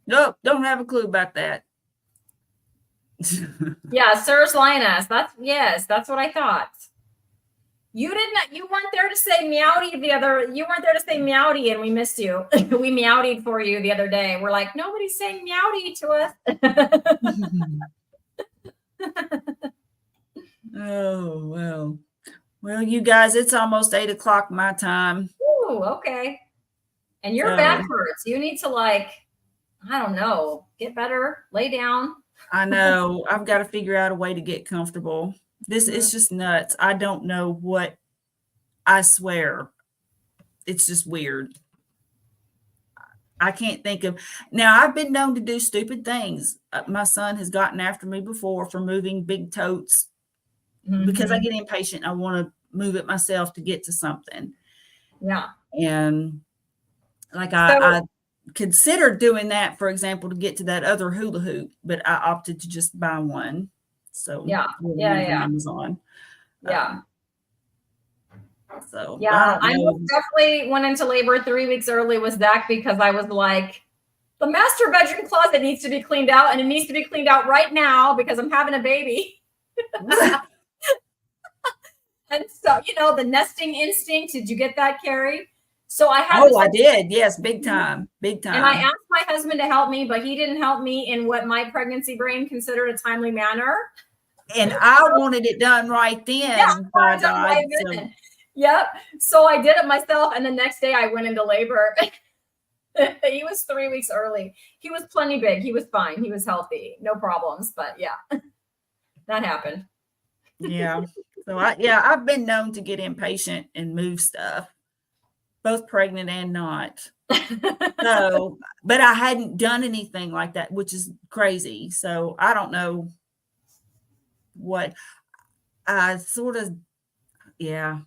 Nope, don't have a clue about that. Yeah, Sirs Linus. That's what I thought. You weren't there to say meowdy you weren't there to say meowdy and we missed you. We meowdied for you the other day. We're like, nobody's saying meowdy to us. Oh, well. Well, you guys, it's almost 8 o'clock my time. Ooh, okay. And your back hurts. You need to I don't know, get better, lay down. I know. I've got to figure out a way to get comfortable. This is just nuts. I don't know what, I swear. It's just weird. I can't think of. Now, I've been known to do stupid things. My son has gotten after me before for moving big totes because I get impatient. I want to move it myself to get to something. Yeah. And I considered doing that, for example, to get to that other hula hoop, but I opted to just buy one. So yeah. Amazon. Yeah. So yeah, I definitely went into labor 3 weeks early with Zach because I was like, the master bedroom closet needs to be cleaned out, and it needs to be cleaned out right now because I'm having a baby. And so, the nesting instinct. Did you get that, Carrie? So I had. I did. Yes, big time. And I asked my husband to help me, but he didn't help me in what my pregnancy brain considered a timely manner. And I wanted it done right then. Yeah, right then. Yep. So I did it myself, and the next day I went into labor. He was 3 weeks early. He was plenty big. He was fine. He was healthy. No problems. But yeah, that happened. Yeah. So I've been known to get impatient and move stuff, both pregnant and not. So, but I hadn't done anything like that, which is crazy. So I don't know what. I sort of, yeah.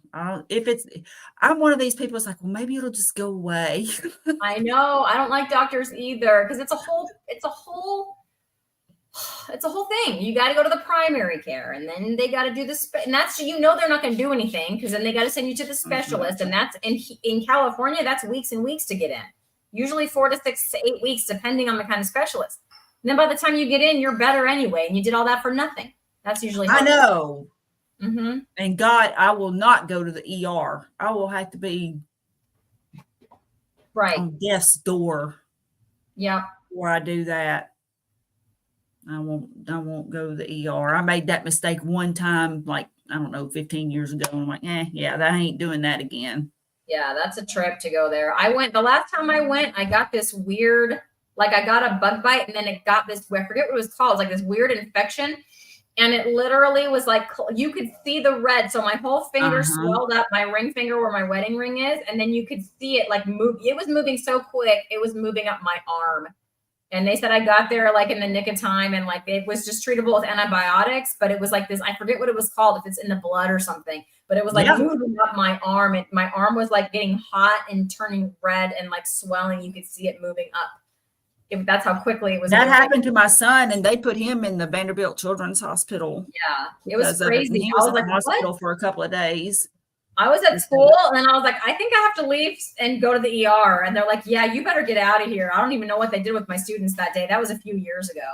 If it's, I'm one of these people. It's like, well, maybe it'll just go away. I know. I don't like doctors either because it's a whole thing. You got to go to the primary care, and then they got to do this, and that's they're not going to do anything because then they got to send you to the specialist, and that's in California. That's weeks and weeks to get in. Usually 4 to 6 to 8 weeks, depending on the kind of specialist. And then by the time you get in, you're better anyway, and you did all that for nothing. That's usually I know. Mm-hmm. And God, I will not go to the ER. I will have to be right on death's door. Yeah. Before I do that. I won't go to the ER. I made that mistake one time, like, I don't know, 15 years ago. And I'm like, yeah, that ain't doing that again. Yeah, that's a trip to go there. The last time I went, I got this weird, I got a bug bite and then it got this, I forget what it was called. It's like this weird infection. And it literally was like, you could see the red. So my whole finger swelled up, my ring finger where my wedding ring is. And then you could see it move. It was moving so quick. It was moving up my arm. And they said I got there in the nick of time and it was just treatable with antibiotics, but it was like this, I forget what it was called, if it's in the blood or something, but it was moving up my arm and my arm was getting hot and turning red and swelling. You could see it moving up. That's how quickly it was. That happened to my son and they put him in the Vanderbilt Children's Hospital. Yeah, it was crazy. He was in the hospital for a couple of days. I was at school and then I was like, I think I have to leave and go to the ER. And they're like, yeah, you better get out of here. I don't even know what they did with my students that day. That was a few years ago.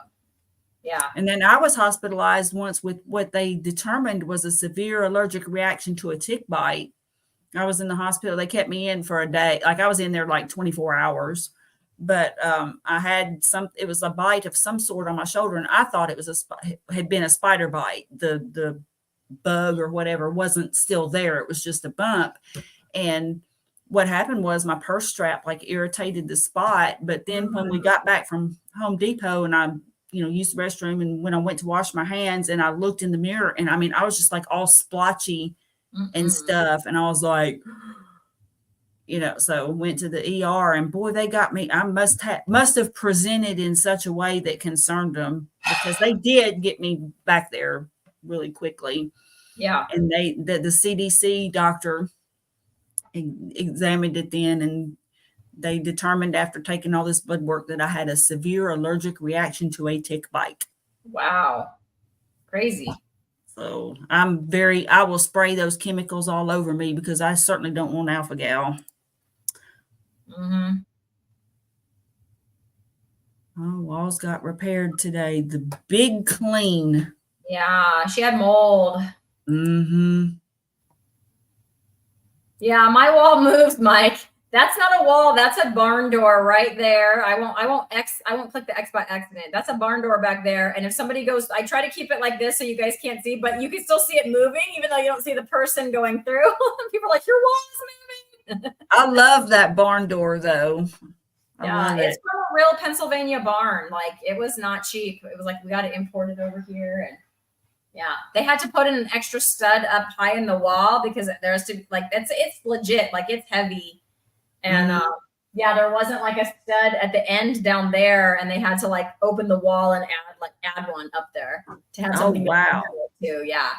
Yeah. And then I was hospitalized once with what they determined was a severe allergic reaction to a tick bite. I was in the hospital. They kept me in for a day. I was in there 24 hours. But I had it was a bite of some sort on my shoulder. And I thought it was had been a spider bite. The bug or whatever wasn't still there. It was just a bump. And what happened was my purse strap irritated the spot. But then when we got back from Home Depot and I, used the restroom and when I went to wash my hands and I looked in the mirror and I was just all splotchy and stuff. And I was like, so went to the ER and boy, they got me. I must have presented in such a way that concerned them because they did get me back there really quickly. Yeah. And the CDC doctor examined it then and they determined after taking all this blood work that I had a severe allergic reaction to a tick bite. Wow. Crazy. So I will spray those chemicals all over me because I certainly don't want alpha-gal. Mm-hmm. Oh, walls got repaired today. The big clean. Yeah, she had mold. Mm-hmm. Yeah, my wall moved, Mike. That's not a wall. That's a barn door right there. I won't click the X by accident. That's a barn door back there. And if somebody goes, I try to keep it like this so you guys can't see, but you can still see it moving, even though you don't see the person going through. People are like, your wall is moving. I love that barn door though. Yeah, it's from a real Pennsylvania barn. It was not cheap. It was we got to import it over here. And yeah, they had to put in an extra stud up high in the wall because there's to it's legit, it's heavy. And yeah, there wasn't a stud at the end down there, and they had to open the wall and add one up there to have something. Wow. Too. Yeah,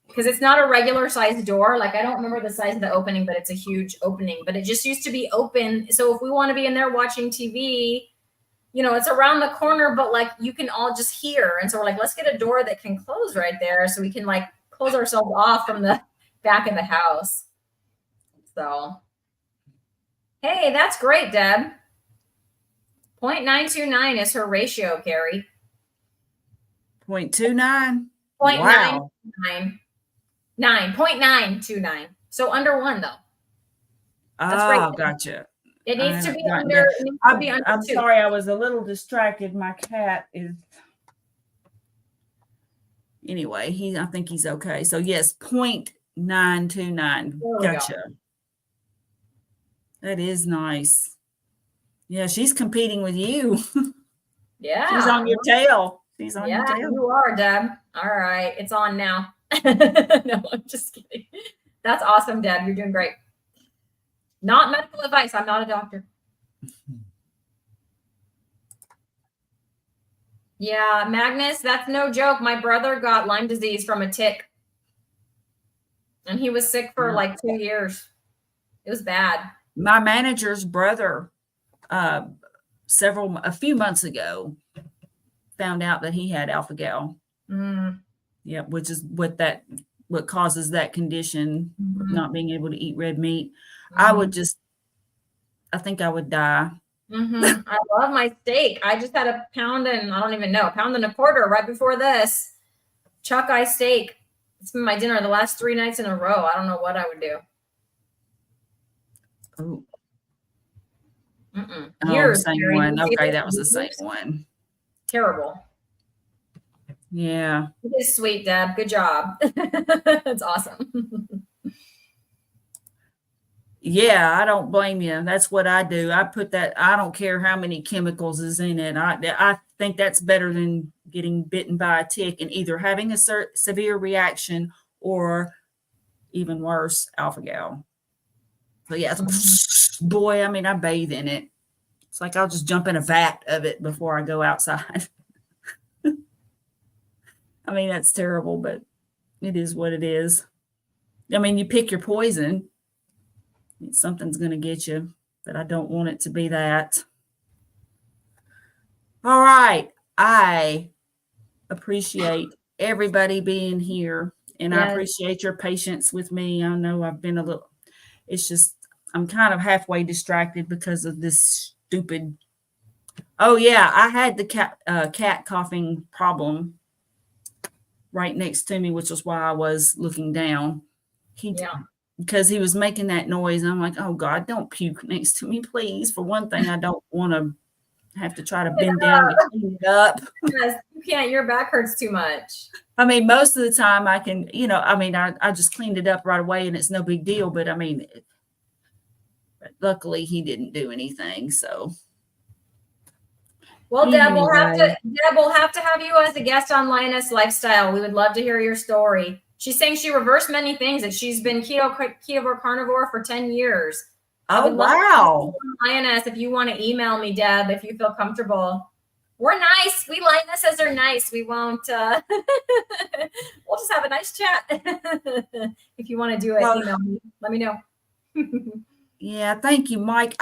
because it's not a regular sized door. I don't remember the size of the opening, but it's a huge opening. But it just used to be open, so if we want to be in there watching TV, it's around the corner, but you can all just hear. And so we're let's get a door that can close right there, so we can close ourselves off from the back of the house. So. Hey, that's great, Deb. 0.929 is her ratio, Carrie. 0.29? 0.929. 0.929. So under 1, though. That's great. Gotcha. It needs to be under. I'm sorry, I was a little distracted. My cat is. Anyway, I think he's okay. So yes, 0.929. Gotcha. That is nice. Yeah, she's competing with you. Yeah. She's on your tail. She's on your tail. You are, Deb. All right. It's on now. No, I'm just kidding. That's awesome, Deb. You're doing great. Not medical advice. I'm not a doctor. Yeah, Magnus, that's no joke. My brother got Lyme disease from a tick. And he was sick for like 2 years. It was bad. My manager's brother, a few months ago, found out that he had alpha-gal. Yeah, which is what causes that condition, not being able to eat red meat. I think I would die. I love my steak. I just had a pound and a quarter right before this. Chuck eye steak. It's been my dinner the last 3 nights in a row. I don't know what I would do. Oh, Years, same Mary. one. Okay, that was the same one. Terrible. Yeah. It is sweet, Deb. Good job. It's awesome. Yeah, I don't blame you. That's what I do. I put that, I don't care how many chemicals is in it. I think that's better than getting bitten by a tick and either having a severe reaction or even worse, alpha-gal. So yeah, boy, I mean, I bathe in it. It's like I'll just jump in a vat of it before I go outside. I mean, that's terrible, but it is what it is. I mean, you pick your poison. Something's going to get you, but I don't want it to be that. All right. I appreciate everybody being here, and I appreciate your patience with me. I know I've been it's just, I'm kind of halfway distracted because of this stupid. Oh, yeah. I had the cat coughing problem right next to me, which was why I was looking down. Because he was making that noise. And I'm like, oh, God, don't puke next to me, please. For one thing, I don't want to have to try to bend down to clean it up. Yes, you can't. Your back hurts too much. I mean, most of the time I can, I just cleaned it up right away and it's no big deal. But I mean, luckily he didn't do anything. So. Well, Deb, we'll have to have you as a guest on Lioness Lifestyle. We would love to hear your story. She's saying she reversed many things, that she's been keto carnivore for 10 years. Oh, wow. Lioness, if you want to email me, Deb, if you feel comfortable. We're nice. We Lionesses are nice. We won't, we'll just have a nice chat. If you want to do it, email me. Let me know. Yeah, thank you, Mike.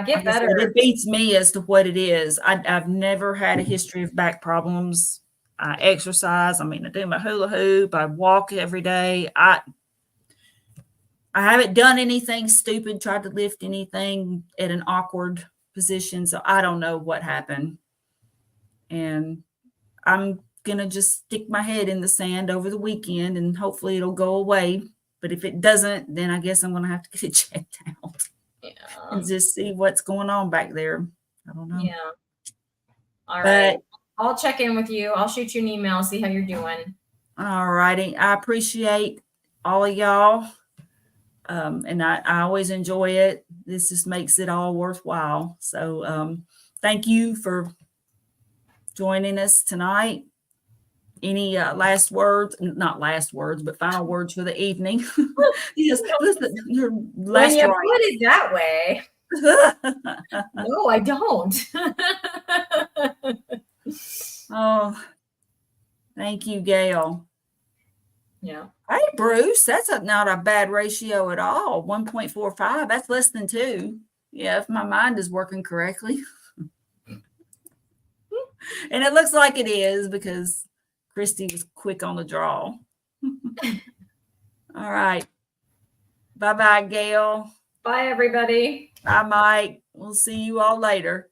Get better. It beats me as to what it is. I've never had a history of back problems. I exercise. I mean, I do my hula hoop. I walk every day. I haven't done anything stupid, tried to lift anything at an awkward position. So I don't know what happened. And I'm going to just stick my head in the sand over the weekend and hopefully it'll go away. But if it doesn't, then I guess I'm going to have to get it checked out and just see what's going on back there. I don't know. Yeah. All right. I'll check in with you. I'll shoot you an email, see how you're doing. All righty. I appreciate all of y'all. And I always enjoy it. This just makes it all worthwhile. So thank you for joining us tonight. Any last words? Not last words, but final words for the evening. Yes, listen, your last when you put it that way. No, I don't. Oh, thank you, Gail. Yeah. Hey, Bruce, that's not a bad ratio at all. 1.45. That's less than 2. Yeah, if my mind is working correctly. And it looks like it is because Christie was quick on the draw. All right. Bye-bye, Gail. Bye, everybody. Bye, Mike. We'll see you all later.